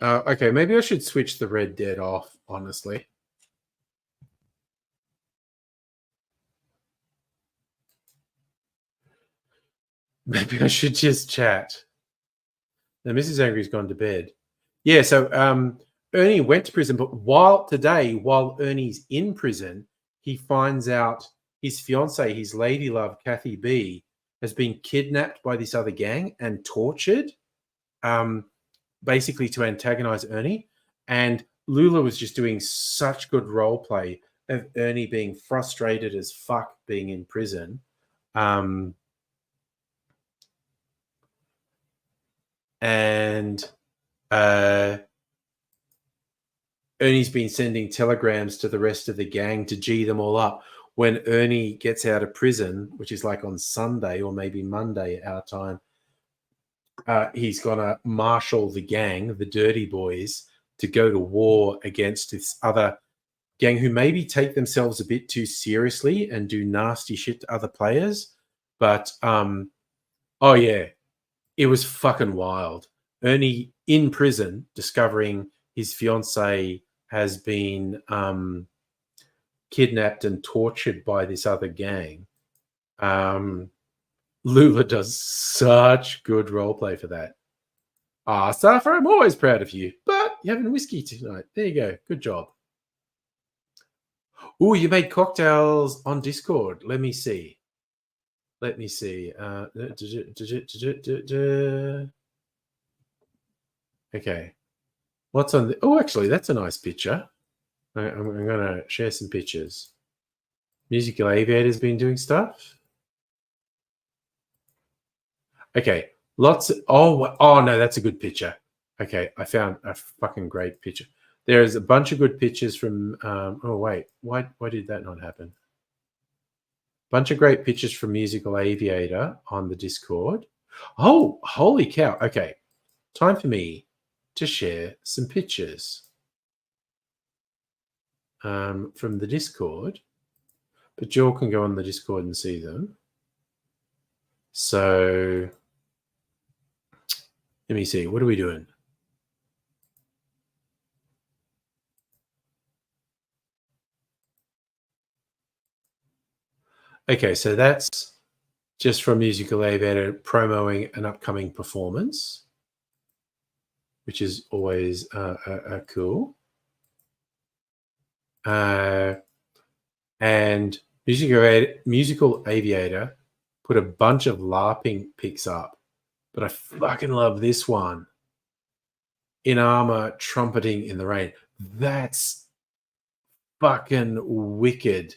Okay, maybe I should switch the Red Dead off, honestly. Maybe I should just chat. Now, Mrs. Angry's gone to bed. Yeah, so Ernie went to prison, but while Ernie's in prison, he finds out his fiancée, his lady love, Kathy B, has been kidnapped by this other gang and tortured, basically to antagonize Ernie. And Lula was just doing such good role play of Ernie being frustrated as fuck being in prison. And Ernie's been sending telegrams to the rest of the gang to G them all up. When Ernie gets out of prison, which is like on Sunday or maybe Monday our time, he's going to marshal the gang, the Dirty Boys, to go to war against this other gang who maybe take themselves a bit too seriously and do nasty shit to other players. But, oh yeah, it was fucking wild. Ernie in prison, discovering his fiancée has been kidnapped and tortured by this other gang. Lula does such good roleplay for that. Safa, I'm always proud of you, but you're having whiskey tonight. There you go. Good job. Oh, you made cocktails on Discord. Let me see. Let me see. Okay. What's on the... Oh, actually, that's a nice picture. I'm going to share some pictures. Musical Aviator's been doing stuff. Okay. Lots of... Oh, no, that's a good picture. Okay, I found a fucking great picture. There's a bunch of good pictures from... oh, wait. Why did that not happen? Bunch of great pictures from Musical Aviator on the Discord. Oh, holy cow. Okay. Time for me to share some pictures from the Discord. But you all can go on the Discord and see them. So let me see. What are we doing? Okay, so that's just from Musical Aviator promoting an upcoming performance, which is always cool. And Musical Aviator put a bunch of LARPing pics up, but I fucking love this one. In armor, trumpeting in the rain. That's fucking wicked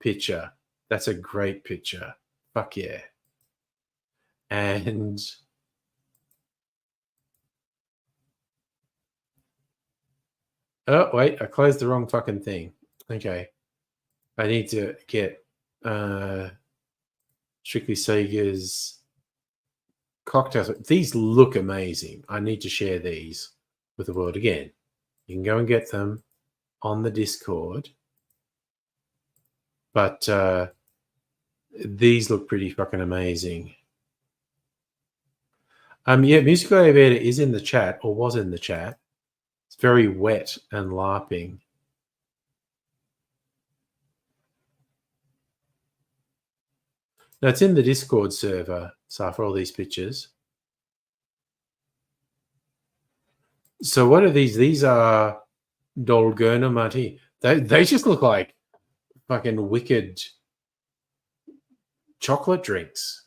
picture. That's a great picture. Fuck yeah. And oh wait, I closed the wrong fucking thing. Okay. I need to get Strictly Sega's cocktails. These look amazing. I need to share these with the world again. You can go and get them on the Discord. But these look pretty fucking amazing. Yeah, Musical Aviator is in the chat, or was in the chat. It's very wet and LARPing. Now, it's in the Discord server, so for all these pictures. So what are these? These are Dolgona Mati. They just look like fucking wicked chocolate drinks.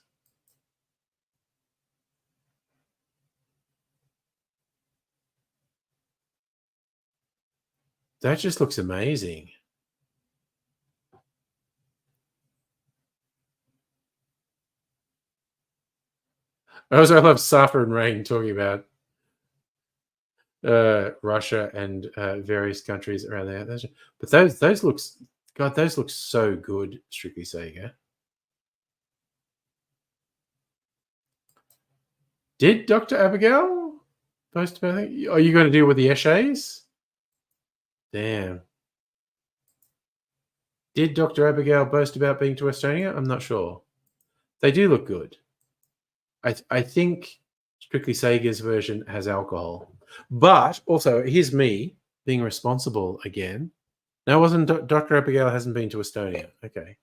That just looks amazing. I love Safa and Rain talking about Russia and various countries around there. But those looks, God, those look so good. Strictly Sega. Did Dr. Abigail post about anything? Are you going to deal with the Eshays? Damn. Did Dr. Abigail boast about being to Estonia? I'm not sure. They do look good. I think Strictly Sega's version has alcohol. But also, here's me being responsible again. No, wasn't Dr. Abigail hasn't been to Estonia. Okay.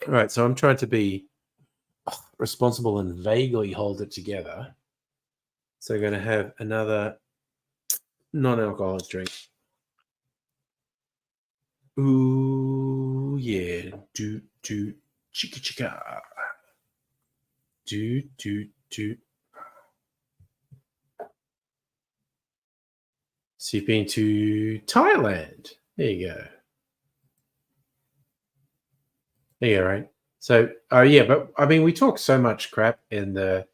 All right, so I'm trying to be responsible and vaguely hold it together. So we're going to have another non-alcoholic drink. Ooh, yeah. Do, chicka, chicka. Do. So you've been to Thailand. There you go. There you go, right? So, yeah, but I mean, we talk so much crap in the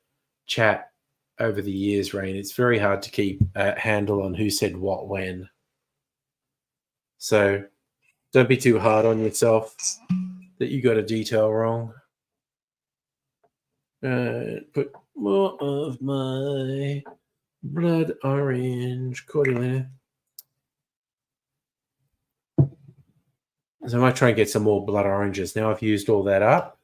chat over the years, Rain. It's very hard to keep a handle on who said what when. So don't be too hard on yourself that you got a detail wrong. Put more of my blood orange cordialina. So I might try and get some more blood oranges. Now I've used all that up.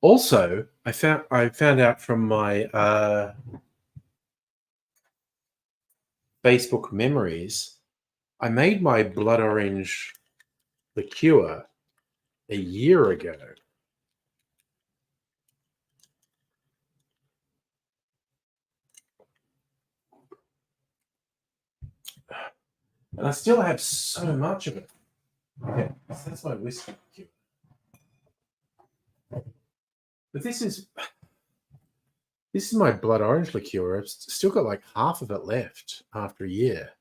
Also, I found out from my Facebook memories, I made my blood orange liqueur a year ago. And I still have so much of it. Okay, so that's my whiskey liqueur. But this is my blood orange liqueur. I've still got like half of it left after a year.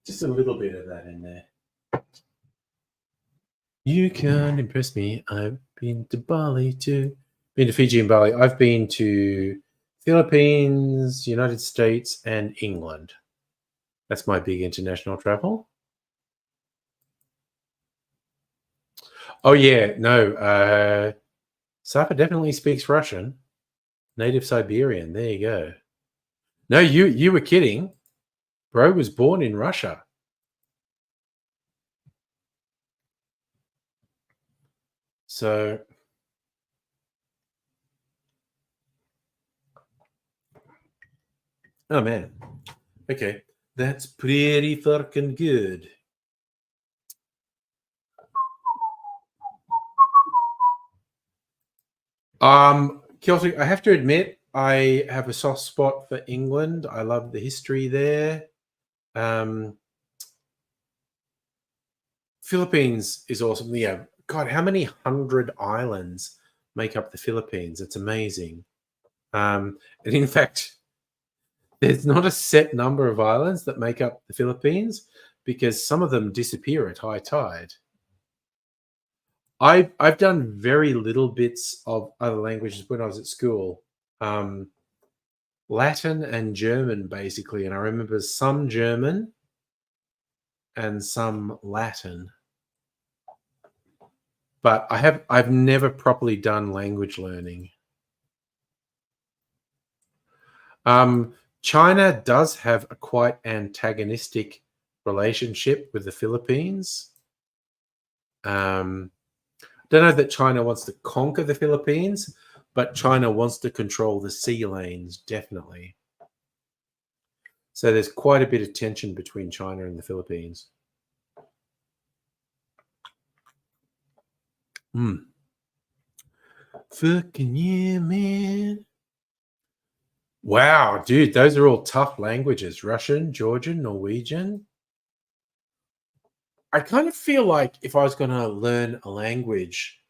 Just a little bit of that in there. You can't impress me. I've been to Bali too. Been to Fiji and Bali. I've been to Philippines, United States, and England. That's my big international travel. Oh yeah, no. Sapa definitely speaks Russian. Native Siberian. There you go. No, you were kidding. Bro was born in Russia. So, oh man. Okay, that's pretty fucking good. Celtic, I have to admit, I have a soft spot for England. I love the history there. Philippines is awesome. Yeah, God, how many 100 islands make up the Philippines? It's amazing. And in fact, there's not a set number of islands that make up the Philippines because some of them disappear at high tide. I've done very little bits of other languages when I was at school. Latin and German, basically, and I remember some German and some Latin. But I've never properly done language learning. China does have a quite antagonistic relationship with the Philippines. Don't know that China wants to conquer the Philippines, but China wants to control the sea lanes, definitely. So there's quite a bit of tension between China and the Philippines. Fucking yeah, man. Wow, dude, those are all tough languages. Russian, Georgian, Norwegian. I kind of feel like if I was going to learn a language,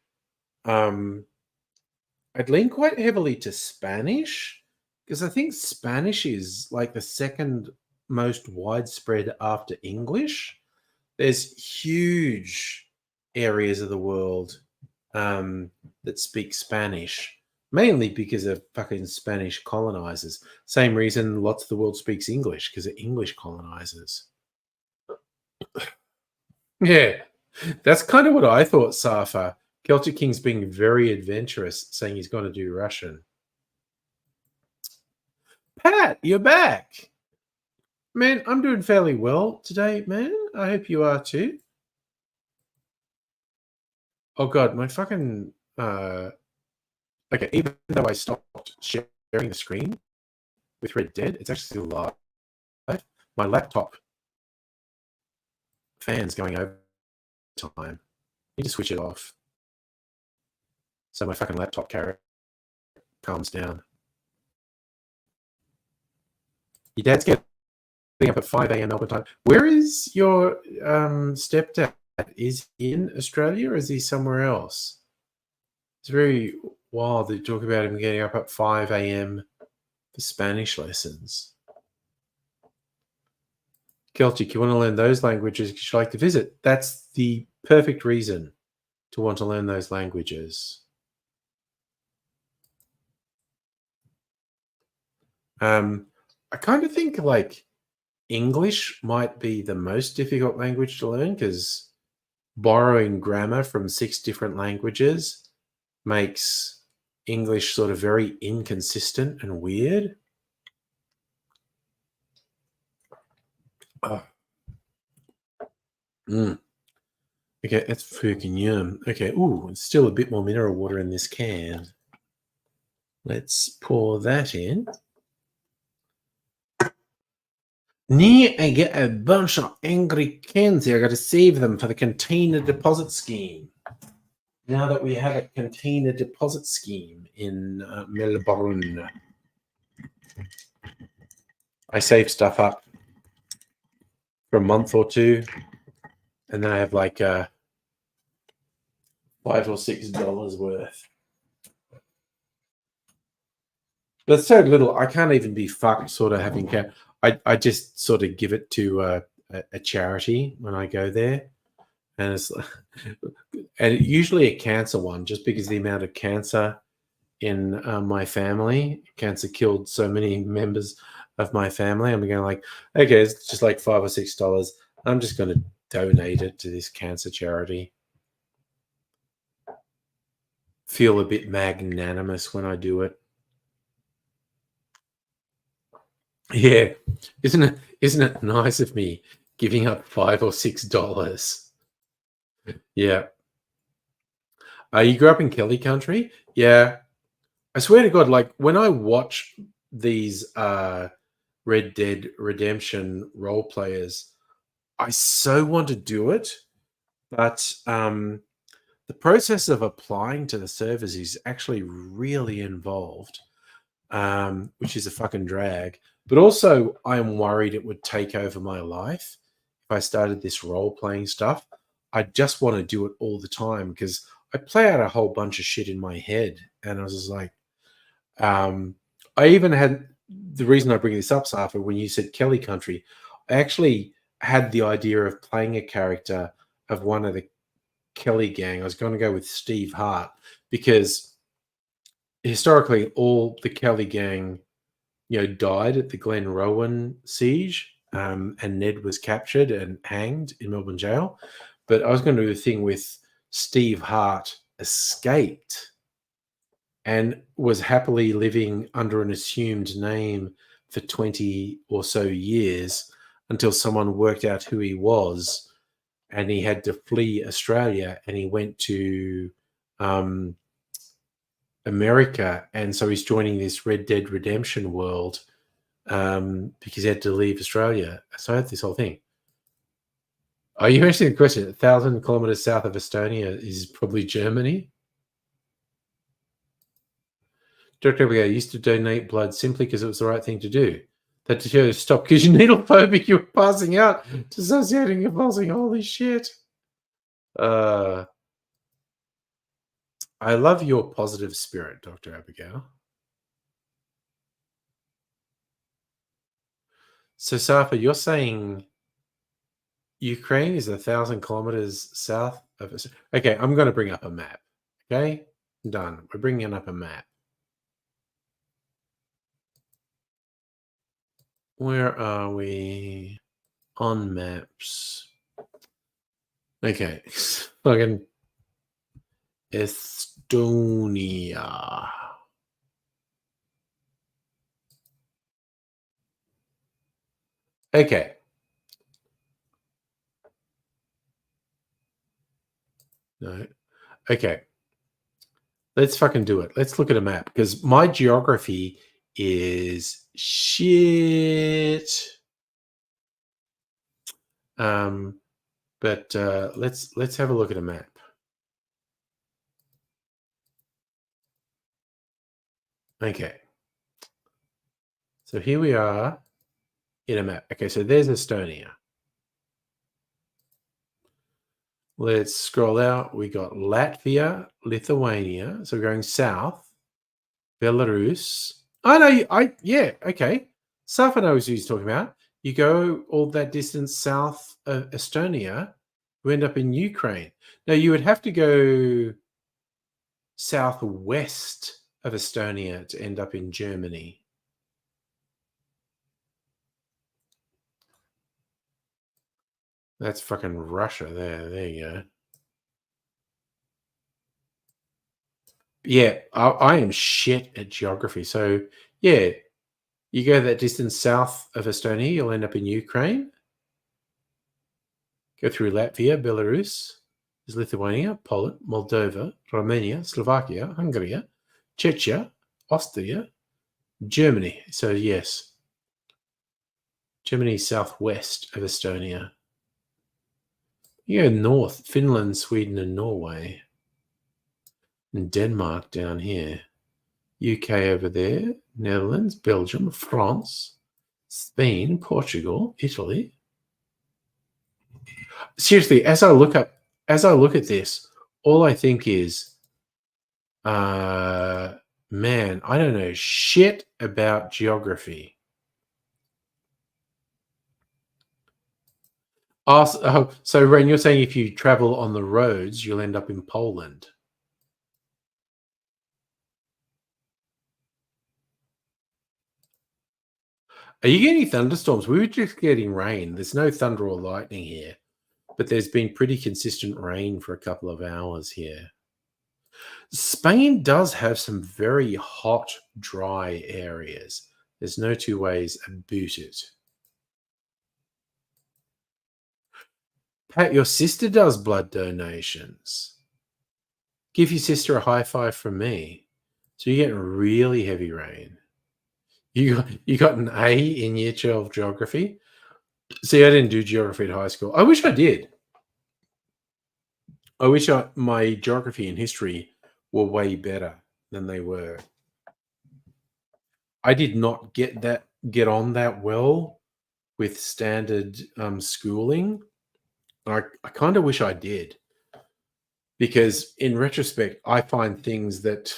I'd lean quite heavily to Spanish because I think Spanish is like the second most widespread after English. There's huge areas of the world that speak Spanish, mainly because of fucking Spanish colonizers. Same reason lots of the world speaks English, because of English colonizers. Yeah, that's kind of what I thought, Safa. Celtic King's being very adventurous, saying he's going to do Russian. Pat, you're back. Man, I'm doing fairly well today, man. I hope you are too. Oh god, my fucking okay, even though I stopped sharing the screen with Red Dead, it's actually still live. My laptop fan's going over time. I need to switch it off. So my fucking laptop carrot calms down. Your dad's getting up at 5 a.m. Melbourne time. Where is your stepdad? Is he in Australia or is he somewhere else? It's very wild to talk about him getting up at 5 a.m. for Spanish lessons. Celtic, you want to learn those languages because you like to visit. That's the perfect reason to want to learn those languages. I kind of think like English might be the most difficult language to learn because borrowing grammar from 6 different languages makes English sort of very inconsistent and weird. Okay, that's freaking yum. Okay, ooh, it's still a bit more mineral water in this can. Let's pour that in. I get a bunch of angry cans here. I got to save them for the container deposit scheme. now that we have a container deposit scheme in Melbourne. I save stuff up for a month or two, and then I have like $5 or $6 worth. But it's so little, I can't even be fucked sort of having cash. I just sort of give it to a charity when I go there. And it's and usually a cancer one, just because the amount of cancer in my family, cancer killed so many members of my family. I'm going like, okay, it's just like $5 or $6. I'm just going to donate it to this cancer charity. Feel a bit magnanimous when I do it. Yeah, isn't it nice of me giving up $5 or $6? Yeah. You grew up in Kelly country? Yeah. I swear to God, like when I watch these Red Dead Redemption role players, I so want to do it, but the process of applying to the servers is actually really involved, which is a fucking drag. But also, I'm worried it would take over my life if I started this role playing stuff. I just want to do it all the time because I play out a whole bunch of shit in my head, and I was just like, I even had the reason I bring this up, Safa, when you said Kelly Country, I actually had the idea of playing a character of one of the Kelly gang. I was going to go with Steve Hart because historically all the Kelly gang, died at the Glen Rowan siege, and Ned was captured and hanged in Melbourne jail. But I was going to do a thing with Steve Hart escaped and was happily living under an assumed name for 20 or so years until someone worked out who he was, and he had to flee Australia, and he went to America, and so he's joining this Red Dead Redemption world because he had to leave Australia. So I had this whole thing. Are you answering the question? 1,000 kilometers south of Estonia is probably Germany. Dr. Abigail used to donate blood simply because it was the right thing to do. That to show stop because you're needle phobic, you're passing out, dissociating, convulsing. Holy shit. I love your positive spirit, Dr. Abigail. So, Safa, you're saying Ukraine is 1,000 kilometers south of us. Okay, I'm going to bring up a map. Okay, done. We're bringing up a map. Where are we on maps? Okay, fucking Estonia. Okay. No. Okay. Let's fucking do it. Let's look at a map because my geography is shit. But let's have a look at a map. Okay. So here we are in a map. Okay, so there's Estonia. Let's scroll out. We got Latvia, Lithuania. So we're going south. Belarus. I know. Yeah. Okay. Safa knows who he's talking about. You go all that distance south of Estonia, you end up in Ukraine. Now you would have to go southwest of Estonia to end up in Germany. That's fucking Russia there. There you go. Yeah, I am shit at geography. So, yeah, you go that distance south of Estonia, you'll end up in Ukraine. Go through Latvia, Belarus, is Lithuania, Poland, Moldova, Romania, Slovakia, Hungary, Czechia, Austria, Germany. So, yes, Germany southwest of Estonia. You go north, Finland, Sweden, and Norway. and Denmark down here. UK over there, Netherlands, Belgium, France, Spain, Portugal, Italy. Seriously, as I look at this, all I think is, man, I don't know shit about geography. So Ren, you're saying if you travel on the roads, you'll end up in Poland. Are you getting thunderstorms? We were just getting rain. There's no thunder or lightning here, but there's been pretty consistent rain for a couple of hours here. Spain does have some very hot, dry areas. There's no two ways about it. Pat, your sister does blood donations. Give your sister a high five from me. So you're getting really heavy rain. You got an A in year 12 geography. See, I didn't do geography at high school. I wish I did. I wish my geography and history were way better than they were. I did not get on that well with standard schooling. I kind of wish I did, because in retrospect, I find things that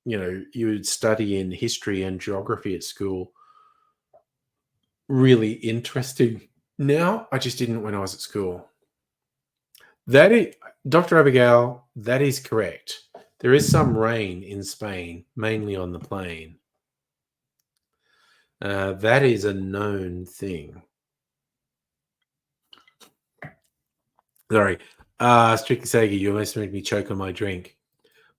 you would study in history and geography at school really interesting. Now, I just didn't when I was at school. That is, Dr. Abigail, that is correct. There is some rain in Spain, mainly on the plain. That is a known thing. Sorry. Strictly Sagi, you almost made me choke on my drink.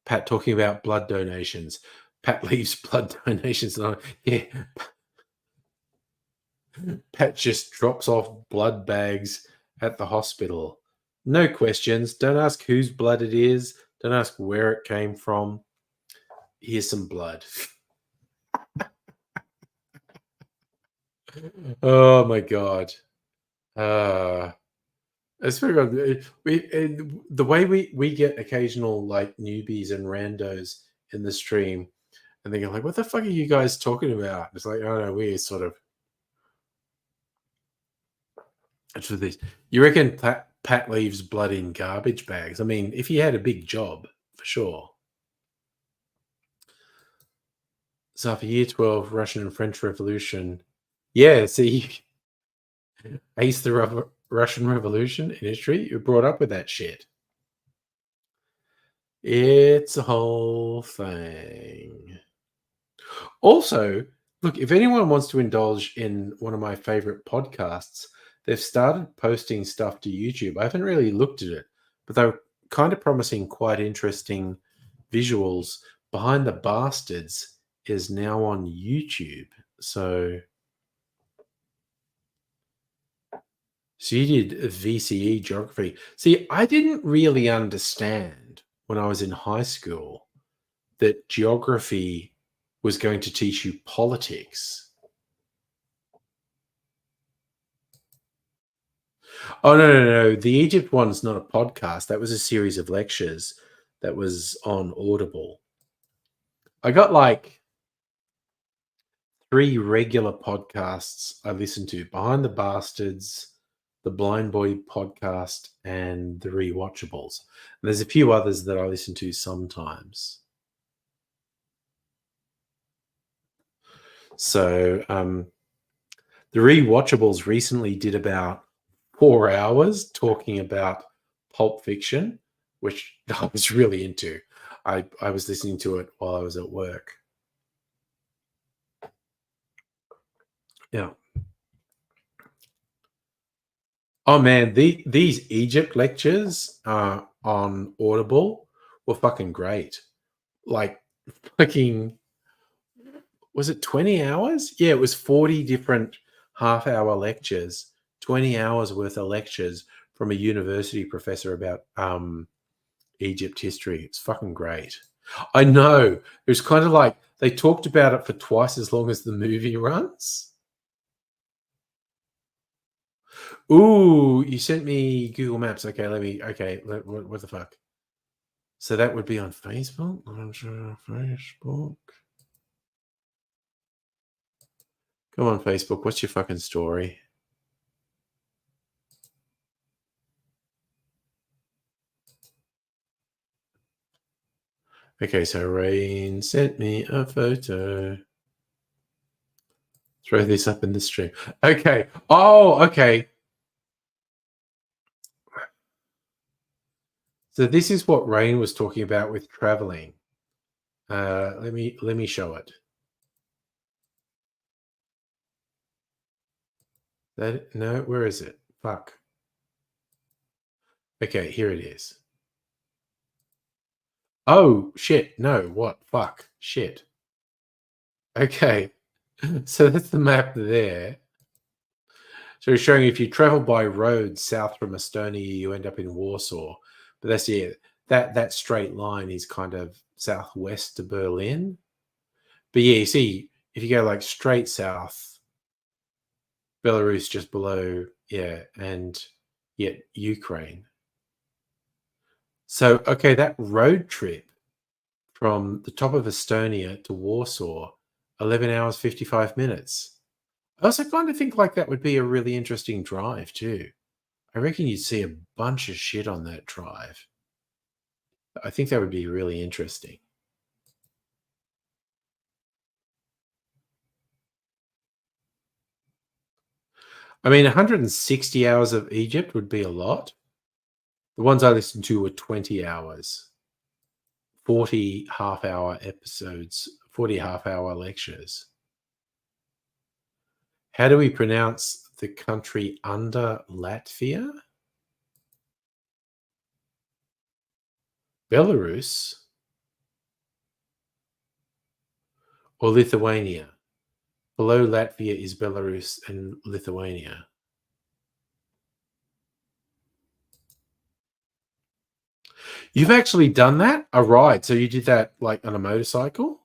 Pat talking about blood donations. Pat leaves blood donations. Yeah. Pat just drops off blood bags at the hospital. No questions. Don't ask whose blood it is. Don't ask where it came from. Here's some blood. Oh my God. It's very good. The way we get occasional like newbies and randos in the stream, and they're like, "What the fuck are you guys talking about?" It's like, "Oh no, we're sort of." It's with this. You reckon Pat leaves blood in garbage bags? I mean, if he had a big job, for sure. So for year 12, Russian and French Revolution. Yeah, see, ace the Russian Revolution in history. You're brought up with that shit. It's a whole thing. Also, look, if anyone wants to indulge in one of my favorite podcasts, they've started posting stuff to YouTube. I haven't really looked at it, but they're kind of promising quite interesting visuals. Behind the Bastards is now on YouTube. So you did VCE geography. See, I didn't really understand when I was in high school that geography was going to teach you politics. Oh, no. The Egypt one's not a podcast. That was a series of lectures that was on Audible. I got like 3 regular podcasts I listened to: Behind the Bastards, the Blind Boy podcast, and the Rewatchables. And there's a few others that I listen to sometimes. So the Rewatchables recently did about 4 hours talking about Pulp Fiction, which I was really into. I was listening to it while I was at work. Yeah. Oh man, these Egypt lectures on Audible were fucking great. Like fucking, was it 20 hours? Yeah, it was 40 different half-hour lectures, 20 hours worth of lectures from a university professor about Egypt history. It's fucking great. I know. It was kind of like they talked about it for twice as long as the movie runs. Ooh, you sent me Google Maps. Okay, what the fuck? So that would be on Facebook. Facebook. Come on, Facebook. What's your fucking story? Okay, so Rain sent me a photo. Throw this up in the stream. Okay. Oh, okay. So this is what Rain was talking about with traveling. Let me show it. No, where is it? Fuck. Okay, here it is. Oh shit! No, what? Fuck. Shit. Okay, so that's the map there. So it's showing if you travel by road south from Estonia, you end up in Warsaw. But that's that straight line is kind of southwest to Berlin. But yeah, you see, if you go like straight south, Belarus just below, yeah, and yet Ukraine. So okay, that road trip from the top of Estonia to Warsaw, 11 hours 55 minutes. I also kind of think like that would be a really interesting drive too. I reckon you'd see a bunch of shit on that drive. I think that would be really interesting. I mean, 160 hours of Egypt would be a lot. The ones I listened to were 20 hours, 40 half-hour episodes, 40 half-hour lectures. How do we pronounce the country under Latvia? Belarus or Lithuania? Below Latvia is Belarus and Lithuania. You've actually done that? A ride. So you did that like on a motorcycle?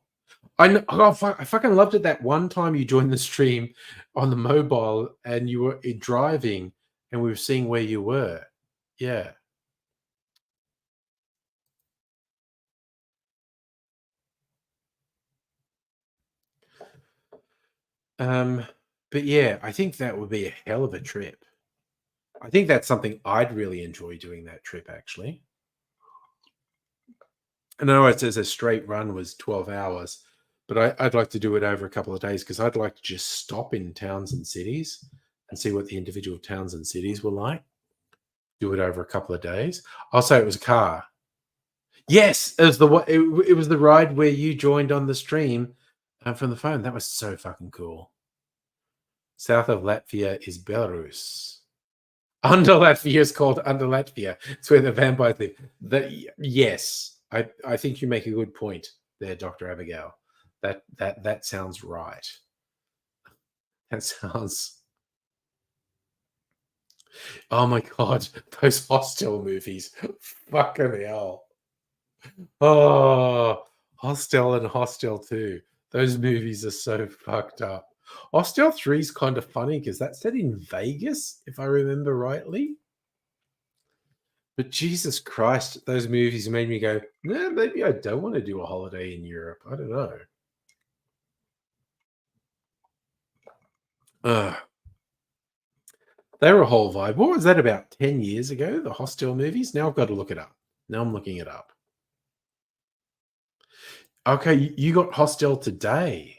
I know, oh, I fucking loved it that one time you joined the stream on the mobile and you were driving and we were seeing where you were. Yeah. But yeah, I think that would be a hell of a trip. I think that's something I'd really enjoy doing that trip actually. I know it says a straight run was 12 hours, but I'd like to do it over a couple of days because I'd like to just stop in towns and cities and see what the individual towns and cities were like. Do it over a couple of days. I'll say it was a car. Yes, it was it was the ride where you joined on the stream from the phone. That was so fucking cool. South of Latvia is Belarus. Under Latvia is called Under Latvia. It's where the vampires live. Yes, I think you make a good point there, Dr. Abigail. That sounds right. That sounds. Oh my god, those Hostel movies. Fucking hell. Oh, Hostel and Hostel 2. Those movies are so fucked up. Hostel 3 is kind of funny because that's set in Vegas, if I remember rightly. But Jesus Christ, those movies made me go, nah, maybe I don't want to do a holiday in Europe. I don't know. They were a whole vibe. What was that about 10 years ago, the Hostel movies? Now I've got to look it up. Now I'm looking it up. Okay, you got Hostel today.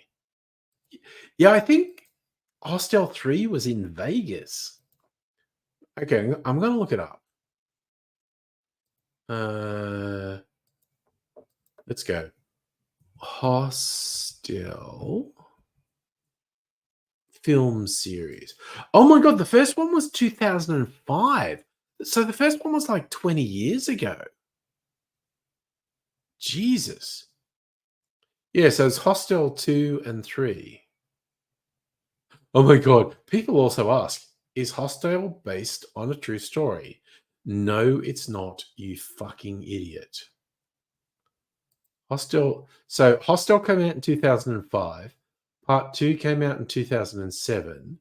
Yeah, I think Hostel 3 was in Vegas. Okay, I'm going to look it up. Let's go. Hostel film series. Oh my god, the first one was 2005. So the first one was like 20 years ago. Jesus. Yeah, so it's Hostel 2 and 3. Oh my god. People also ask, is Hostel based on a true story? No, it's not, you fucking idiot. Hostel came out in 2005. Part 2 came out in 2007.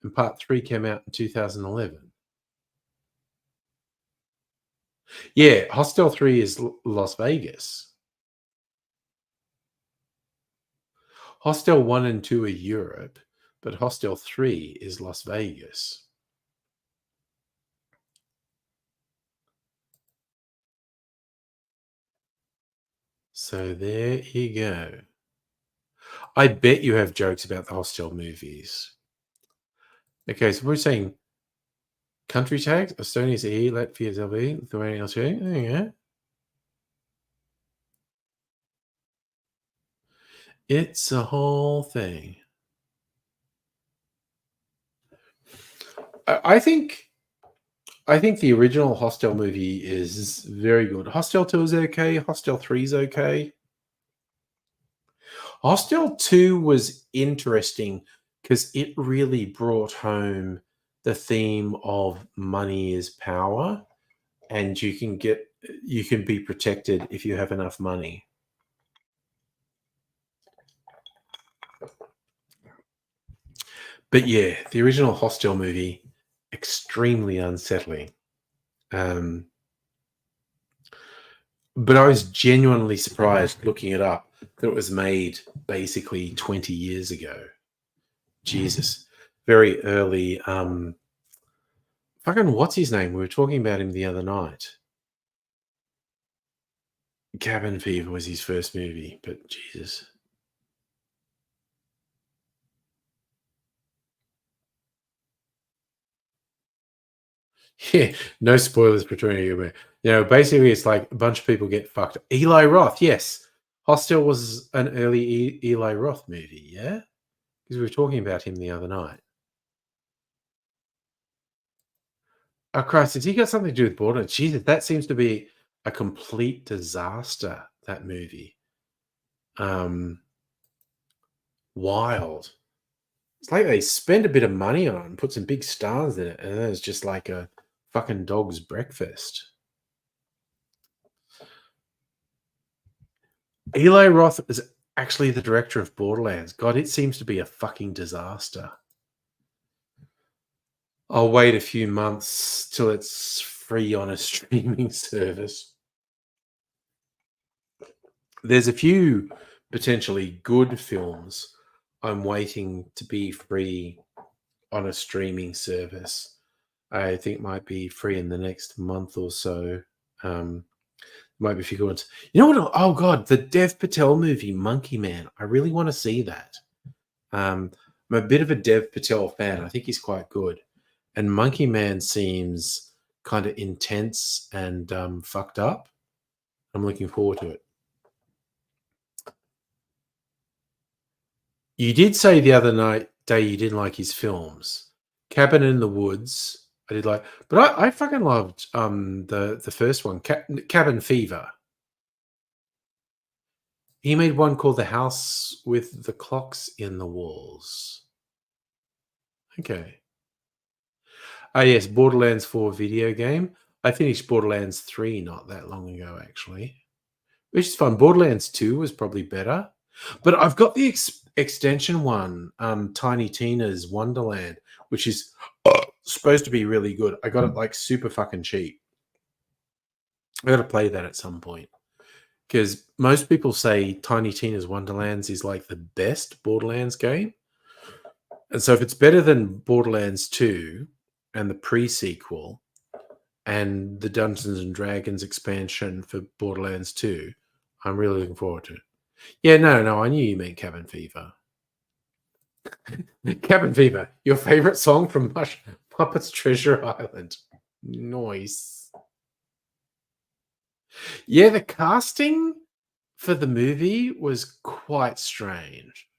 And Part 3 came out in 2011. Yeah, Hostel 3 is Las Vegas. Hostel 1 and 2 are Europe, but Hostel 3 is Las Vegas. So there you go. I bet you have jokes about the Hostel movies. Okay, so we're saying country tags, Estonia's E, Latvia's LV, Lithuania LC. There you go. It's a whole thing. I think the original Hostel movie is very good. Hostel 2 is okay. Hostel 3 is okay. Hostel 2 was interesting because it really brought home the theme of money is power, and you can be protected if you have enough money. But yeah, the original Hostel movie, extremely unsettling. But I was genuinely surprised looking it up that it was made basically 20 years ago. Jesus. Very early. Fucking what's his name? We were talking about him the other night. Cabin Fever was his first movie, but Jesus. Yeah, no spoilers between you. Basically, it's like a bunch of people get fucked. Eli Roth, yes. Hostel was an early Eli Roth movie, yeah? Because we were talking about him the other night. Oh, Christ, has he got something to do with Borderlands? Jesus, that seems to be a complete disaster, that movie. Wild. It's like they spend a bit of money on it and put some big stars in it, and then it's just like a fucking dog's breakfast. Eli Roth is actually the director of Borderlands. God, it seems to be a fucking disaster. I'll wait a few months till it's free on a streaming service. There's a few potentially good films I'm waiting to be free on a streaming service. I think might be free in the next month or so. Might be a few good ones. You know what? Oh God, the Dev Patel movie, Monkey Man. I really want to see that. I'm a bit of a Dev Patel fan. I think he's quite good. And Monkey Man seems kind of intense and fucked up. I'm looking forward to it. You did say the other day you didn't like his films. Cabin in the Woods, I did like, but I fucking loved the first one, Cabin Fever. He made one called The House with the Clocks in the Walls. Okay. Oh yes, Borderlands 4 video game. I finished Borderlands 3 not that long ago, actually, which is fun. Borderlands 2 was probably better, but I've got the extension one, Tiny Tina's Wonderland, which is supposed to be really good. I got it like super fucking cheap. I got to play that at some point because most people say Tiny Tina's Wonderlands is like the best Borderlands game. And so if it's better than Borderlands 2 and the pre-sequel and the Dungeons and Dragons expansion for Borderlands 2, I'm really looking forward to it. Yeah, no, I knew you meant Cabin Fever. Cabin Fever, your favorite song from Muppets Treasure Island. Nice. Yeah, the casting for the movie was quite strange.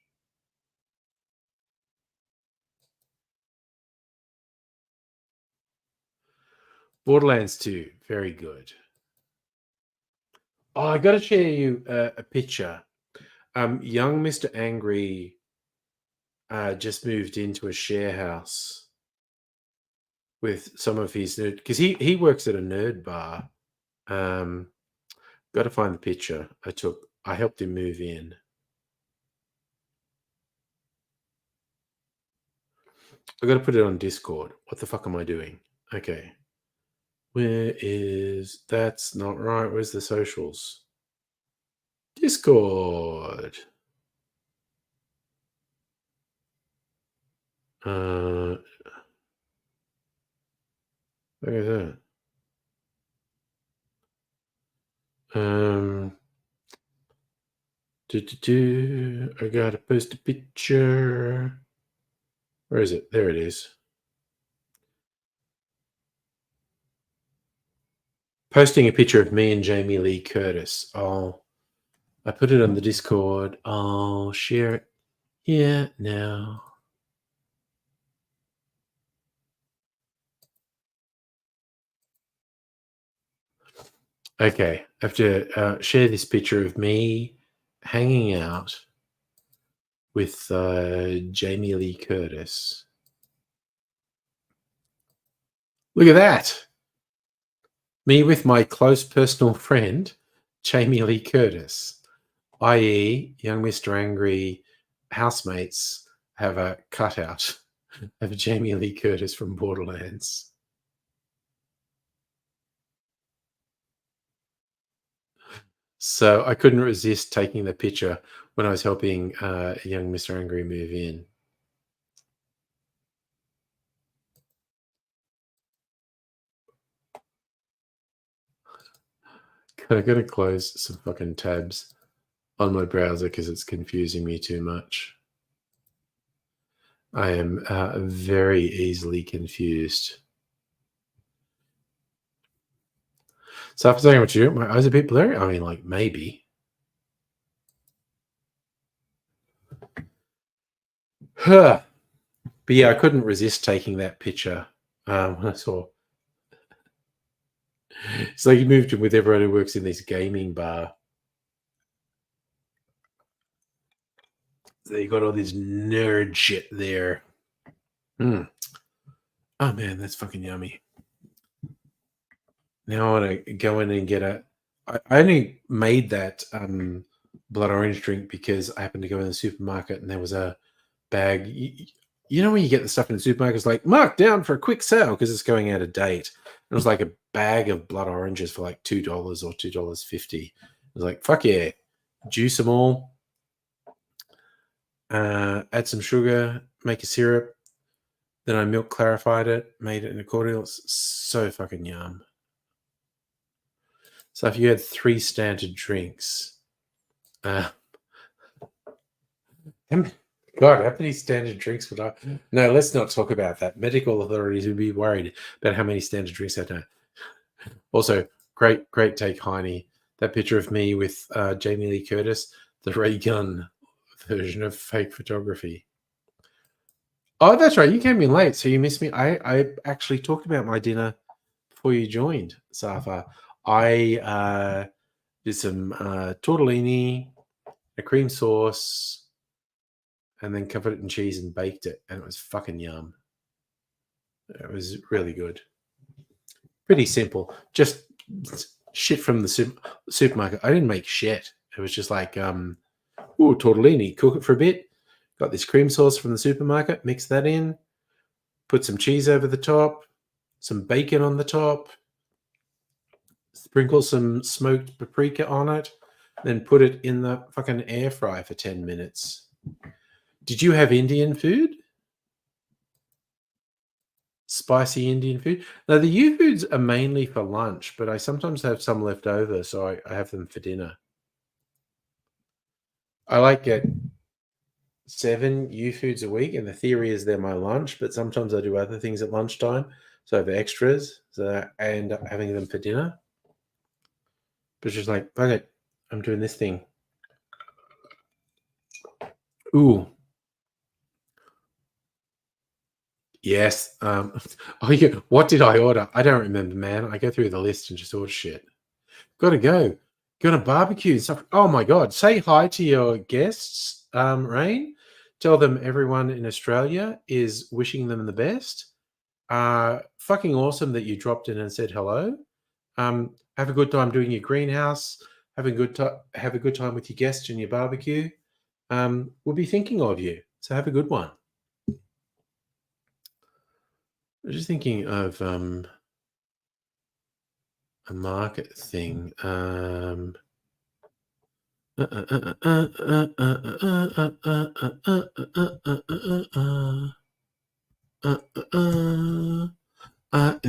Borderlands 2, very good. Oh, I got to share you a picture. Young Mr. Angry just moved into a share house with some of his nerd because he works at a nerd bar. Got to find the picture I helped him move in. I got to put it on Discord. What the fuck am I doing? Okay. Where is... That's not right. Where's the socials? Discord. Look at that. I gotta post a picture. Where is it? There it is. Posting a picture of me and Jamie Lee Curtis. I put it on the Discord. I'll share it here now. Okay, I have to share this picture of me hanging out with Jamie Lee Curtis. Look at that. Me with my close personal friend, Jamie Lee Curtis, i.e. young Mr. Angry housemates have a cutout of Jamie Lee Curtis from Borderlands. So I couldn't resist taking the picture when I was helping young Mr. Angry move in. I gotta close some fucking tabs on my browser because it's confusing me too much. I am very easily confused. So after saying what you do, my eyes are a bit blurry. I mean, like, maybe. But yeah, I couldn't resist taking that picture when I saw. It's like you moved in with everyone who works in this gaming bar. So you got all this nerd shit there. Oh man, that's fucking yummy. Now I want to go in and get I only made that blood orange drink because I happened to go in the supermarket and there was a bag. You know when you get the stuff in the supermarket, it's like marked down for a quick sale because it's going out of date. It was like a bag of blood oranges for like $2 or $2.50. I was like, fuck yeah, juice them all, add some sugar, make a syrup. Then I milk clarified it, made it in a cordial. It's so fucking yum. So if you had 3 standard drinks, God, how many standard drinks would I? No, let's not talk about that. Medical authorities would be worried about how many standard drinks I know. Also, great take, Heine. That picture of me with Jamie Lee Curtis, the ray gun version of fake photography. Oh, that's right. You came in late, so you missed me. I actually talked about my dinner before you joined, Safa. I did some tortellini, a cream sauce, and then covered it in cheese and baked it, and it was fucking yum. It was really good. Pretty simple. Just shit from the supermarket. I didn't make shit. It was just like, tortellini, cook it for a bit. Got this cream sauce from the supermarket, mix that in, put some cheese over the top, some bacon on the top, sprinkle some smoked paprika on it, then put it in the fucking air fry for 10 minutes. Did you have Indian food? Spicy Indian food? Now, the U foods are mainly for lunch, but I sometimes have some left over, so I have them for dinner. I like get 7 U foods a week, and the theory is they're my lunch, but sometimes I do other things at lunchtime, so I have extras, so I end up having them for dinner. But it's just like, okay, I'm doing this thing. Ooh. Yes. Oh, yeah. What did I order? I don't remember, man. I go through the list and just order shit. Gotta go. Gonna barbecue stuff. Oh my god. Say hi to your guests, Rain. Tell them everyone in Australia is wishing them the best. Fucking awesome that you dropped in and said hello. Have a good time doing your greenhouse. Have a good time with your guests and your barbecue. We'll be thinking of you. So have a good one. I was just thinking of market thing. I'm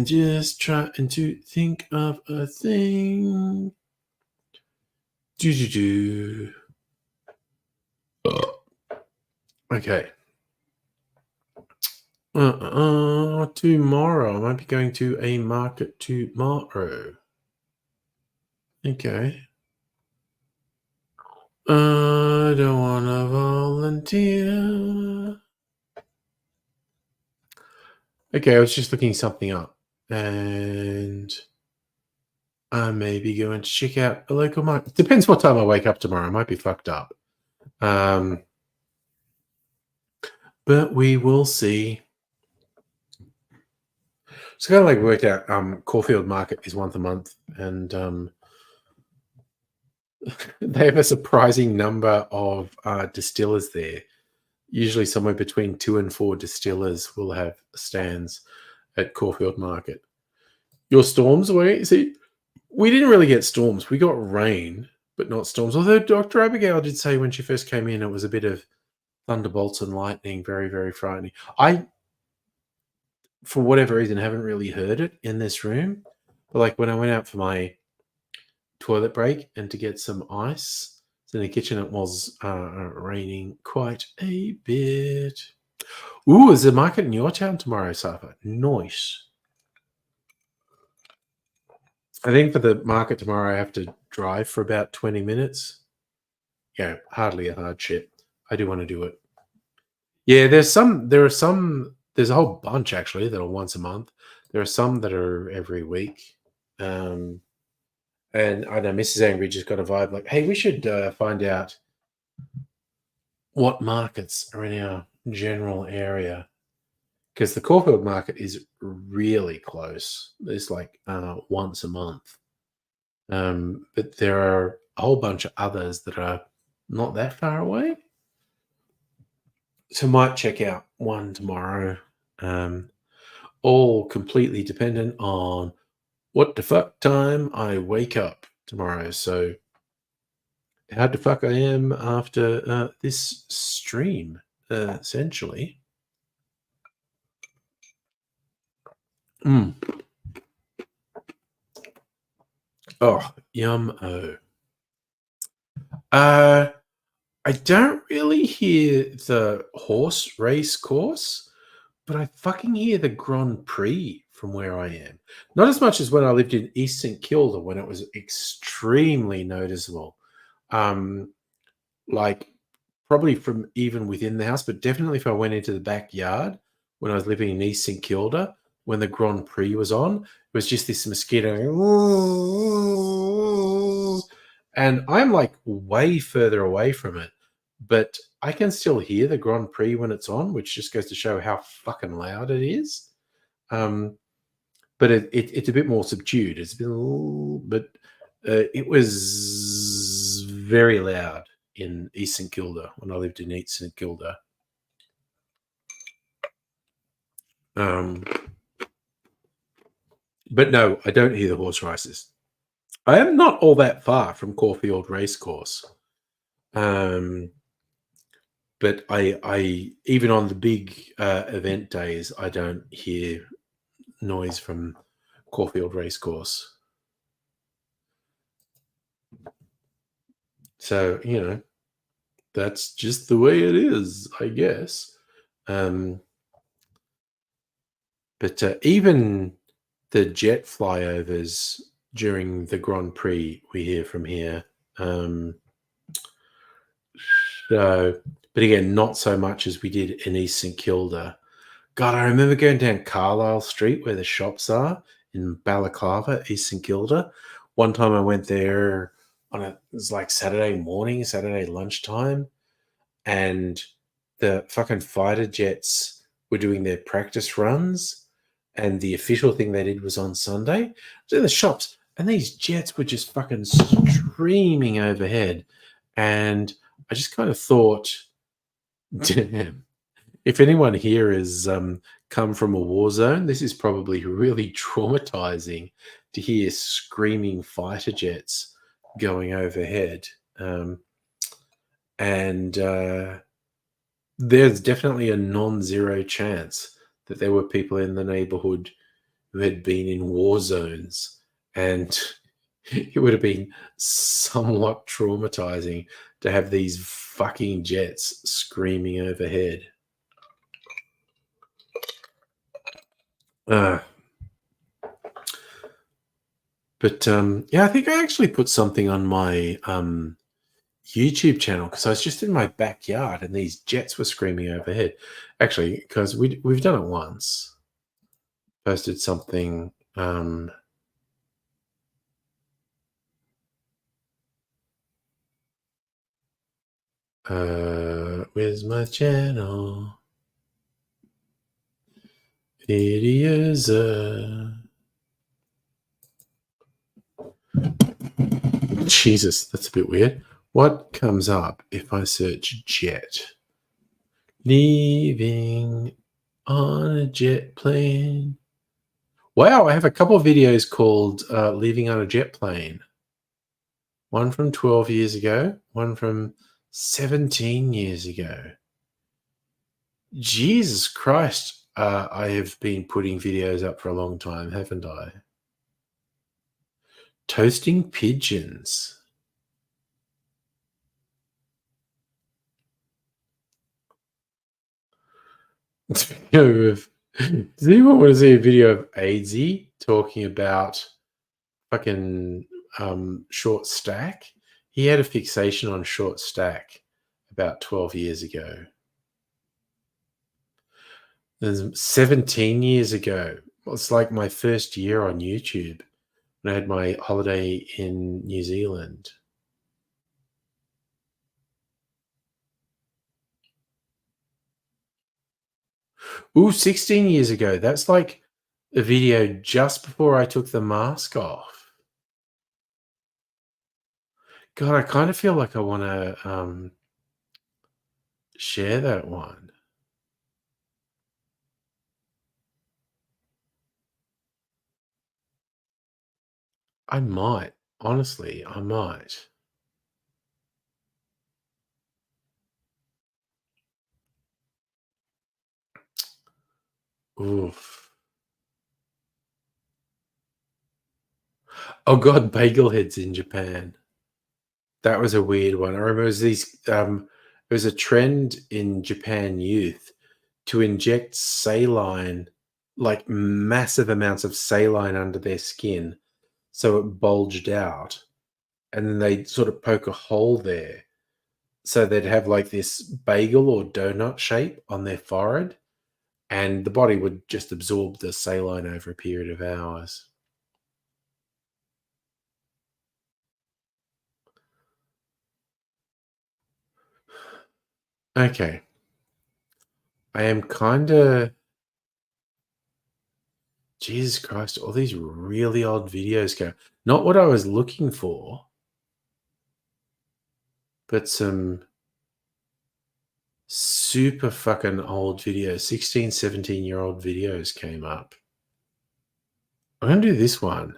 just trying to think of a thing. Okay. Tomorrow. I might be going to a market tomorrow. Okay. I don't want to volunteer. Okay, I was just looking something up. And I may be going to check out a local market. Depends what time I wake up tomorrow. I might be fucked up. But we will see. So kind of like worked out Caulfield Market is once a month, and they have a surprising number of distillers there. Usually somewhere between 2 and 4 distillers will have stands at Caulfield Market. Your storms, see, we didn't really get storms. We got rain, but not storms. Although Dr. Abigail did say when she first came in, it was a bit of thunderbolts and lightning, very, very frightening. I, for whatever reason, haven't really heard it in this room. But like when I went out for my toilet break and to get some ice in the kitchen, it was raining quite a bit. Ooh, is there a market in your town tomorrow, Safa? Nice. I think for the market tomorrow, I have to drive for about 20 minutes. Yeah, hardly a hardship. I do want to do it. Yeah, there's a whole bunch actually that are once a month. There are some that are every week. And I know Mrs. Angry just got a vibe like, hey, we should find out what markets are in our general area. Because the Caulfield market is really close. It's like once a month. But there are a whole bunch of others that are not that far away. So might check out one tomorrow. All completely dependent on what the fuck time I wake up tomorrow. So how the fuck I am after this stream, essentially. Oh, yum-o. I don't really hear the horse race course, but I fucking hear the Grand Prix from where I am. Not as much as when I lived in East St Kilda when it was extremely noticeable. Like probably from even within the house, but definitely if I went into the backyard when I was living in East St Kilda, when the Grand Prix was on, it was just this mosquito. And I'm like way further away from it, but I can still hear the Grand Prix when it's on, which just goes to show how fucking loud it is. But it's a bit more subdued. It's been, but it was very loud in East St Kilda when I lived in East St Kilda. But no, I don't hear the horse races. I am not all that far from Caulfield Racecourse. But I even on the big event days, I don't hear noise from Caulfield Racecourse. So, you know, that's just the way it is, I guess. But even the jet flyovers during the Grand Prix we hear from here. So, but again, not so much as we did in East St Kilda. God, I remember going down Carlisle Street where the shops are in Balaclava, East St Kilda. One time I went there it was like Saturday morning, Saturday lunchtime, and the fucking fighter jets were doing their practice runs, and the official thing they did was on Sunday. So in the shops, and these jets were just fucking streaming overhead, and I just kind of thought, damn, if anyone here has come from a war zone, this is probably really traumatizing to hear screaming fighter jets going overhead. And there's definitely a non-zero chance that there were people in the neighborhood who had been in war zones, and it would have been somewhat traumatizing to have these fucking jets screaming overhead. But yeah, I think I actually put something on my YouTube channel because I was just in my backyard and these jets were screaming overhead. Actually, because we've done it once. Posted something. Where's my channel? Videos. Jesus, that's a bit weird. What comes up if I search jet? Leaving on a jet plane. Wow, I have a couple of videos called Leaving on a Jet Plane. One from 12 years ago, one from 17 years ago. Jesus Christ, I have been putting videos up for a long time, haven't I? Toasting pigeons. Does anyone want to see a video of AIDSy talking about fucking short stack? He had a fixation on short stack about 12 years ago. 17 years ago. It's like my first year on YouTube when I had my holiday in New Zealand. Ooh, 16 years ago. That's like a video just before I took the mask off. God, I kind of feel like I want to share that one. I might. Honestly, I might. Oof. Oh God, bagel heads in Japan. That was a weird one. I remember it was a trend in Japan youth to inject saline, like massive amounts of saline under their skin so it bulged out. And then they'd sort of poke a hole there. So they'd have like this bagel or donut shape on their forehead. And the body would just absorb the saline over a period of hours. Okay. I am kind of... Jesus Christ, all these really old videos go. Not what I was looking for, but some super fucking old videos. 16, 17-year-old videos came up. I'm going to do this one.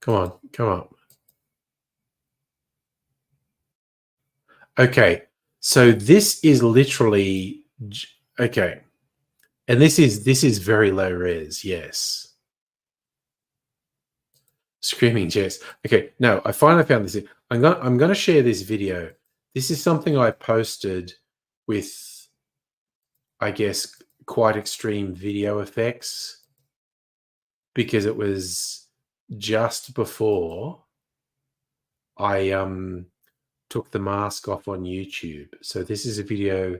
Come on, come up. Okay, so this is literally... Okay. And this is very low res, yes. Screaming Jess. Okay, no, I finally found this. I'm gonna share this video. This is something I posted with, I guess, quite extreme video effects because it was just before I took the mask off on YouTube. So this is a video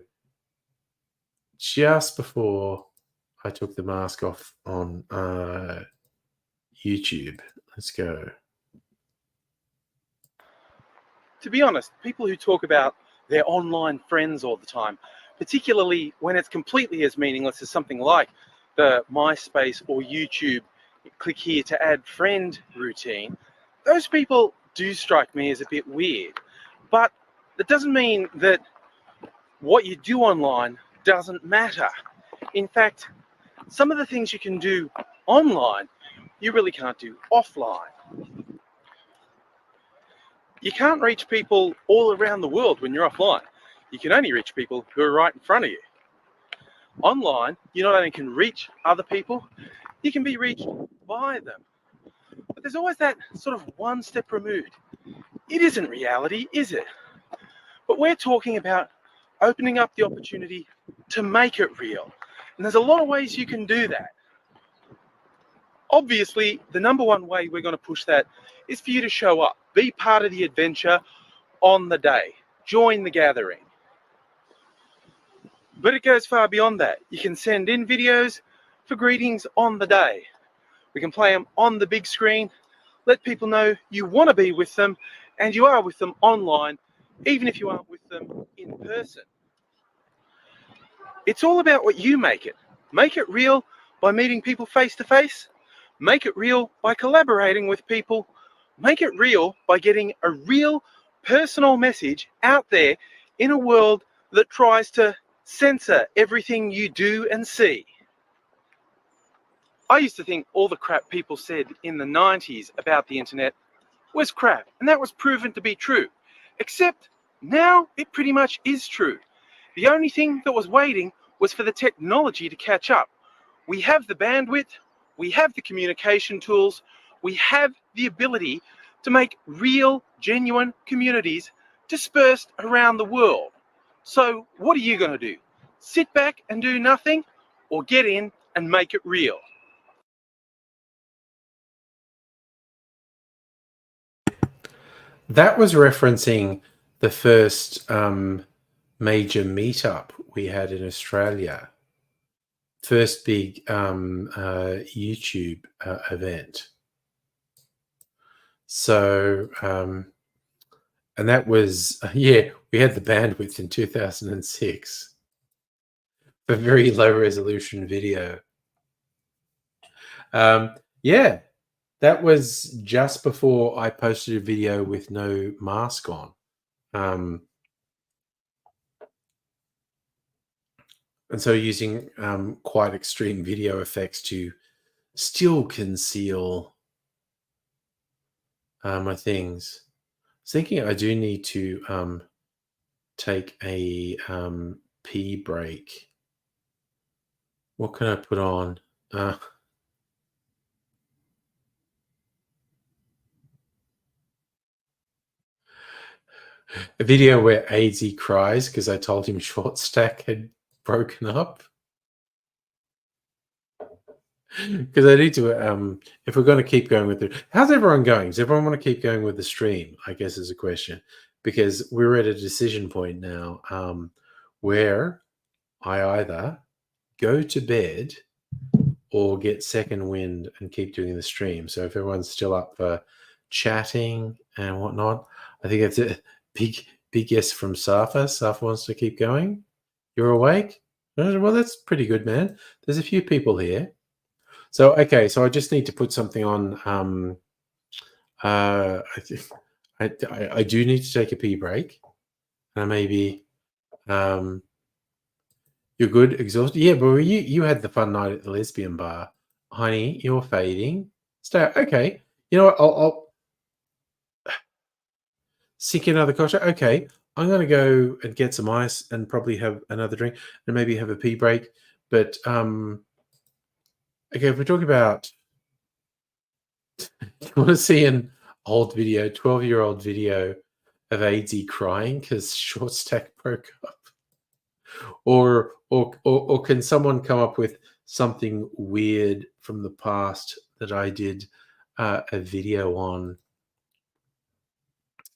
just before I took the mask off on YouTube. Let's go. To be honest, people who talk about their online friends all the time, particularly when it's completely as meaningless as something like the MySpace or YouTube click here to add friend routine, those people do strike me as a bit weird. But that doesn't mean that what you do online doesn't matter. In fact, some of the things you can do online, you really can't do offline. You can't reach people all around the world when you're offline. You can only reach people who are right in front of you. Online, you not only can reach other people, you can be reached by them. But there's always that sort of one step removed. It isn't reality, is it? But we're talking about opening up the opportunity to make it real. And there's a lot of ways you can do that. Obviously, the number one way we're going to push that is for you to show up, be part of the adventure on the day, join the gathering. But it goes far beyond that. You can send in videos for greetings on the day. We can play them on the big screen, let people know you want to be with them and you are with them online, even if you aren't with them in person. It's all about what you make it. Make it real by meeting people face to face. Make it real by collaborating with people. Make it real by getting a real personal message out there in a world that tries to censor everything you do and see. I used to think all the crap people said in the 90s about the internet was crap, and that was proven to be true. Except now it pretty much is true. The only thing that was waiting was for the technology to catch up. We have the bandwidth, we have the communication tools, we have the ability to make real, genuine communities dispersed around the world. So what are you going to do? Sit back and do nothing, or get in and make it real? That was referencing the first major meetup we had in Australia. First big YouTube event. So, and that was, yeah, we had the bandwidth in 2006 for very low resolution video. Yeah, that was just before I posted a video with no mask on. And so using quite extreme video effects to still conceal my things. I was thinking I do need to take a pee break. What can I put on? A video where AZ cries because I told him Short Stack had broken up. Because I need to, if we're going to keep going with it, how's everyone going? Does everyone want to keep going with the stream? I guess is a question, because we're at a decision point now where I either go to bed or get second wind and keep doing the stream. So if everyone's still up for chatting and whatnot, I think it's a big yes from Safa. Safa wants to keep going. You're awake? Well, that's pretty good, man. There's a few people here. So, okay, so I just need to put something on. I do need to take a pee break. Maybe you're good, exhausted. Yeah, but you had the fun night at the lesbian bar. Honey, you're fading. Stay. Okay. You know what? I'll sink another cocktail. Okay. I'm going to go and get some ice and probably have another drink and maybe have a pee break. But, okay, if we're talking about, you want to see an old video, 12-year-old video of AZ crying because Short Stack broke up? Or can someone come up with something weird from the past that I did a video on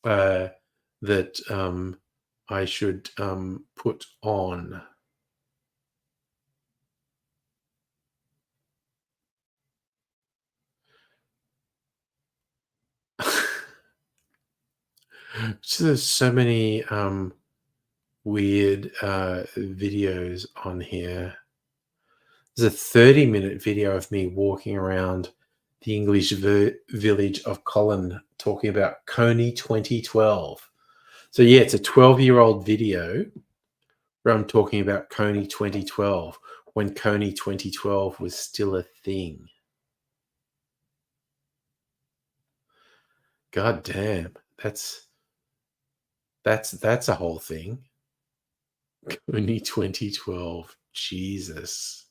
that I should put on? So there's so many weird videos on here. There's a 30-minute video of me walking around the English village of Colin talking about Coney 2012. So yeah, it's a 12-year-old video where I'm talking about Coney 2012, when Coney 2012 was still a thing. God damn, that's a whole thing. Coney 2012, Jesus.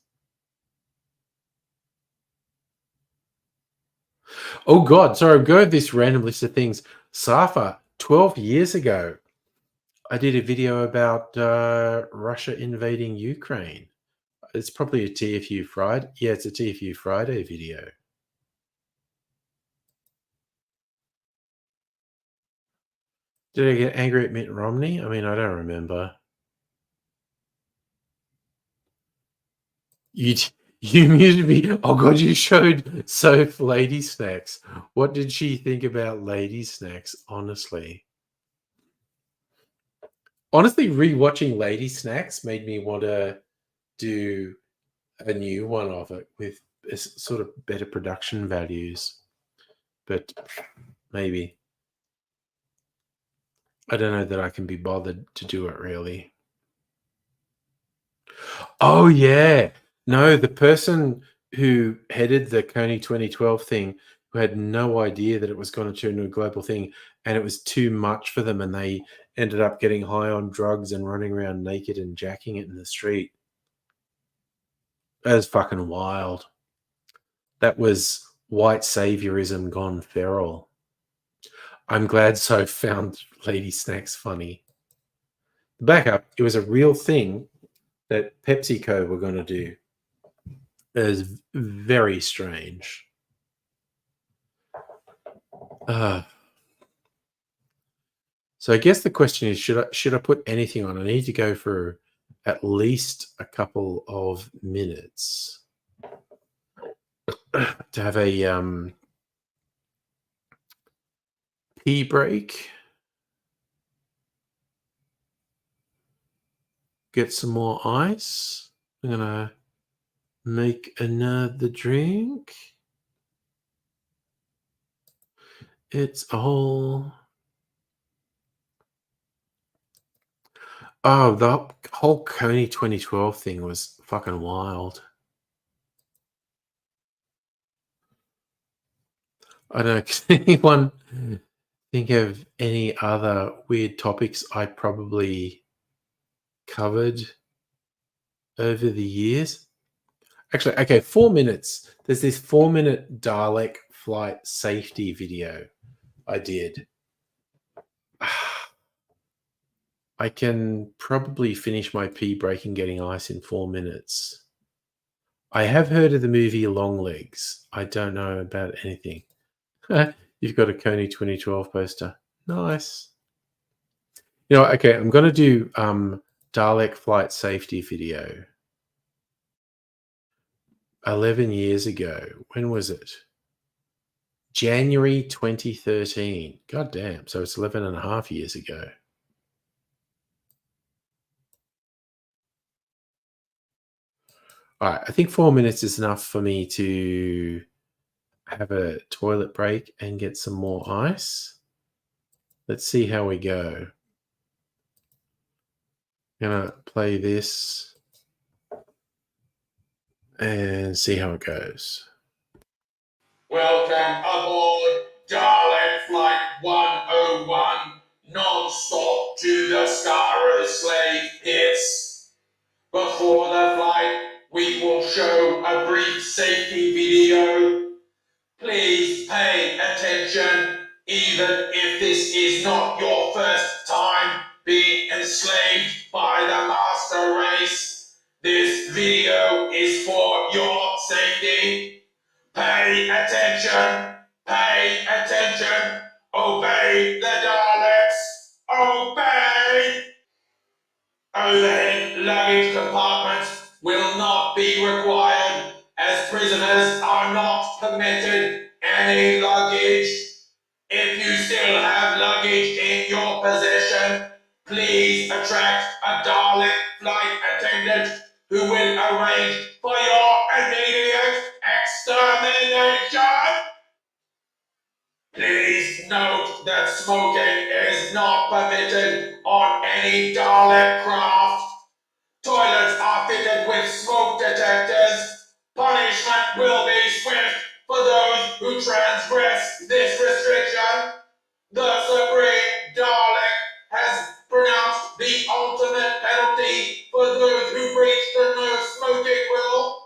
Oh God, sorry, I'm going this random list of things. Safa, 12 years ago, I did a video about Russia invading Ukraine. It's probably a TFU Friday. Yeah, it's a TFU Friday video. Did I get angry at Mitt Romney? I mean, I don't remember. You muted me. Oh God, you showed Soph Lady Snacks. What did she think about Lady Snacks? Honestly, rewatching Lady Snacks made me want to do a new one of it with sort of better production values. But maybe I don't know that I can be bothered to do it really. Oh yeah, no, the person who headed the Coney 2012 thing, who had no idea that it was going to turn into a global thing, and it was too much for them, and they ended up getting high on drugs and running around naked and jacking it in the street. That was fucking wild. That was white saviorism gone feral. I'm glad So found Lady Snacks funny. The backup, it was a real thing that PepsiCo were going to do. It was very strange. So I guess the question is, should I put anything on? I need to go for at least a couple of minutes to have a pee break. Get some more ice. I'm gonna make another drink. It's all. Oh, the whole Coney 2012 thing was fucking wild. I don't know. Can anyone think of any other weird topics I probably covered over the years? Actually, okay, 4 minutes. There's this 4-minute Dalek flight safety video I did. I can probably finish my pee break and getting ice in 4 minutes. I have heard of the movie Long Legs. I don't know about anything. You've got a Coney 2012 poster. Nice. You know, okay, I'm going to do Dalek flight safety video. 11 years ago. When was it? January 2013. God damn. So it's 11 and a half years ago. All right. I think 4 minutes is enough for me to have a toilet break and get some more ice. Let's see how we go. I'm going to play this and see how it goes. Welcome aboard Dalek Flight 101, non-stop to the Star Slave Pits. Before the flight, we will show a brief safety video. Please pay attention, even if this is not your first time being enslaved by the master race. This video is for your safety. Pay attention! Pay attention! Obey the Daleks! Obey! Overhead luggage compartments will not be required as prisoners are not permitted any luggage. If you still have luggage in your possession, please attract a Dalek flight attendant who will arrange for your immediate extermination. Please note that smoking is not permitted on any Dalek craft. Toilet toilets are fitted with smoke detectors. Punishment will be swift for those who transgress this restriction. The Supreme Dalek has pronounced the ultimate penalty for those who breach the no smoking rule.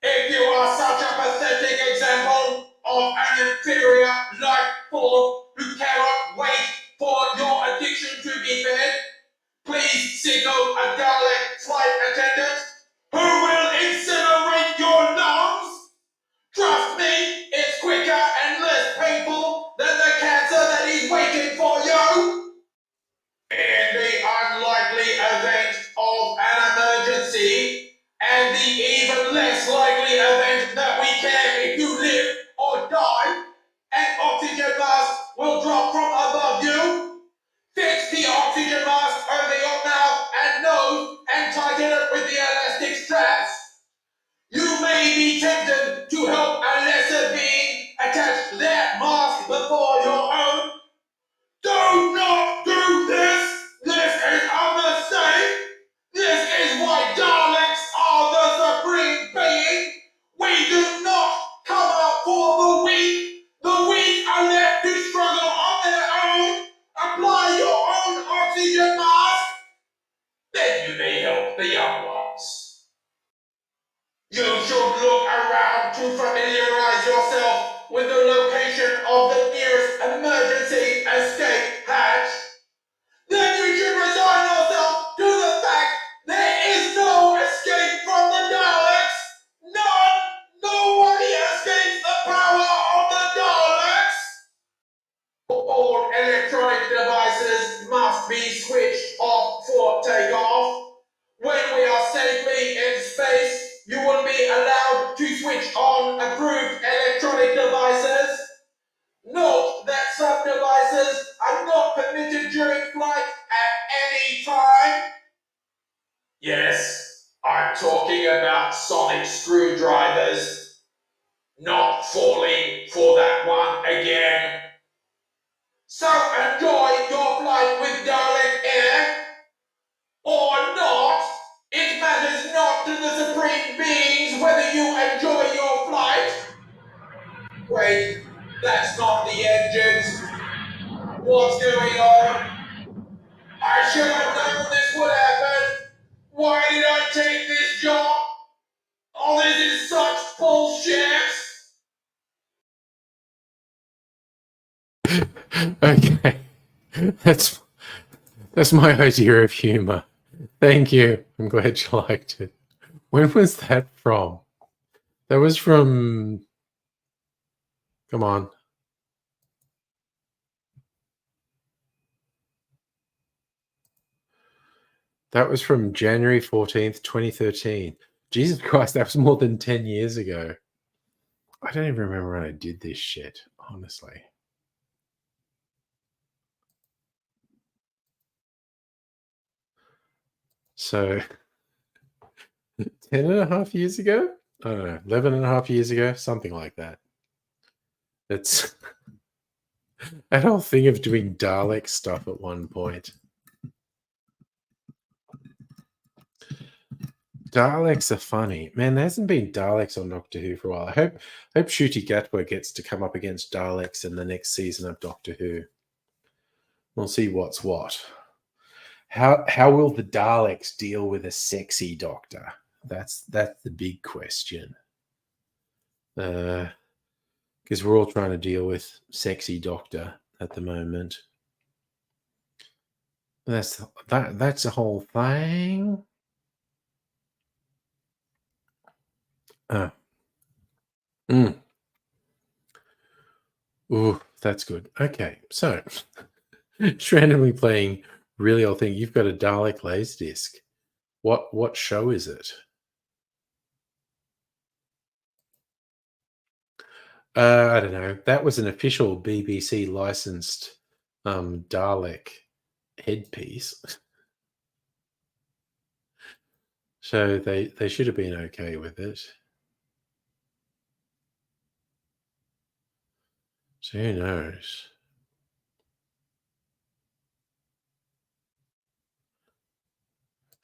If you are such a pathetic example of an inferior life form who cannot wait for your addiction to be fed, please signal a Dalek flight attendant who will incinerate your lungs. Trust me, it's quicker and less painful than the cancer that is waiting for you. In the unlikely event of an emergency, and the even less likely event that we care if you live or die, an oxygen mask will drop from above you. Fix the oxygen mask over your mouth and nose and tighten it with the elastic straps. You may be tempted to help a lesser being attach their mask before your own. Do not do this! This is a mistake! This is why Daleks are the supreme being! We do not come out for the weak! The weak are left to struggle on their own! Apply your own oxygen mask! Then you may help the young ones. You should look around to familiarize yourself with the location of the nearest emergency escape hatch. Then you should resign yourself to the fact there is no escape from the Daleks. None! Nobody escapes the power of the Daleks. All electronic devices must be switched off for takeoff. When we are safely in space, you will be allowed to switch on approved electronic devices. Note that some devices are not permitted during flight at any time. Yes, I'm talking about sonic screwdrivers. Not falling for that one again. So enjoy your flight with Dalek Air. Or not. It matters not to the supreme beings whether you enjoy your flight. Wait, that's not the engines. What's going on? I should have known this would happen. Why did I take this job? Oh, this is such bullshit. Okay. That's my idea of humor. Thank you. I'm glad you liked it. When was that from? That was from... Come on. That was from January 14th, 2013. Jesus Christ, that was more than 10 years ago. I don't even remember when I did this shit, honestly. So, 10 and a half years ago? I don't know, 11 and a half years ago? Something like that. It's that whole thing of doing Dalek stuff at one point. Daleks are funny. Man, there hasn't been Daleks on Doctor Who for a while. I hope Ncuti Gatwa gets to come up against Daleks in the next season of Doctor Who. We'll see what's what. How will the Daleks deal with a sexy Doctor? That's the big question. Because we're all trying to deal with sexy Doctor at the moment. That's a whole thing. Ooh, that's good. Okay, so just randomly playing really old thing. You've got a Dalek Laserdisc. What show is it? I don't know. That was an official BBC licensed Dalek headpiece. So they should have been okay with it. So who knows?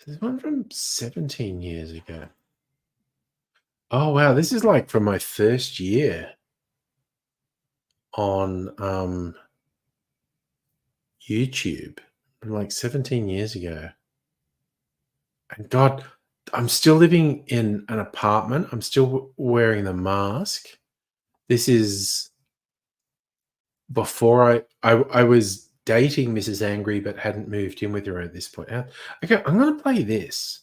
There's one from 17 years ago. Oh, wow. This is like from my first year on YouTube, from like 17 years ago. And God, I'm still living in an apartment. I'm still wearing the mask. This is before I was dating Mrs. Angry, but hadn't moved in with her at this point. Okay, I'm going to play this.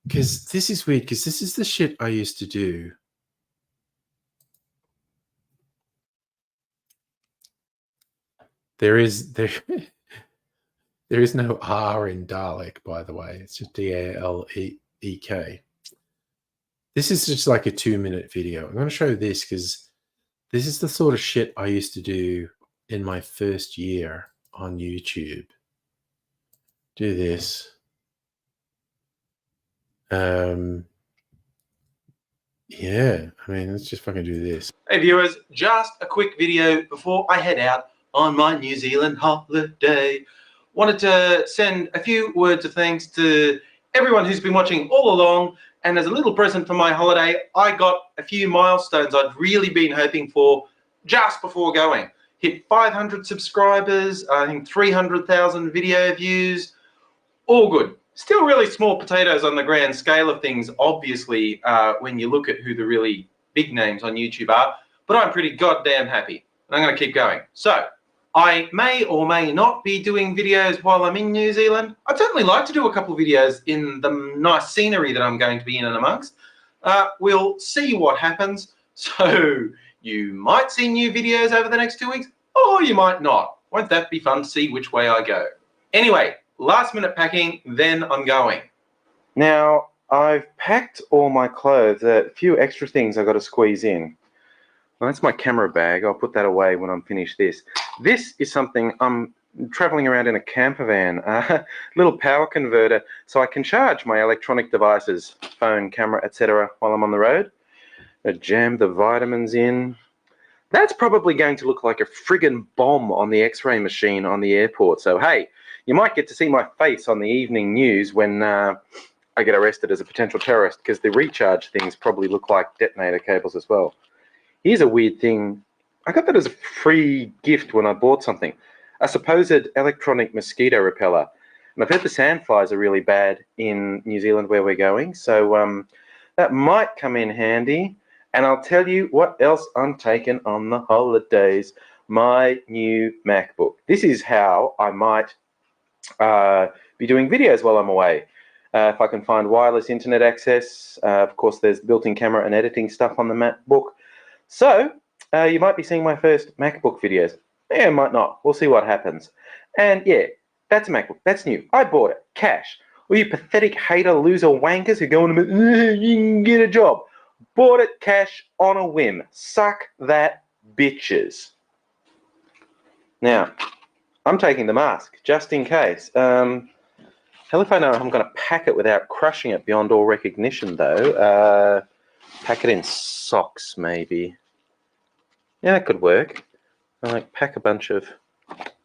Because this is weird, because this is the shit I used to do. There is no R in Dalek, by the way. It's just Dalek. This is just like a 2-minute video. I'm going to show this because this is the sort of shit I used to do in my first year on YouTube. Do this. Yeah, I mean, let's just fucking do this. Hey viewers, just a quick video before I head out on my New Zealand holiday. Wanted to send a few words of thanks to everyone who's been watching all along, and as a little present for my holiday, I got a few milestones I'd really been hoping for just before going. Hit 500 subscribers, I think 300,000 video views, all good. Still really small potatoes on the grand scale of things, obviously, when you look at who the really big names on YouTube are, but I'm pretty goddamn happy, and I'm going to keep going. So, I may or may not be doing videos while I'm in New Zealand. I'd certainly like to do a couple of videos in the nice scenery that I'm going to be in and amongst. We'll see what happens. So, you might see new videos over the next 2 weeks, or you might not. Won't that be fun to see which way I go? Anyway, last minute packing, then I'm going. Now, I've packed all my clothes. A few extra things I've got to squeeze in. Well, that's my camera bag. I'll put that away when I'm finished this. This is something I'm traveling around in a camper van, a little power converter, so I can charge my electronic devices, phone, camera, etc. while I'm on the road. I jam the vitamins in. That's probably going to look like a friggin' bomb on the X-ray machine on the airport. So, hey, you might get to see my face on the evening news when I get arrested as a potential terrorist, because the recharge things probably look like detonator cables as well. Here's a weird thing. I got that as a free gift when I bought something. A supposed electronic mosquito repeller. And I've heard the sandflies are really bad in New Zealand where we're going. So that might come in handy. And I'll tell you what else I'm taking on the holidays. My new MacBook. This is how I might be doing videos while I'm away. If I can find wireless internet access. Of course, there's built-in camera and editing stuff on the MacBook. So, you might be seeing my first MacBook videos. Yeah, might not. We'll see what happens. And yeah, that's a MacBook. That's new. I bought it. Cash. All you pathetic hater, loser wankers who go on about, you can get a job. Bought it cash on a whim. Suck that, bitches. Now, I'm taking the mask, just in case. Hell if I know I'm going to pack it without crushing it beyond all recognition, though. Pack it in socks, maybe. Yeah, that could work. I like pack a bunch of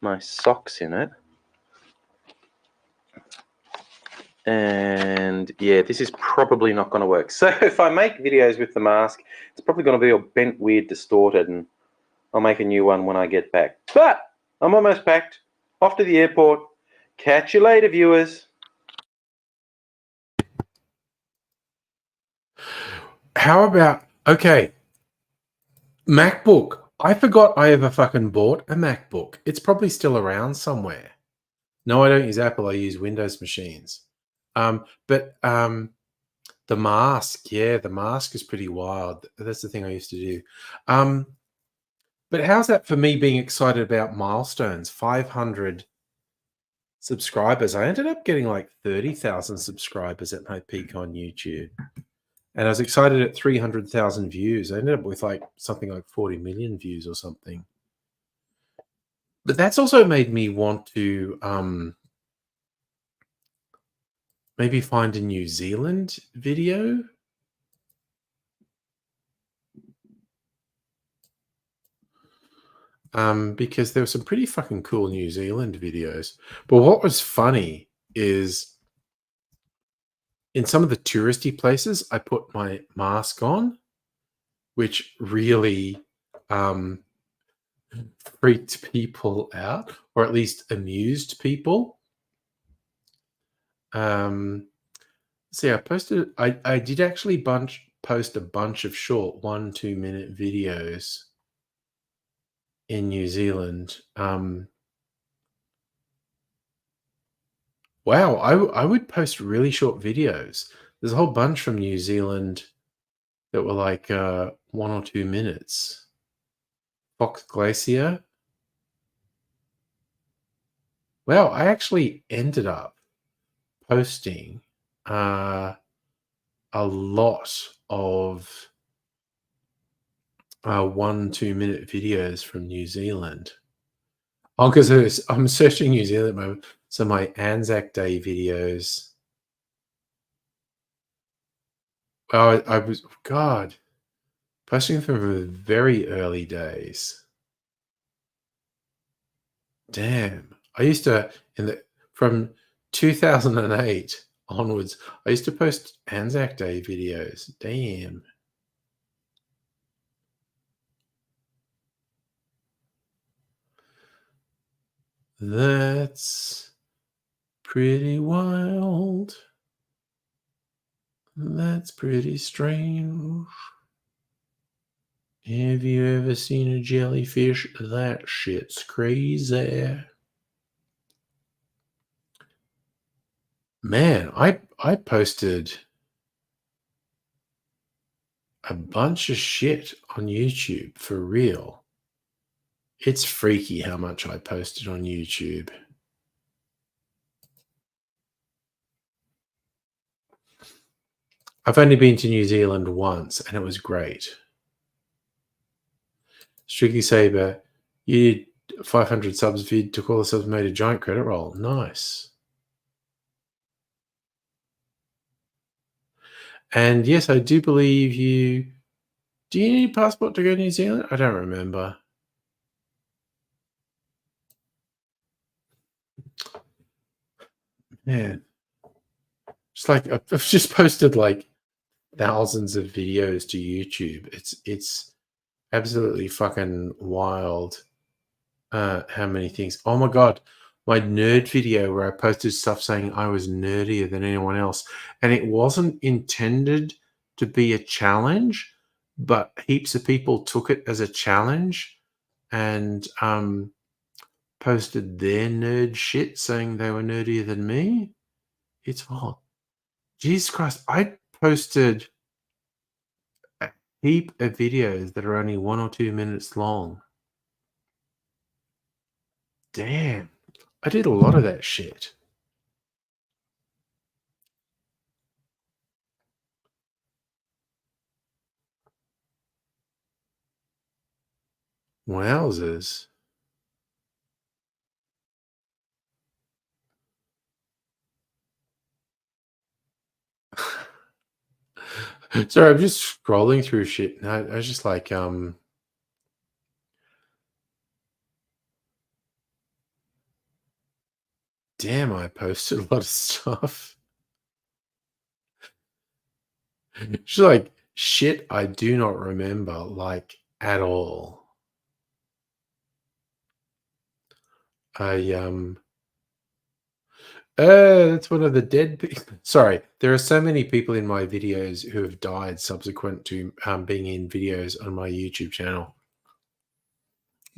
my socks in it. And yeah, this is probably not going to work. So if I make videos with the mask, it's probably going to be all bent, weird, distorted, and I'll make a new one when I get back. But I'm almost packed. Off to the airport. Catch you later, viewers. How about, okay, MacBook. I forgot I ever fucking bought a MacBook. It's probably still around somewhere. No, I don't use Apple. I use Windows machines. But the mask, yeah, the mask is pretty wild. That's the thing I used to do. But how's that for me being excited about milestones? 500 subscribers. I ended up getting like 30,000 subscribers at my peak on YouTube. And I was excited at 300,000 views. I ended up with like something like 40 million views or something. But that's also made me want to maybe find a New Zealand video. Because there were some pretty fucking cool New Zealand videos. But what was funny is in some of the touristy places, I put my mask on, which really freaked people out, or at least amused people. See, I did actually post a bunch of short 1-2 minute videos in New Zealand. Wow, I would post really short videos. There's a whole bunch from New Zealand that were like 1 or 2 minutes. Fox Glacier. Wow, I actually ended up posting a lot of 1-2 minute videos from New Zealand. Oh, because I'm searching New Zealand at the moment. So my Anzac Day videos. Oh, I was God posting from the very early days. Damn, I used to from 2008 onwards. I used to post Anzac Day videos. Damn. That's pretty wild. That's pretty strange. Have you ever seen a jellyfish? That shit's crazy. Man, I posted a bunch of shit on YouTube for real. It's freaky how much I posted on YouTube. I've only been to New Zealand once and it was great. Strictly Saber, you did 500 subs vid, took all the subs, made a giant credit roll. Nice. And yes, I do believe you. Do you need a passport to go to New Zealand? I don't remember. Man. It's like I've just posted like thousands of videos to YouTube. It's absolutely fucking wild. How many things? Oh my god, my nerd video where I posted stuff saying I was nerdier than anyone else, and it wasn't intended to be a challenge, but heaps of people took it as a challenge and posted their nerd shit saying they were nerdier than me. It's wild. Jesus Christ, I posted a heap of videos that are only 1 or 2 minutes long. Damn. I did a lot of that shit. Wowzers. Sorry, I'm just scrolling through shit. And I was just like, damn, I posted a lot of stuff. She's like, shit, I do not remember, like, at all. That's one of the dead people. Sorry, there are so many people in my videos who have died subsequent to being in videos on my YouTube channel.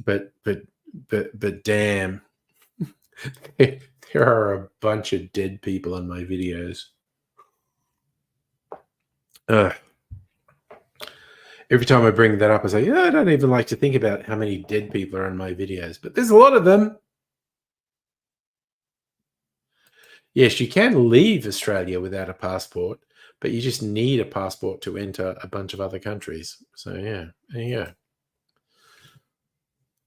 But damn, there are a bunch of dead people on my videos. Every time I bring that up, I say, yeah, I don't even like to think about how many dead people are on my videos, but there's a lot of them. Yes, you can leave Australia without a passport, but you just need a passport to enter a bunch of other countries. So yeah, there you go.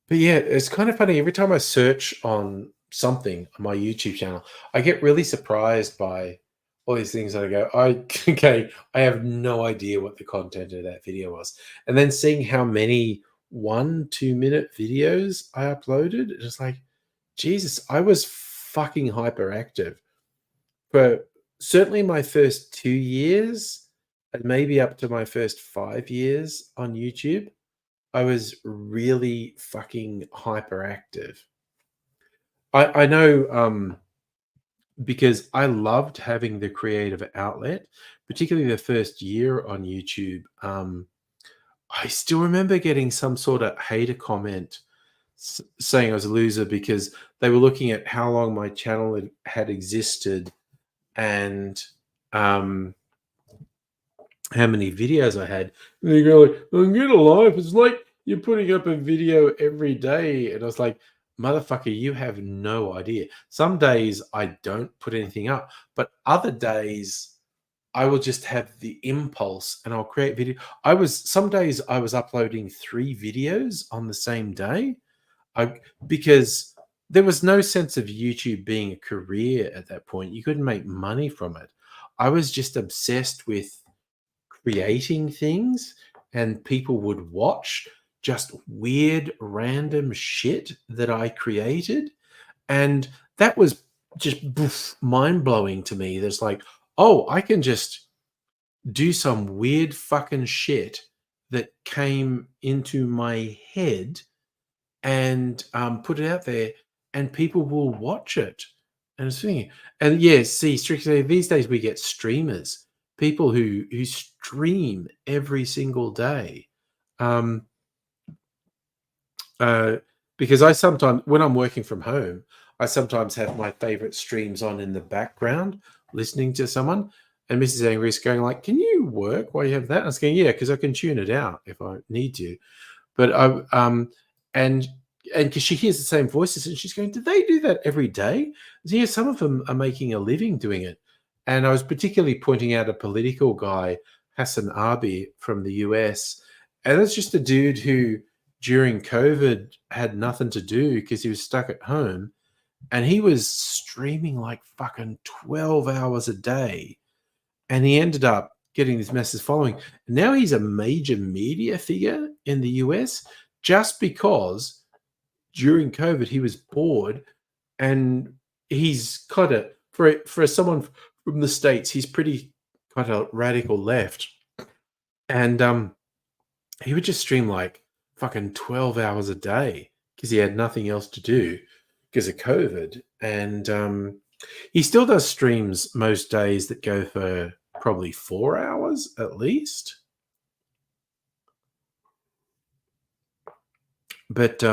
But yeah, it's kind of funny. Every time I search on something on my YouTube channel, I get really surprised by all these things that I go, okay, I have no idea what the content of that video was. And then seeing how many 1-2 minute videos I uploaded, it's like, Jesus, I was fucking hyperactive for certainly my first 2 years and maybe up to my first 5 years on YouTube, I was really fucking hyperactive. I know, because I loved having the creative outlet, particularly the first year on YouTube. I still remember getting some sort of hater comment saying I was a loser because they were looking at how long my channel had existed and how many videos I had. And they go like, "Oh, get a life. It's like you're putting up a video every day." And I was like, motherfucker, you have no idea. Some days I don't put anything up, but other days I will just have the impulse and I'll create video. Some days I was uploading 3 videos on the same day. Because there was no sense of YouTube being a career at that point. You couldn't make money from it. I was just obsessed with creating things, and people would watch just weird, random shit that I created. And that was just mind blowing to me. There's like, oh, I can just do some weird fucking shit that came into my head and put it out there, and people will watch it. And it's thinking, and yeah, see, strictly these days we get streamers, people who stream every single day. Um, because I sometimes, when I'm working from home, I sometimes have my favorite streams on in the background, listening to someone. And Mrs. Angry is going like, "Can you work while you have that?" And I was going, "Yeah, because I can tune it out if I need to." But and because she hears the same voices and she's going, "Do they do that every day?" So, yeah, some of them are making a living doing it. And I was particularly pointing out a political guy, Hassan Arbi from the US, and it's just a dude who during COVID had nothing to do because he was stuck at home, and he was streaming like fucking 12 hours a day, and he ended up getting this massive following. Now he's a major media figure in the US just because during COVID he was bored, and he's kind of for someone from the States, he's pretty kind of radical left, and he would just stream like fucking 12 hours a day because he had nothing else to do because of COVID, and he still does streams most days that go for probably 4 hours at least. But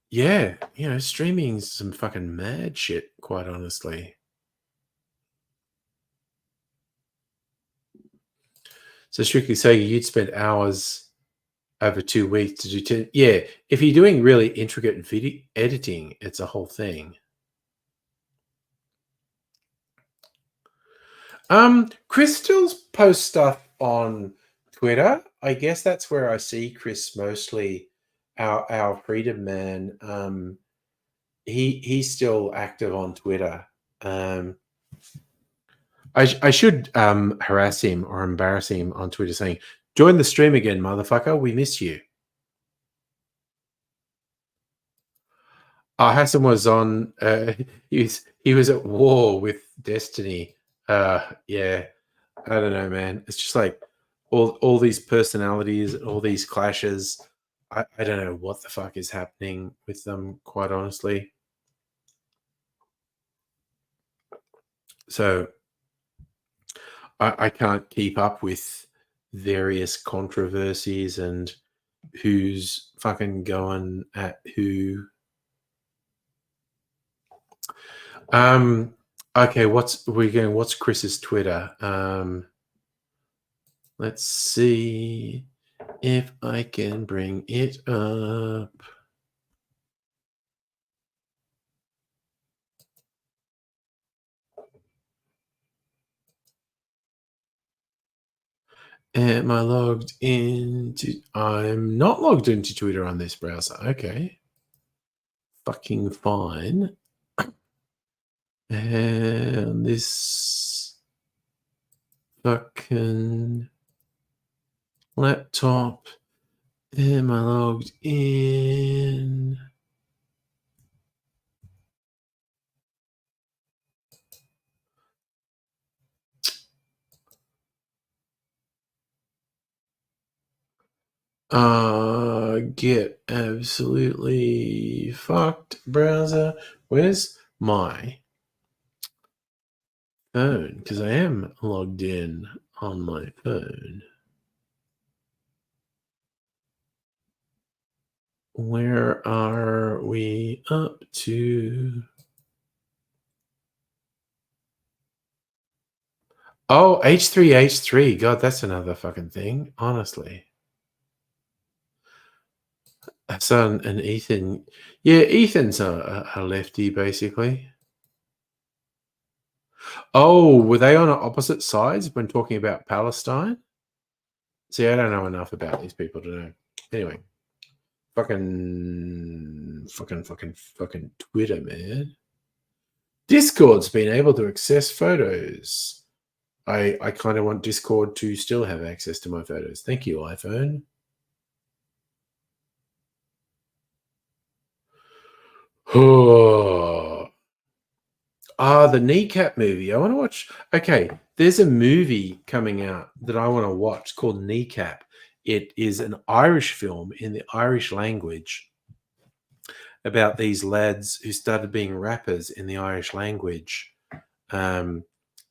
yeah, streaming's some fucking mad shit, quite honestly. So strictly saying you'd spend hours over 2 weeks to do 10. Yeah, if you're doing really intricate video editing, it's a whole thing. Chris still posts stuff on Twitter. I guess that's where I see Chris mostly, our freedom man. He's still active on Twitter. I should harass him or embarrass him on Twitter saying, "Join the stream again, motherfucker. We miss you." Hassan was on. He was at war with Destiny. Yeah, I don't know, man. It's just like all these personalities, all these clashes. I don't know what the fuck is happening with them, quite honestly. So I can't keep up with various controversies and who's fucking going at who. Okay, what's Chris's Twitter? Let's see if I can bring it up. Am I logged into? I'm not logged into Twitter on this browser. Okay. Fucking fine. And this fucking laptop. Am I logged in? Get absolutely fucked, browser. Where's my phone? Because I am logged in on my phone. Where are we up to? Oh, H3H3. God, that's another fucking thing, honestly. Hassan and Ethan. Yeah, Ethan's a lefty, basically. Oh, were they on opposite sides when talking about Palestine? See, I don't know enough about these people to know. Anyway, fucking Twitter, man. Discord's been able to access photos. I kind of want Discord to still have access to my photos. Thank you, iPhone. The Kneecap movie. I want to watch. Okay, there's a movie coming out that I want to watch called Kneecap. It is an Irish film in the Irish language about these lads who started being rappers in the Irish language. And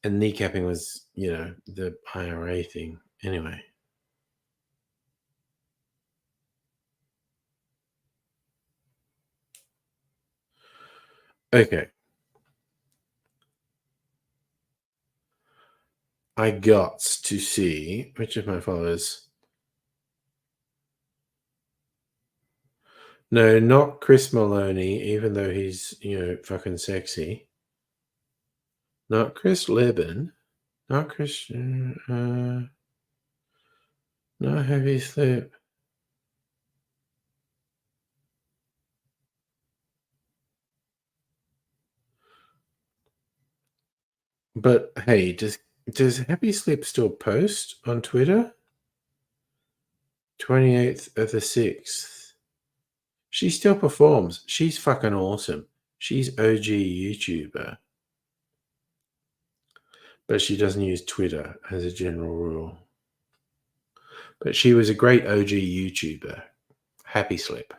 kneecapping was, the IRA thing. Anyway. Okay. I got to see which of my followers. No, not Chris Maloney, even though he's, fucking sexy. Not Chris Lebon. Not Chris. Not Heavy Slip. But hey, does Happy Slip still post on Twitter? 28th of the 6th. She still performs. She's fucking awesome. She's OG YouTuber. But she doesn't use Twitter as a general rule. But she was a great OG YouTuber. Happy Slip.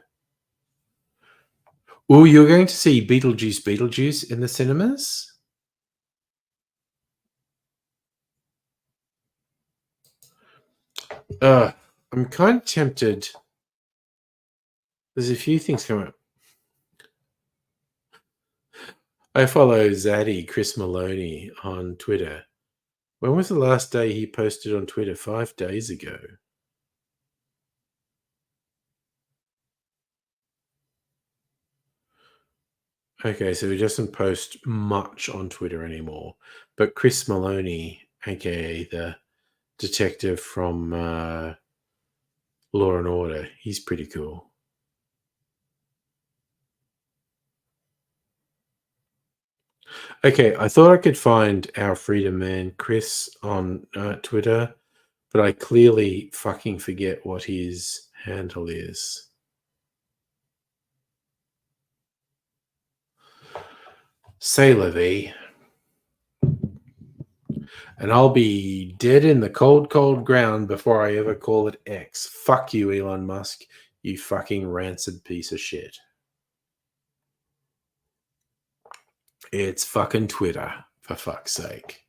Oh, you're going to see Beetlejuice in the cinemas? I'm kind of tempted. There's a few things coming up. I follow Zaddy, Chris Maloney, on Twitter. When was the last day he posted on Twitter? 5 days ago. Okay, so he doesn't post much on Twitter anymore. But Chris Maloney, aka the detective from Law and Order, he's pretty cool. Okay, I thought I could find our freedom man Chris on Twitter, but I clearly fucking forget what his handle is. Say la vie. And I'll be dead in the cold, cold ground before I ever call it X. Fuck you, Elon Musk, you fucking rancid piece of shit. It's fucking Twitter, for fuck's sake.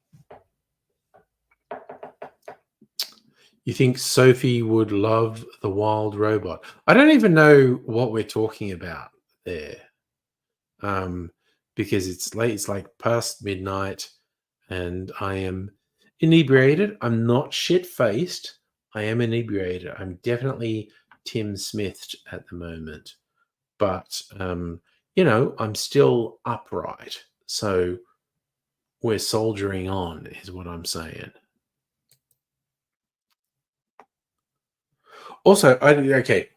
You think Sophie would love the wild robot? I don't even know what we're talking about there. Because it's late, it's like past midnight, and I am inebriated. I'm not shit-faced. I am inebriated. I'm definitely Tim Smithed at the moment. But, I'm still upright. So we're soldiering on, is what I'm saying. Also, okay,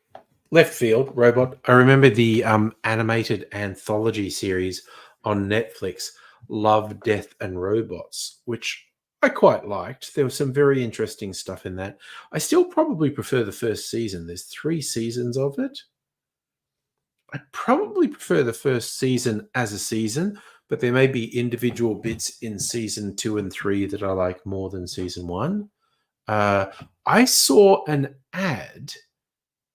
left field, robot. I remember the animated anthology series on Netflix, Love, Death, and Robots, which I quite liked. There was some very interesting stuff in that. I still probably prefer the first season. There's 3 seasons of it. I probably prefer the first season as a season, but there may be individual bits in season 2 and 3 that I like more than season 1. I saw an ad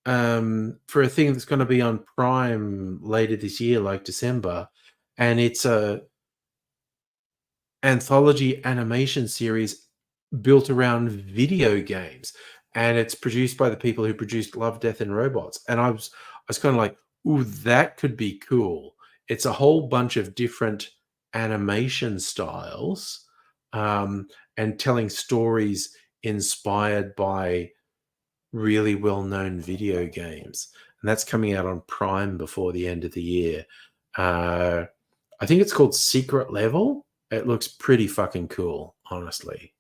for a thing that's going to be on Prime later this year, like December, and it's a anthology animation series built around video games, and it's produced by the people who produced Love, Death, and Robots. And I was kind of like, ooh, that could be cool. It's a whole bunch of different animation styles, and telling stories inspired by really well-known video games. And that's coming out on Prime before the end of the year. I think it's called Secret Level. It looks pretty fucking cool, honestly.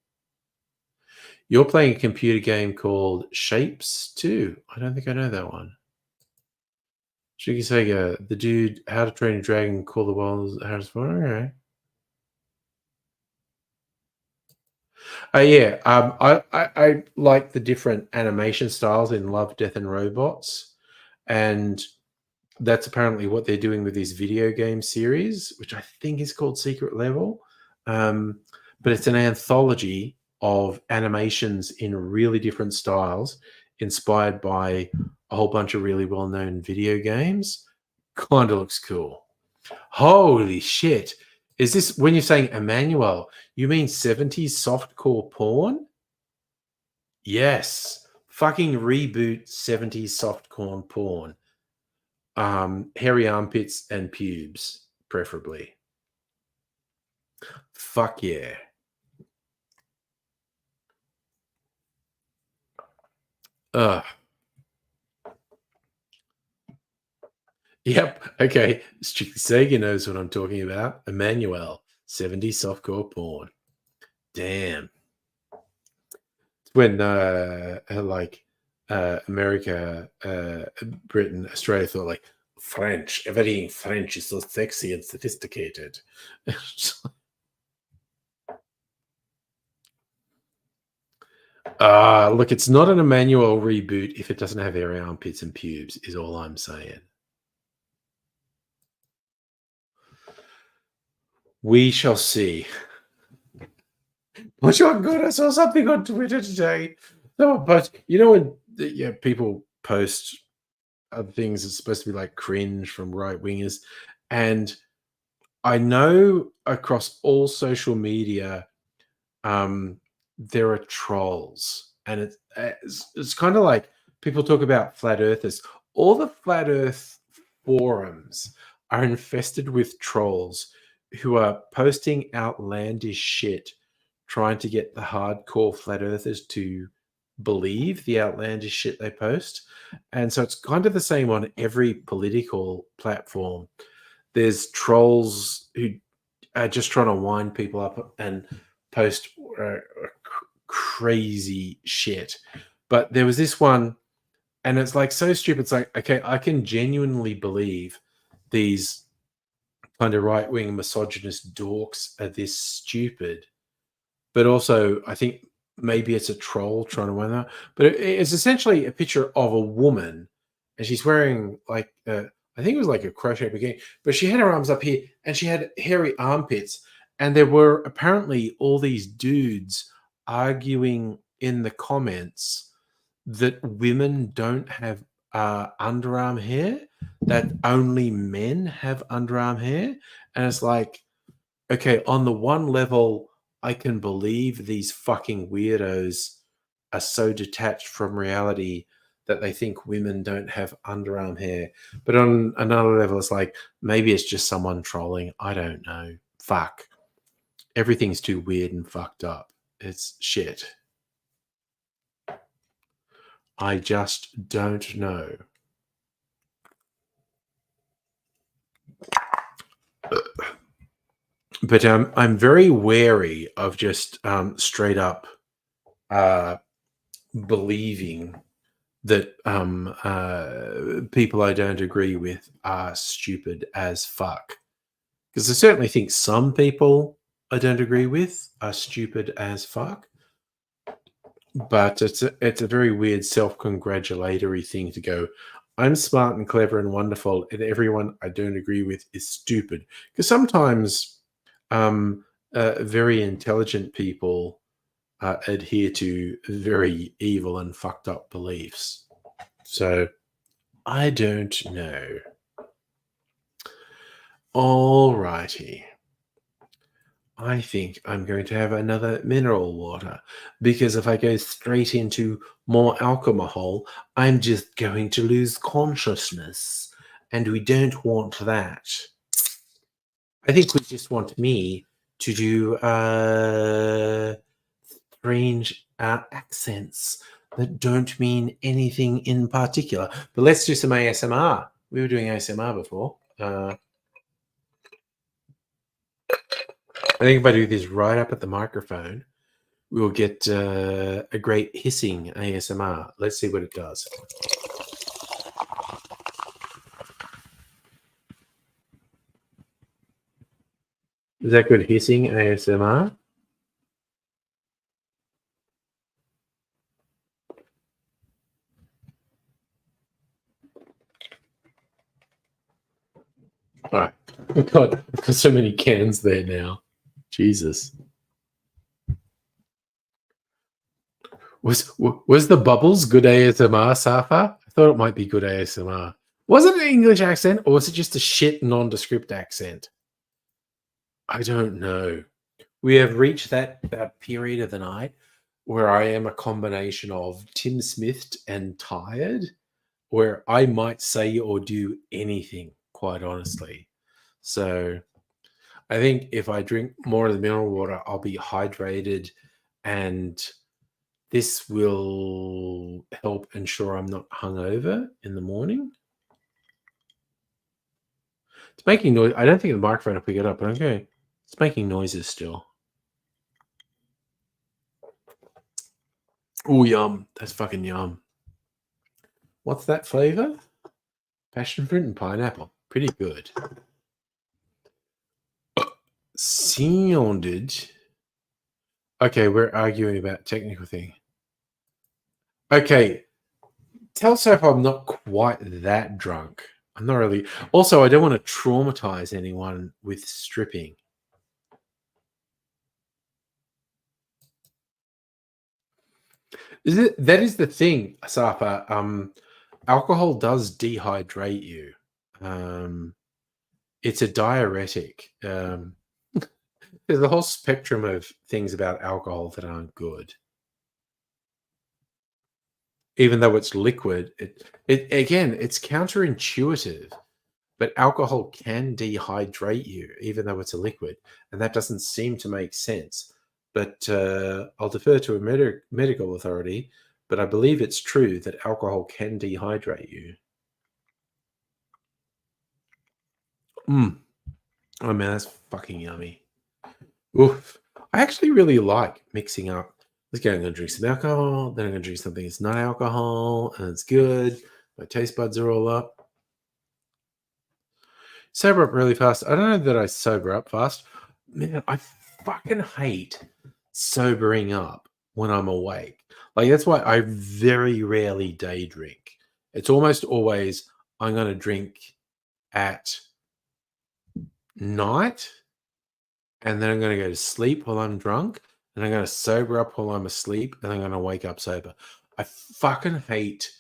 You're playing a computer game called Shapes too. I don't think I know that one. Shigisega, the dude, How to Train a Dragon, Call the Walls, Harris. Okay. Yeah. I like the different animation styles in Love, Death, and Robots, and that's apparently what they're doing with this video game series, which I think is called Secret Level. But it's an anthology of animations in really different styles, inspired by a whole bunch of really well-known video games. Kind of looks cool. Holy shit. Is this, when you're saying Emmanuel, you mean 70s softcore porn? Yes. Fucking reboot 70s softcore porn. Hairy armpits and pubes, preferably. Fuck yeah. Ugh. Yep. Okay. Strictly Sega knows what I'm talking about. Emmanuel, 70s softcore porn. Damn. When America, Britain, Australia thought like French, everything French is so sexy and sophisticated. Look, it's not an Emmanuel reboot if it doesn't have hairy armpits and pubes, is all I'm saying. We shall see. Oh my God, I saw something on Twitter today. No, but you know when people post things that's supposed to be like cringe from right wingers, and I know across all social media, there are trolls, and it's kind of like people talk about flat earthers. All the flat earth forums are infested with trolls who are posting outlandish shit, trying to get the hardcore flat earthers to believe the outlandish shit they post. And so it's kind of the same on every political platform. There's trolls who are just trying to wind people up and post crazy shit. But there was this one, and it's like so stupid. It's like, okay, I can genuinely believe these kind of right-wing misogynist dorks are this stupid. But also, I think maybe it's a troll trying to win that. But it's essentially a picture of a woman, and she's wearing like I think it was like a crochet bikini, but she had her arms up here, and she had hairy armpits, and there were apparently all these dudes arguing in the comments that women don't have underarm hair, that only men have underarm hair, and it's like, okay, on the one level, I can believe these fucking weirdos are so detached from reality that they think women don't have underarm hair. But on another level, it's like, maybe it's just someone trolling. I don't know. Fuck. Everything's too weird and fucked up. It's shit. I just don't know. But I'm very wary of just straight up believing that people I don't agree with are stupid as fuck. Because I certainly think some people I don't agree with are stupid as fuck. But it's a very weird self-congratulatory thing to go, I'm smart and clever and wonderful, and everyone I don't agree with is stupid. Because sometimes very intelligent people adhere to very evil and fucked up beliefs. So I don't know. Alrighty. I think I'm going to have another mineral water because if I go straight into more alcohol, I'm just going to lose consciousness. And we don't want that. I think we just want me to do strange accents that don't mean anything in particular. But let's do some ASMR. We were doing ASMR before. I think if I do this right up at the microphone, we will get a great hissing ASMR. Let's see what it does. Is that good hissing ASMR? All right. I've got so many cans there now. Jesus. Was the bubbles good ASMR, Safa? I thought it might be good ASMR. Was it an English accent or was it just a shit nondescript accent? I don't know. We have reached that period of the night where I am a combination of Tim Smithed and tired, where I might say or do anything, quite honestly. So I think if I drink more of the mineral water, I'll be hydrated, and this will help ensure I'm not hungover in the morning. It's making noise. I don't think the microphone will pick it up, but okay. It's making noises still. Oh, yum. That's fucking yum. What's that flavor? Passion fruit and pineapple. Pretty good. Sounded. Okay, we're arguing about technical thing. Okay. Tell Soph I'm not quite that drunk. I'm not really. Also, I don't want to traumatize anyone with stripping. That is the thing, Safa. Alcohol does dehydrate you. It's a diuretic. There's a whole spectrum of things about alcohol that aren't good. Even though it's liquid, it again, it's counterintuitive. But alcohol can dehydrate you, even though it's a liquid, and that doesn't seem to make sense. But I'll defer to a medical authority. But I believe it's true that alcohol can dehydrate you. Oh man, that's fucking yummy. Oof. I actually really like mixing up. Let's go. I'm going to drink some alcohol. Then I'm going to drink something that's not alcohol, and it's good. My taste buds are all up. Sober up really fast. I don't know that I sober up fast. Man, I fucking hate sobering up when I'm awake. Like, that's why I very rarely day drink. It's almost always I'm going to drink at night, and then I'm going to go to sleep while I'm drunk, and I'm going to sober up while I'm asleep, and I'm going to wake up sober. I fucking hate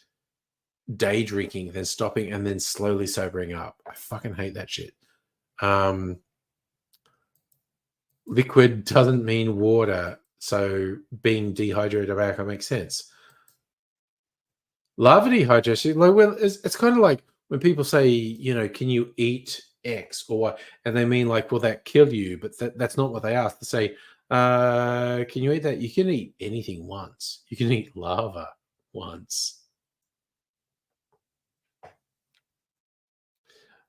day drinking, then stopping, and then slowly sobering up. I fucking hate that shit. Liquid doesn't mean water, so being dehydrated of alcohol makes sense. Lava dehydration, like, well, it's kind of like when people say, you know, can you eat X or what, and they mean like, will that kill you? But that's not what they ask. They say, can you eat that? You can eat anything once. You can eat lava once.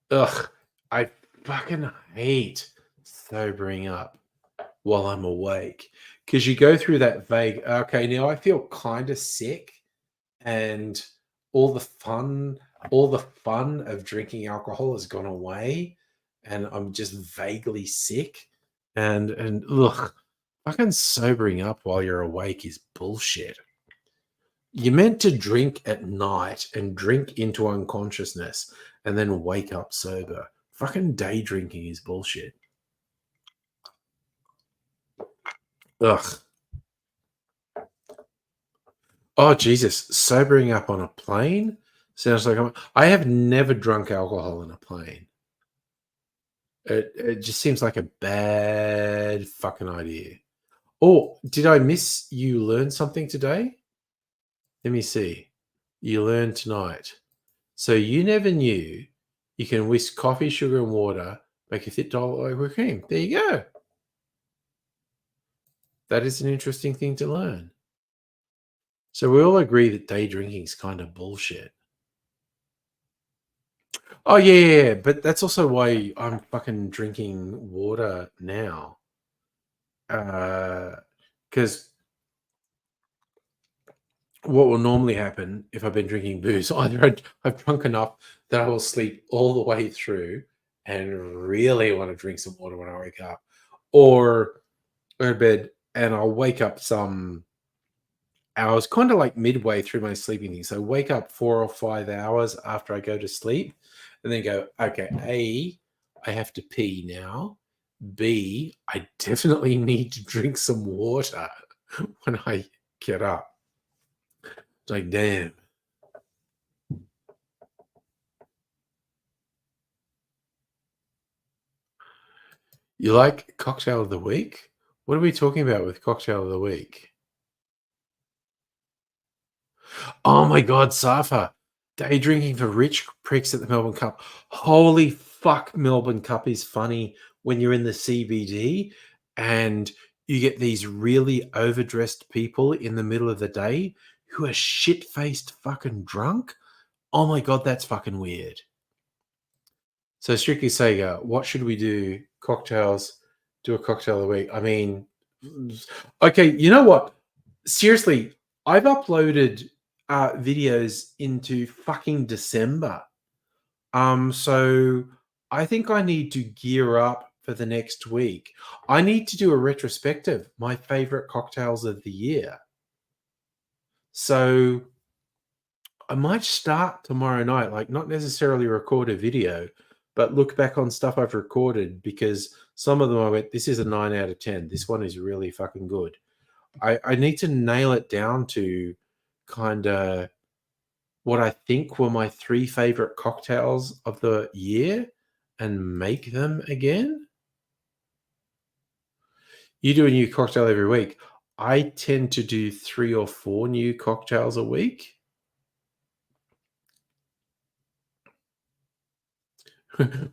Ugh, I fucking hate sobering up while I'm awake, because you go through that vague, okay, now I feel kind of sick, and all the fun of drinking alcohol has gone away, and I'm just vaguely sick, and ugh, fucking sobering up while you're awake is bullshit. You're meant to drink at night and drink into unconsciousness and then wake up sober. Fucking day drinking is bullshit. Ugh. Oh, Jesus. Sobering up on a plane? Sounds like I have never drunk alcohol in a plane. It just seems like a bad fucking idea. Oh, did I miss you learn something today? Let me see. You learned tonight. So you never knew you can whisk coffee, sugar, and water, make a thick dough like whipped cream. There you go. That is an interesting thing to learn. So we all agree that day drinking is kind of bullshit. Oh yeah, but that's also why I'm fucking drinking water now. Because what will normally happen if I've been drinking booze, either I've drunk enough that I will sleep all the way through and really want to drink some water when I wake up, or go to bed and I'll wake up some hours, kind of like midway through my sleeping thing. So wake up 4 or 5 hours after I go to sleep and then go, okay, A, I have to pee now. B, I definitely need to drink some water when I get up. It's like, damn. You like cocktail of the week? What are we talking about with cocktail of the week? Oh my God, Safa. Day drinking for rich pricks at the Melbourne Cup. Holy fuck, Melbourne Cup is funny when you're in the CBD and you get these really overdressed people in the middle of the day who are shit-faced fucking drunk. Oh my God, that's fucking weird. So Strictly Sega, what should we do? Cocktails, do a cocktail of the week. I mean, okay, you know what? Seriously, I've uploaded videos into fucking December. So I think I need to gear up for the next week. I need to do a retrospective, my favorite cocktails of the year. So I might start tomorrow night, like not necessarily record a video, but look back on stuff I've recorded because some of them I went, this is a 9 out of 10. This one is really fucking good. I need to nail it down to kind of what I think were my 3 favorite cocktails of the year and make them again. You do a new cocktail every week. I tend to do 3 or 4 new cocktails a week.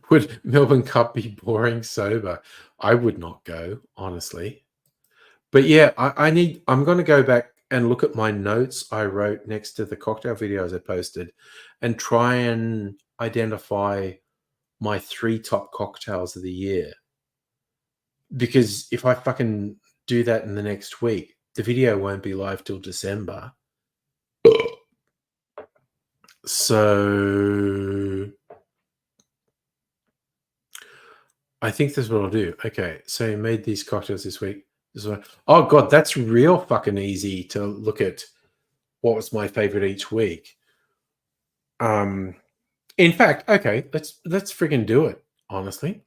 Would Melbourne Cup be boring sober? I would not go, honestly. But yeah, I'm going to go back and look at my notes I wrote next to the cocktail videos I posted and try and identify my 3 top cocktails of the year. Because if I fucking do that in the next week, the video won't be live till December. So I think that's what I'll do. Okay, so you made these cocktails this week. Oh God, that's real fucking easy to look at what was my favorite each week. In fact, okay, let's friggin' do it, honestly.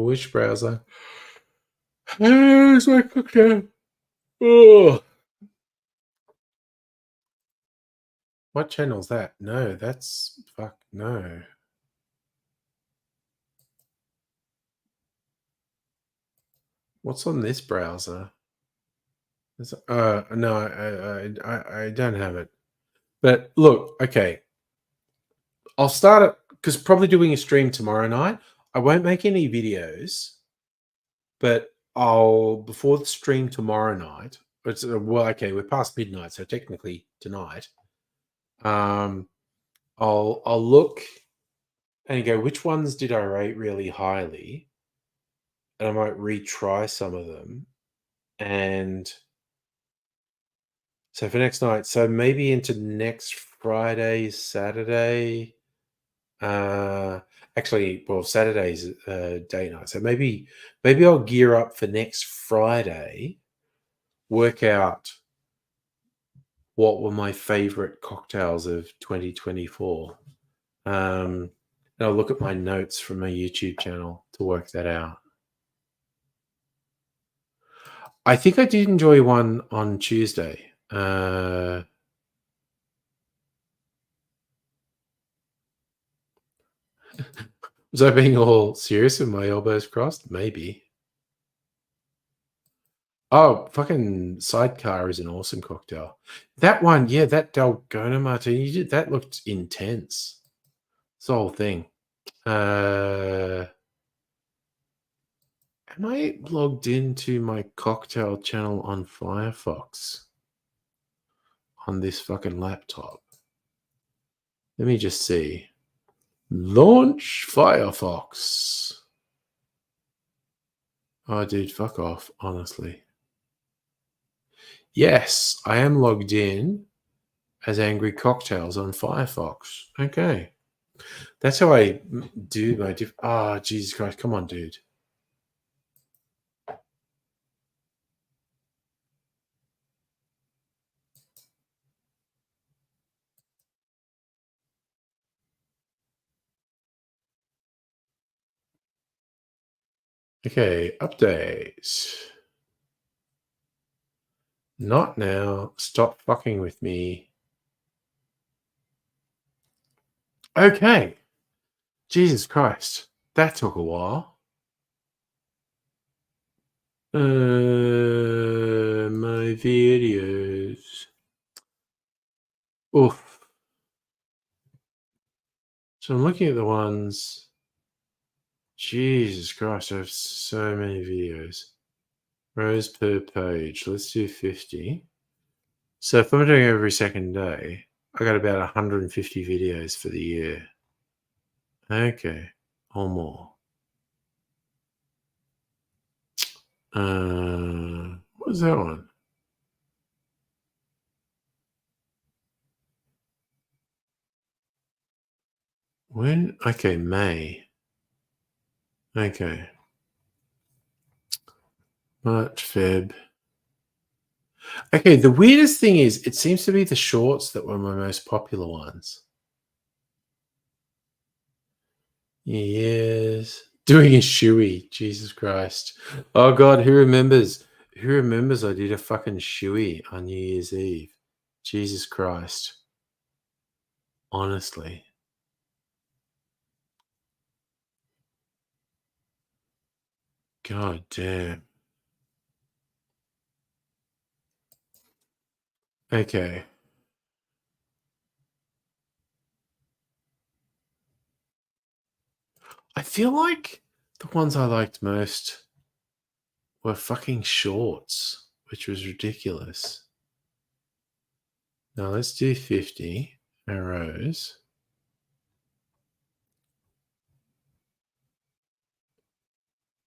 Which browser? Where's my cocktail? Oh. What channel's that? No, that's fuck no. What's on this browser? No, I don't have it. But look, okay. I'll start it because probably doing a stream tomorrow night. I won't make any videos, but I'll before the stream tomorrow night. It's well, okay, we're past midnight, so technically tonight. I'll look and go, which ones did I rate really highly? And I might retry some of them. And so for next night, so maybe into next Friday, Saturday. Actually, well, Saturday's day night. So maybe I'll gear up for next Friday, work out what were my favorite cocktails of 2024. And And I'll look at my notes from my YouTube channel to work that out. I think I did enjoy one on Tuesday. Was I being all serious with my elbows crossed? Maybe. Oh, fucking Sidecar is an awesome cocktail. That one, yeah, that Dalgona Martini you did, that looked intense. It's the whole thing. Am I logged into my cocktail channel on Firefox on this fucking laptop? Let me just see. Launch Firefox. Oh, dude, fuck off, honestly. Yes, I am logged in as Angry Cocktails on Firefox. Okay. That's how I do my Jesus Christ. Come on, dude. Okay, updates. Not now. Stop fucking with me. Okay. Jesus Christ. That took a while. My videos. Oof. So I'm looking at the ones. Jesus Christ, I have so many videos. Rows per page. Let's do 50. So if I'm doing every second day, I got about 150 videos for the year. Okay. Or more. What was that one? When? Okay, May. Okay. March, Feb. Okay, the weirdest thing is it seems to be the shorts that were my most popular ones. Yes. Doing a shoey. Jesus Christ. Oh God, who remembers? Who remembers I did a fucking shoey on New Year's Eve? Jesus Christ. Honestly. God damn. Okay. I feel like the ones I liked most were fucking shorts, which was ridiculous. Now let's do 50 arrows.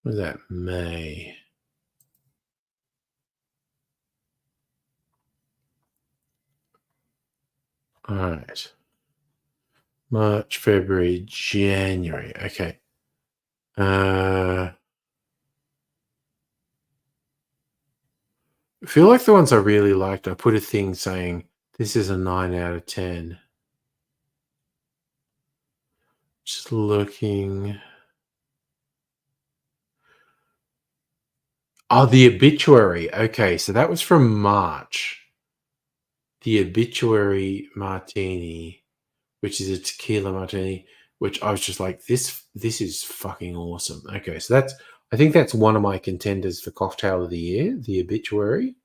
What was that? May. All right. March, February, January. Okay. I feel like the ones I really liked, I put a thing saying this is a 9 out of 10. Just looking. Oh, the obituary. Okay, so that was from March. The obituary martini, which is a tequila martini, which I was just like, this is fucking awesome. Okay, so I think that's one of my contenders for cocktail of the year, the obituary.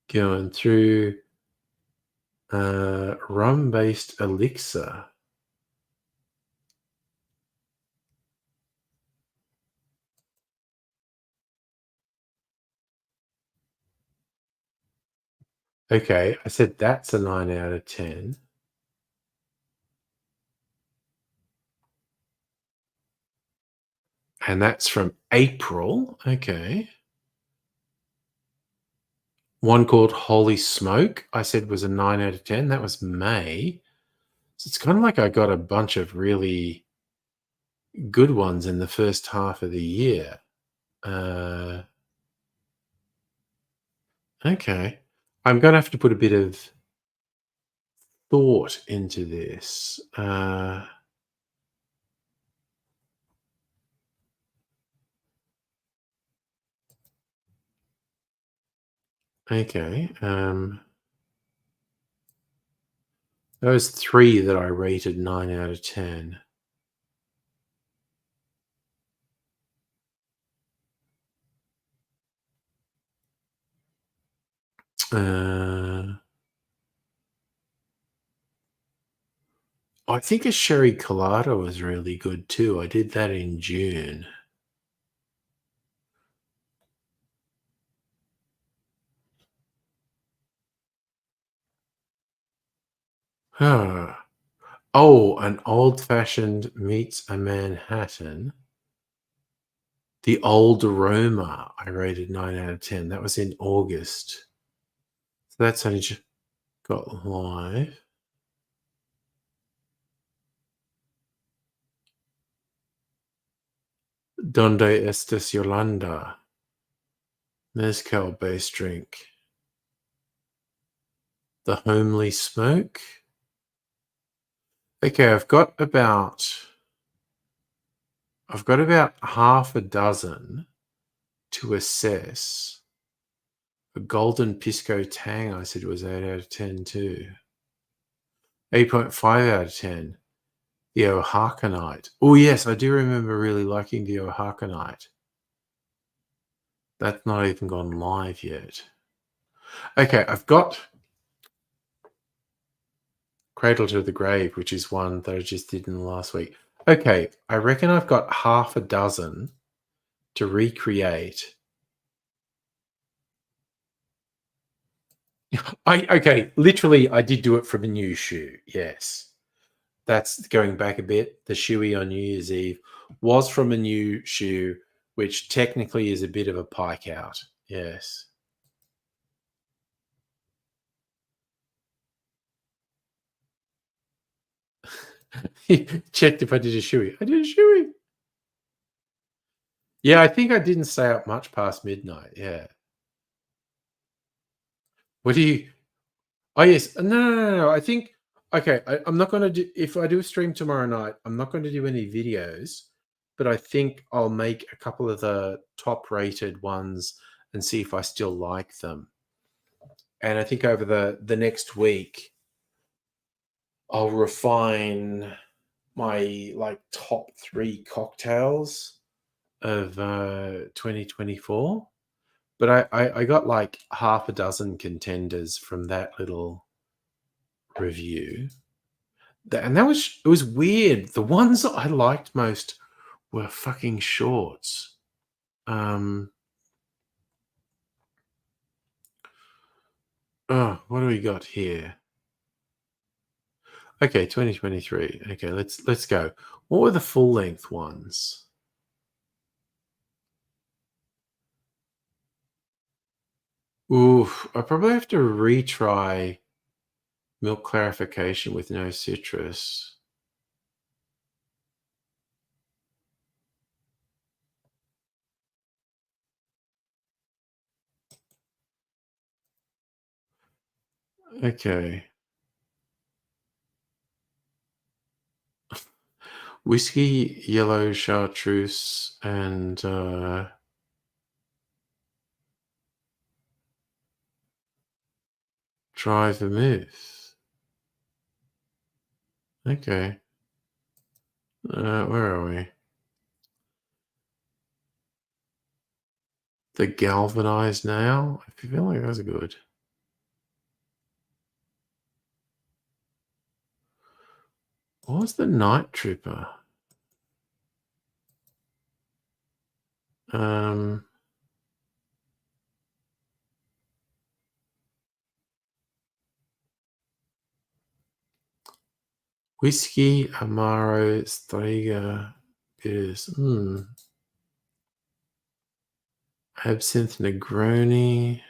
Going through rum-based elixir. Okay, I said that's a 9 out of 10. And that's from April. Okay. One called Holy Smoke, I said was a 9 out of 10. That was May. So it's kind of like I got a bunch of really good ones in the first half of the year. Okay. I'm going to have to put a bit of thought into this. Okay. Those 3 that I rated 9 out of 10. I think a sherry colada was really good too. I did that in June. Huh. Oh, an old-fashioned meets a Manhattan. The Old Aroma, I rated 9 out of 10. That was in August. So that's only just got live. Donde Estas Yolanda? Mezcal-based drink. The Homely Smoke. Okay, I've got about half a dozen to assess. A Golden Pisco Tang, I said, was 8 out of 10 too. 8.5 out of 10. The Oaxacanite. Oh, yes, I do remember really liking the Oaxacanite. That's not even gone live yet. Okay, I've got Cradle to the Grave, which is one that I just did in the last week. Okay, I reckon I've got half a dozen to recreate. Literally, I did do it from a new shoe. Yes. That's going back a bit. The shoey on New Year's Eve was from a new shoe, which technically is a bit of a pike out. Yes. He checked if I did a shoey. I did a shoey. Yeah, I think I didn't stay up much past midnight. Yeah. What do you? Oh yes. No. I think okay. I'm not going to do. If I do a stream tomorrow night, I'm not going to do any videos, but I think I'll make a couple of the top-rated ones and see if I still like them. And I think over the next week, I'll refine my like top 3 cocktails of 2024. But I got like half a dozen contenders from that little review. And it was weird. The ones that I liked most were fucking shorts. Oh, what do we got here? Okay, 2023. Okay, let's go. What were the full length ones? Oof, I probably have to retry Milk Clarification with no citrus. Okay. Whiskey, yellow chartreuse, and dry vermouth. Okay. Where are we? The galvanized nail. I feel like that's good. What was the night tripper? Whiskey, Amaro, Strega, bitters. Absinthe, Negroni.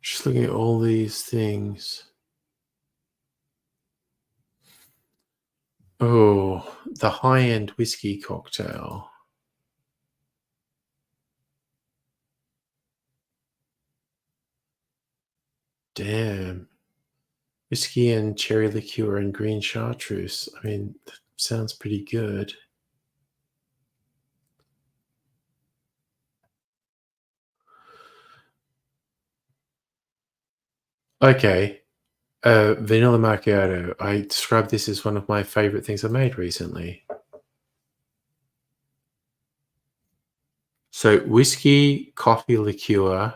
Just looking at all these things. Oh, the high-end whiskey cocktail. Damn. Whiskey and cherry liqueur and green chartreuse. I mean, that sounds pretty good. Okay. Vanilla macchiato. I described this as one of my favorite things I made recently. So whiskey, coffee liqueur,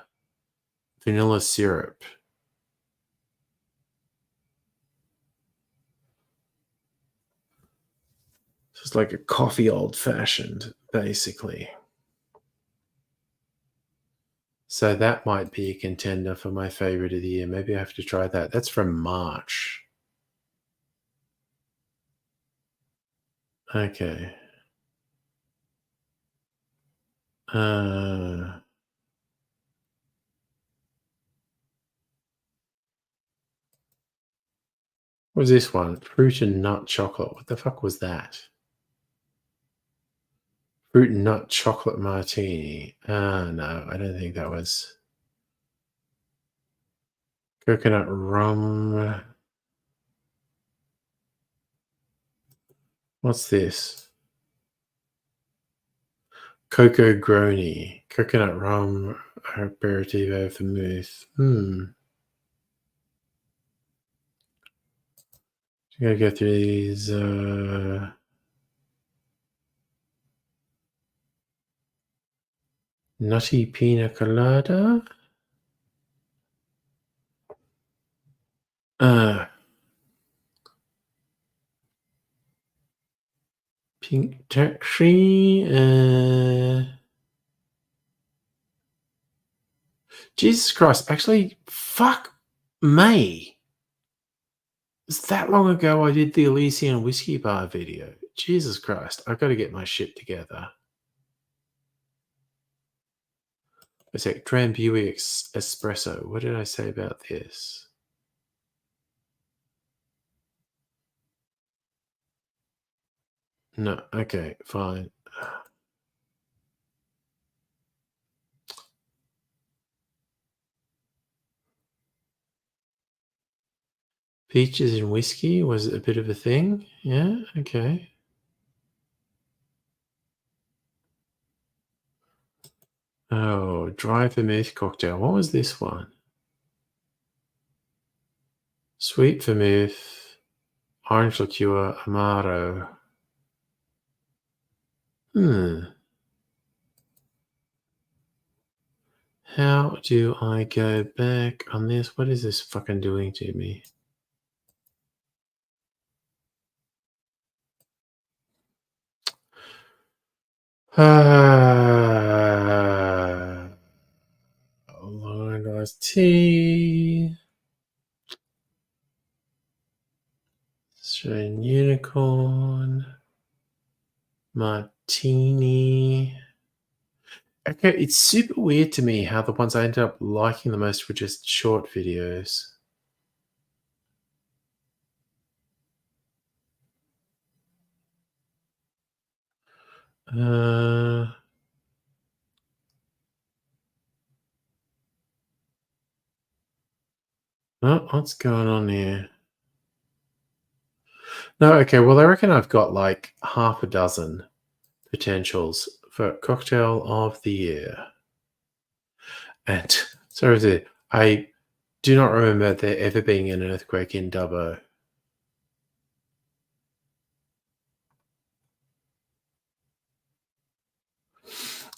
vanilla syrup. So it's like a coffee old fashioned, basically. So that might be a contender for my favorite of the year. Maybe I have to try that. That's from March. Okay. What was this one? Fruit and nut chocolate. What the fuck was that? Fruit and nut chocolate martini. No, I don't think that was. Coconut rum. What's this? Cocoa Grony. Coconut rum aperitivo vermouth. I gotta go through these. Nutty pina colada. Pink taxi. Jesus Christ. Actually, fuck me. It's that long ago I did the Elysian Whiskey Bar video. Jesus Christ. I've got to get my shit together. A sec. Drambuie Espresso. What did I say about this? No. Okay, fine. Peaches and whiskey was a bit of a thing. Yeah, okay. Oh, dry vermouth cocktail. What was this one? Sweet vermouth, orange liqueur, amaro. How do I go back on this? What is this fucking doing to me? Long iced tea. Australian unicorn. Martini. Okay, it's super weird to me how the ones I ended up liking the most were just short videos. Oh, what's going on here? No, okay, well, I reckon I've got like half a dozen potentials for cocktail of the year. And sorry, I do not remember there ever being an earthquake in Dubbo.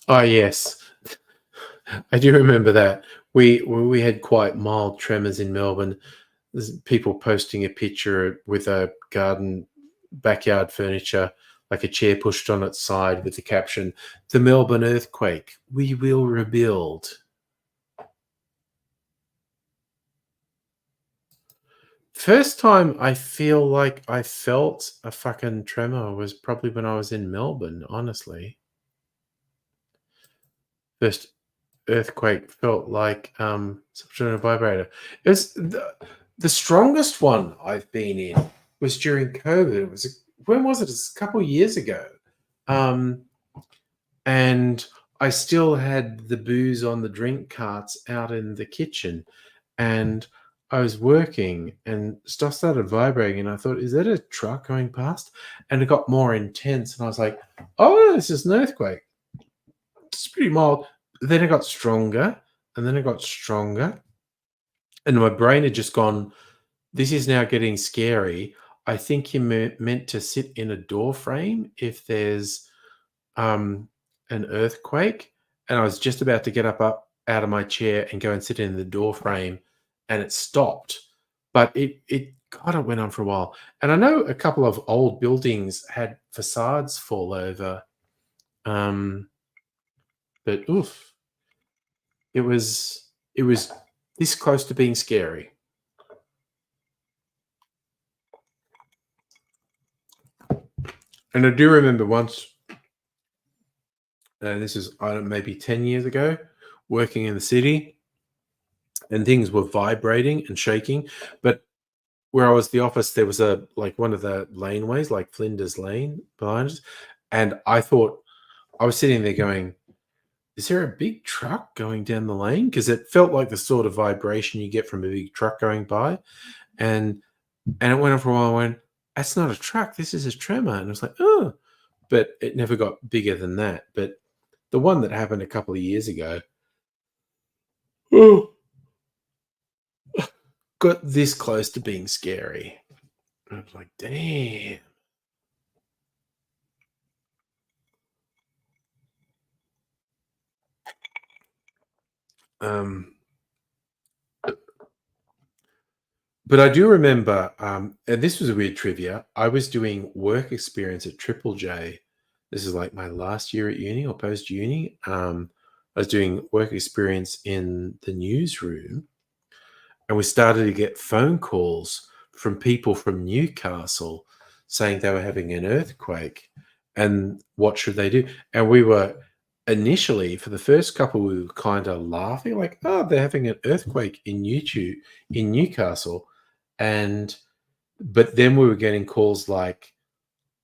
Oh, yes. I do remember that. We had quite mild tremors in Melbourne. There's people posting a picture with a garden backyard furniture, like a chair pushed on its side with the caption, "The Melbourne earthquake, we will rebuild." First time I feel like I felt a fucking tremor was probably when I was in Melbourne, honestly. First earthquake felt like some sort of vibrator. It's the strongest one I've been in was during COVID. It was when was it? It's a couple of years ago. And I still had the booze on the drink carts out in the kitchen. And I was working and stuff started vibrating, and I thought, is that a truck going past? And it got more intense, and I was like, oh, this is an earthquake. It's pretty mild. Then it got stronger, and then it got stronger. And my brain had just gone, this is now getting scary. I think you're meant to sit in a door frame if there's an earthquake. And I was just about to get up out of my chair and go and sit in the door frame, and it stopped. But it kind of went on for a while. And I know a couple of old buildings had facades fall over. But oof, it was this close to being scary. And I do remember once, this is maybe 10 years ago, working in the city, and things were vibrating and shaking. But where I was the office, there was one of the laneways, like Flinders Lane behind us. And I thought, I was sitting there going, is there a big truck going down the lane? Because it felt like the sort of vibration you get from a big truck going by. And it went on for a while. I went, that's not a truck. This is a tremor. And I was like, oh. But it never got bigger than that. But the one that happened a couple of years ago, got this close to being scary. I was like, damn. But I do remember, and this was a weird trivia. I was doing work experience at Triple J. This is like my last year at uni or post uni. I was doing work experience in the newsroom, and we started to get phone calls from people from Newcastle saying they were having an earthquake and what should they do. And we were initially, for the first couple, we were kind of laughing like, oh, they're having an earthquake in Newcastle. But then we were getting calls like,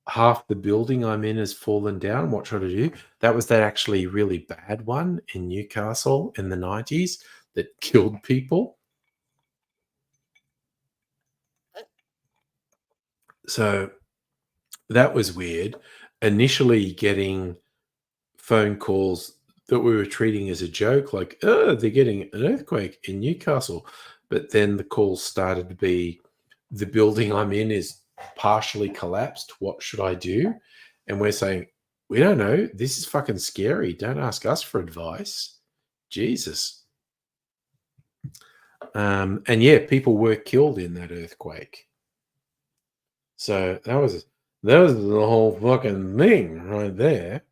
half the building I'm in has fallen down. What should I do? That was that actually really bad one in Newcastle in the 90s that killed people. So that was weird. Initially getting phone calls that we were treating as a joke, like, oh, they're getting an earthquake in Newcastle. But then the calls started to be, the building I'm in is partially collapsed. What should I do? And we're saying, we don't know. This is fucking scary. Don't ask us for advice. Jesus. And yeah, people were killed in that earthquake. So that was the whole fucking thing right there.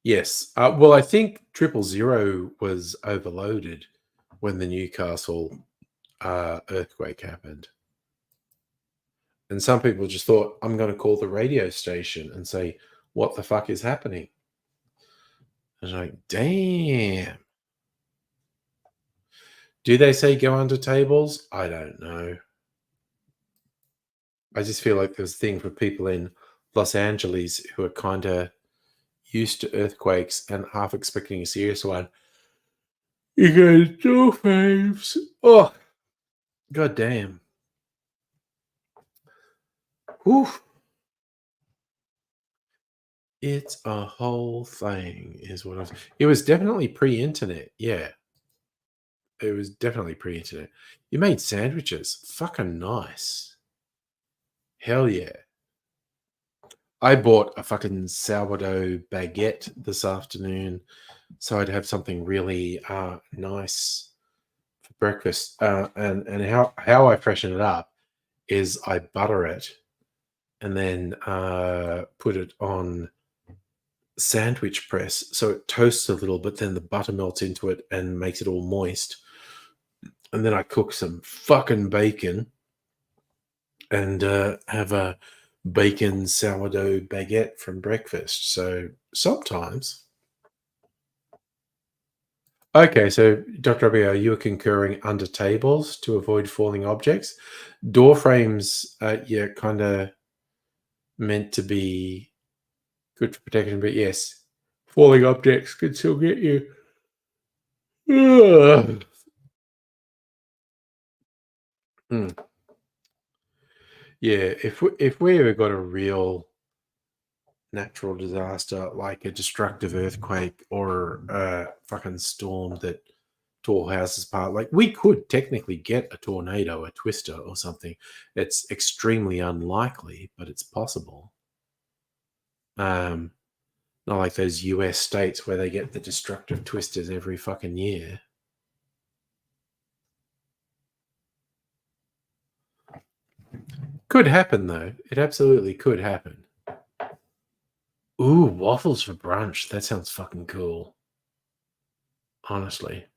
Yes. Well, I think 000 was overloaded when the Newcastle earthquake happened. And some people just thought, I'm going to call the radio station and say, what the fuck is happening? I was like, damn. Do they say go under tables? I don't know. I just feel like there's a thing for people in Los Angeles who are kind of used to earthquakes and half expecting a serious one. You guys do faves. Oh, god damn. Oof. It's a whole thing, is what I was. It was definitely pre-internet. Yeah. It was definitely pre-internet. You made sandwiches. Fucking nice. Hell yeah. I bought a fucking sourdough baguette this afternoon, so I'd have something really nice for breakfast. And how I freshen it up is I butter it and then put it on sandwich press so it toasts a little, but then the butter melts into it and makes it all moist. And then I cook some fucking bacon and have a bacon sourdough baguette from breakfast. So sometimes. Okay, so Dr. Abigail, you were concurring under tables to avoid falling objects. Door frames, kind of meant to be Good for protection, but yes, falling objects can still get you. Ugh. Yeah, if we ever got a real natural disaster like a destructive earthquake or a fucking storm that tore houses apart, like we could technically get a tornado, a twister, or something. It's extremely unlikely, but it's possible. Not like those US states where they get the destructive twisters every fucking year. Could happen though. It absolutely could happen. Ooh, waffles for brunch. That sounds fucking cool. Honestly.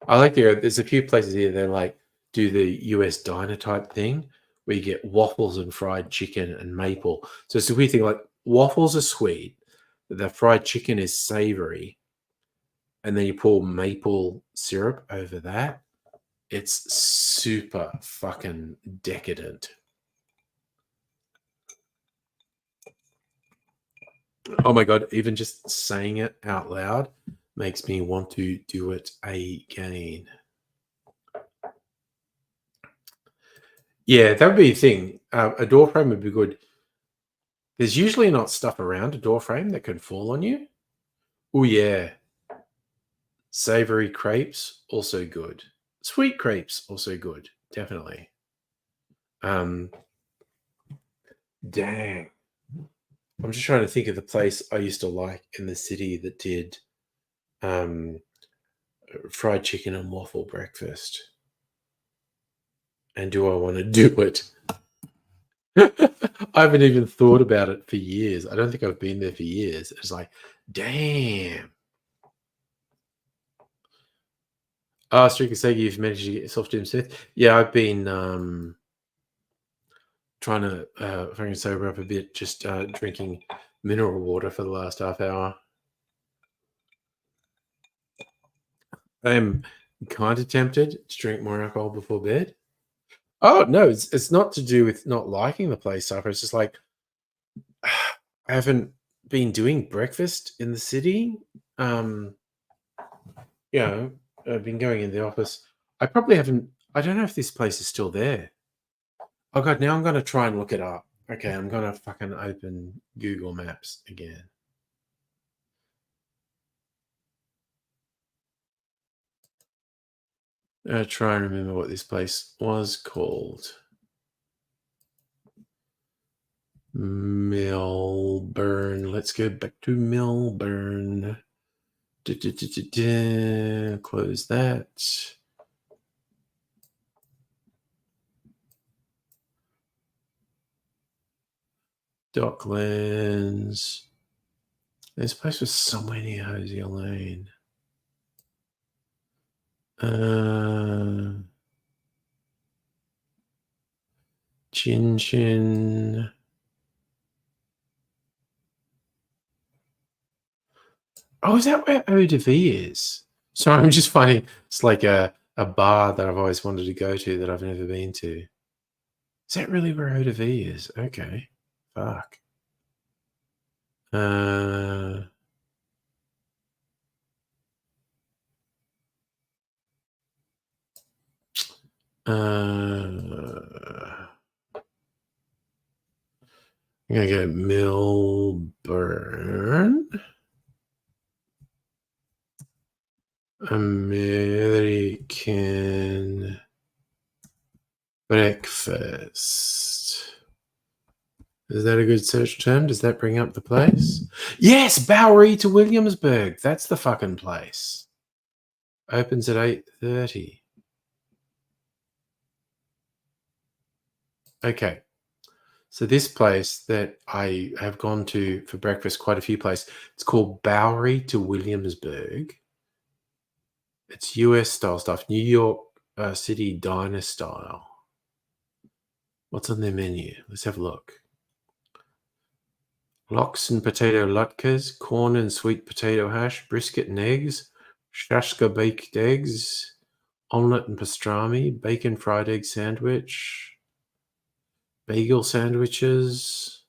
I like there's a few places here that like do the US diner type thing where you get waffles and fried chicken and maple. So it's a weird thing, like waffles are sweet, the fried chicken is savory, and then you pour maple syrup over that. It's super fucking decadent. Oh my god, even just saying it out loud makes me want to do it again. Yeah, that would be a thing. A door frame would be good. There's usually not stuff around a door frame that could fall on you. Oh yeah. Savory crepes, also good. Sweet crepes, also good. Definitely. Dang. I'm just trying to think of the place I used to like in the city that did fried chicken and waffle breakfast. And do I want to do it? I haven't even thought about it for years. I don't think I've been there for years. It's like, damn. Oh, Streaker Sega, you've managed to get yourself to Smith. Yeah, I've been trying to, if I can sober up a bit, just drinking mineral water for the last half hour. I am kind of tempted to drink more alcohol before bed. Oh no, it's not to do with not liking the place, Cypher. It's just like I haven't been doing breakfast in the city. I've been going in the office. I probably haven't. I don't know if this place is still there. Oh god, now I'm gonna try and look it up. Okay, I'm gonna fucking open Google Maps again. Try and remember what this place was called. Melbourne. Let's go back to Melbourne. Close that. Docklands. This place was somewhere near Hosier Lane. Chin Chin. Oh, is that where Eau de Vie is? Sorry, I'm just finding it's like a bar that I've always wanted to go to that I've never been to. Is that really where Eau de Vie is? Okay. Fuck. I'm gonna go Melbourne. American breakfast. Is that a good search term? Does that bring up the place? Yes, Bowery to Williamsburg. That's the fucking place. Opens at 8:30. Okay. So this place that I have gone to for breakfast quite a few places, it's called Bowery to Williamsburg. It's US style stuff, New York City diner style. What's on their menu? Let's have a look. Lox and potato latkes, corn and sweet potato hash, brisket and eggs, shashka baked eggs, omelette and pastrami, bacon fried egg sandwich, bagel sandwiches.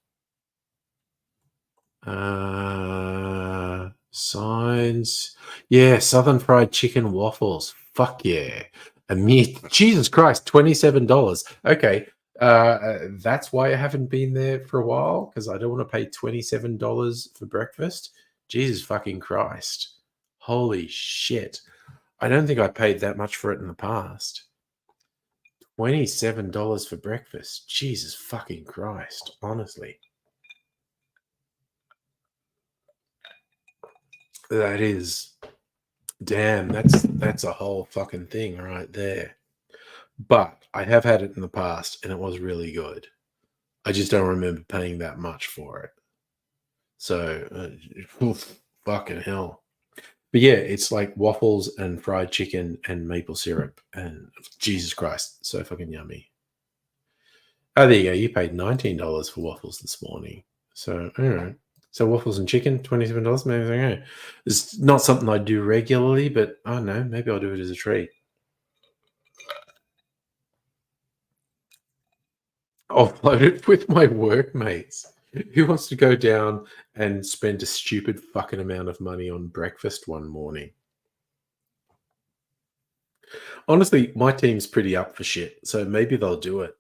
Signs. Yeah, Southern Fried Chicken waffles. Fuck yeah. Jesus Christ, $27. Okay. That's why I haven't been there for a while, because I don't want to pay $27 for breakfast. Jesus fucking Christ. Holy shit. I don't think I paid that much for it in the past. $27 for breakfast. Jesus fucking Christ. Honestly. That is, damn, that's a whole fucking thing right there. But I have had it in the past and it was really good. I just don't remember paying that much for it. So, fucking hell. But yeah, it's like waffles and fried chicken and maple syrup and Jesus Christ, so fucking yummy. Oh, there you go. You paid $19 for waffles this morning. So, all right. So waffles and chicken, $27. Maybe okay. It's not something I do regularly, but I don't know. Maybe I'll do it as a treat. I'll float it with my workmates. Who wants to go down and spend a stupid fucking amount of money on breakfast one morning? Honestly, my team's pretty up for shit, so maybe they'll do it.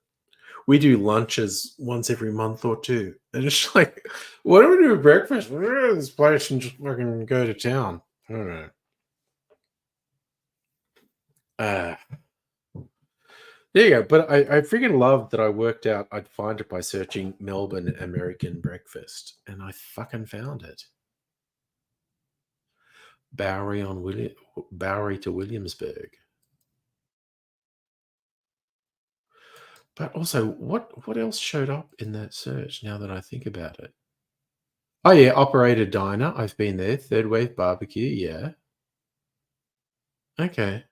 We do lunches once every month or two. And it's like, what do we do for breakfast? We're going to this place and just fucking go to town. I don't know. There you go. But I freaking love that I worked out I'd find it by searching Melbourne American breakfast. And I fucking found it. Bowery to Williamsburg. But also, what else showed up in that search now that I think about it? Oh yeah, Operator Diner. I've been there. Third Wave Barbecue. Yeah. Okay.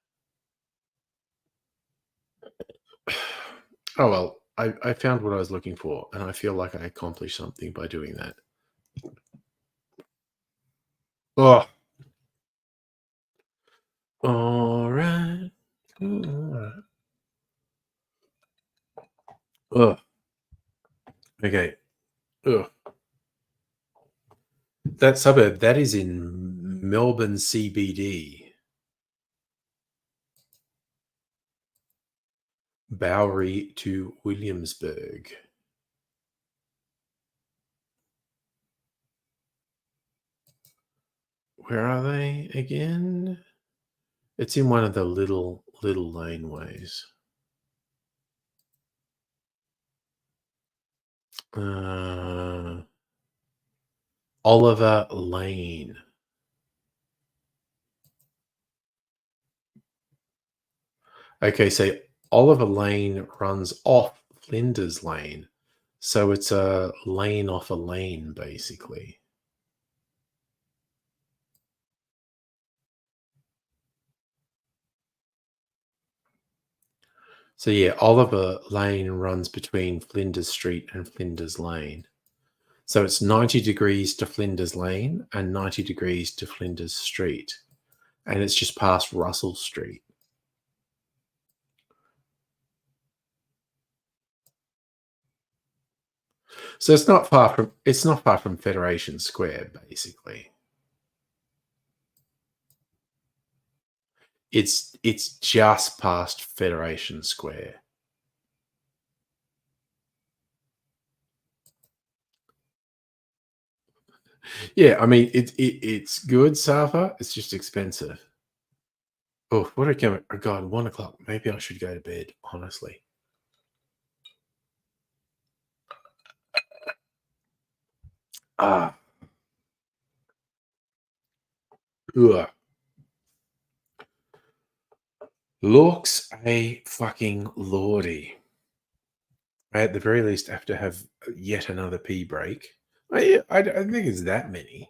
Oh well, I found what I was looking for, and I feel like I accomplished something by doing that. Oh. All right. Ugh. Okay. Ugh. That suburb, that is in Melbourne CBD. Bowery to Williamsburg. Where are they again? It's in one of the little laneways. Oliver Lane. Okay, so Oliver Lane runs off Flinders Lane. So it's a lane off a lane, basically. So yeah, Oliver Lane runs between Flinders Street and Flinders Lane. So it's 90 degrees to Flinders Lane and 90 degrees to Flinders Street. And it's just past Russell Street. So it's not far from Federation Square, basically. It's just past Federation Square. Yeah, I mean it's good, Safa. It's just expensive. Oh, what a camera! Oh God, 1 o'clock. Maybe I should go to bed. Honestly. Ah. Ugh. Looks a fucking lordy. I at the very least have to have yet another pee break. I don't think it's that many.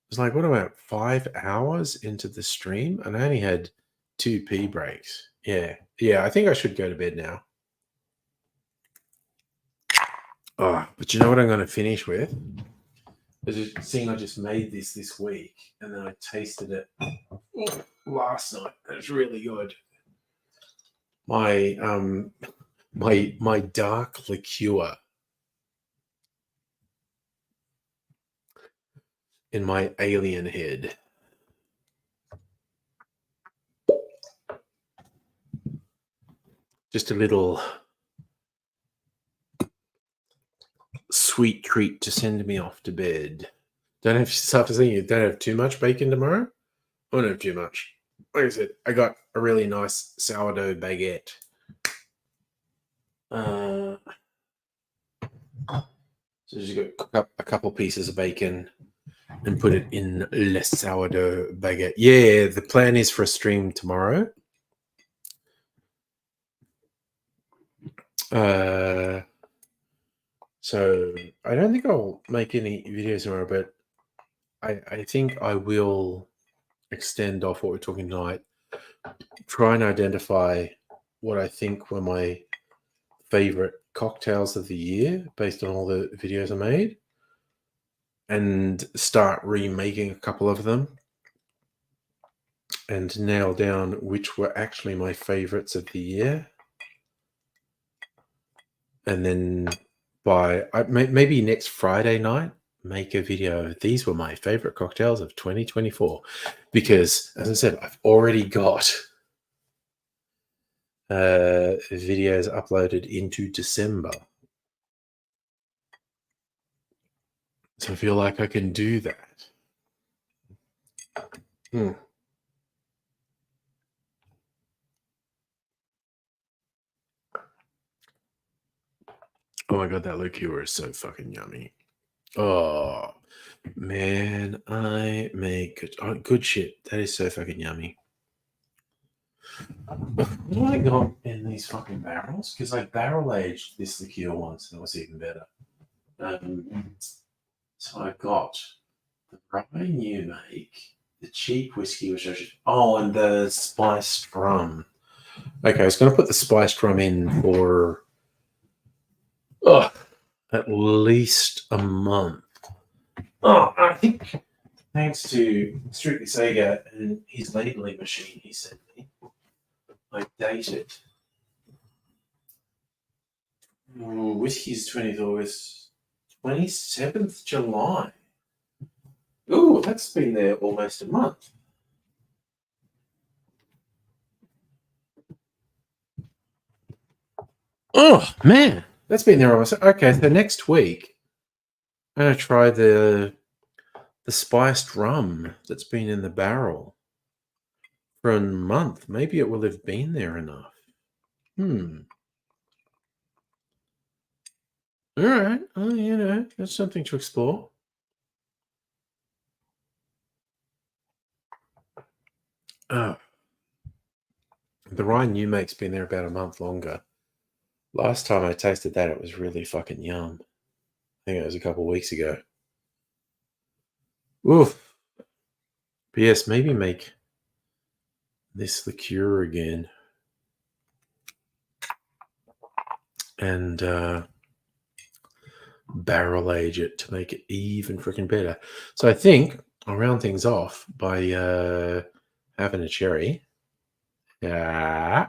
It's like, what about 5 hours into the stream? And I only had 2 pee breaks. Yeah. Yeah, I think I should go to bed now. Oh, but you know what I'm going to finish with? Seeing I just made this week, and then I tasted it last night. It's really good. My my dark liqueur. in my alien head. Just a little sweet treat to send me off to bed. Don't have to start to think you don't have too much bacon tomorrow. I don't have too much. Like I said, I got a really nice sourdough baguette. So just got to cook up a couple pieces of bacon and put it in the sourdough baguette. Yeah, the plan is for a stream tomorrow. So I don't think I'll make any videos tomorrow, but I think I will extend off what we're talking tonight. Try and identify what I think were my favorite cocktails of the year based on all the videos I made, and start remaking a couple of them and nail down which were actually my favorites of the year. And then by maybe next Friday night, make a video. These were my favorite cocktails of 2024, because as I said, I've already got videos uploaded into December. So I feel like I can do that. Oh my god, that liqueur is so fucking yummy. Oh man, I make good shit. That is so fucking yummy. What do I got in these fucking barrels? Because I barrel aged this liqueur once and it was even better. So I got the rye you make, the cheap whiskey, which I should. Oh, and the spiced rum. Okay, I was going to put the spiced rum in for at least a month. Oh, I think thanks to Strictly Sega and his labeling machine he sent me, I dated. Whiskey's 20th August, 27th July. Ooh, that's been there almost a month. Oh, man. That's been there almost. Okay, so next week, I'm going to try the spiced rum that's been in the barrel for a month. Maybe it will have been there enough. All right. Well, you know, that's something to explore. Oh. The rye new make's been there about a month longer. Last time I tasted that, it was really fucking yum. I think it was a couple of weeks ago. Oof. But yes, maybe make this liqueur again. And barrel age it to make it even freaking better. So I think I'll round things off by having a cherry. Yeah.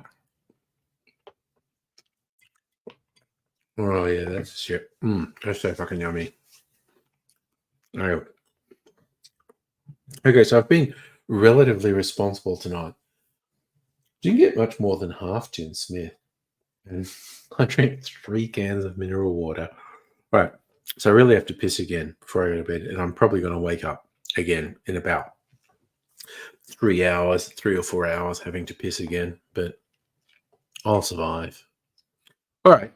Oh yeah, that's shit. That's so fucking yummy. All right. Okay, so I've been relatively responsible tonight. Didn't get much more than half Tin Smith. And I drank 3 cans of mineral water. All right. So I really have to piss again before I go to bed. And I'm probably going to wake up again in about 3 hours, 3 or 4 hours having to piss again. But I'll survive. All right.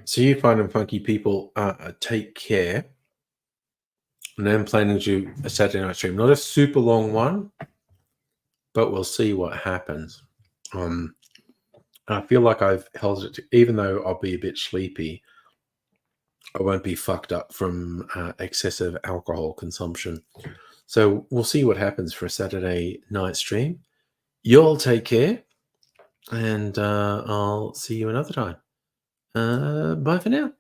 So you fine and funky people, take care. And I'm planning to do a Saturday night stream. Not a super long one, but we'll see what happens. I feel like I've held it, even though I'll be a bit sleepy, I won't be fucked up from excessive alcohol consumption. So we'll see what happens for a Saturday night stream. Y'all take care, and I'll see you another time. Bye for now.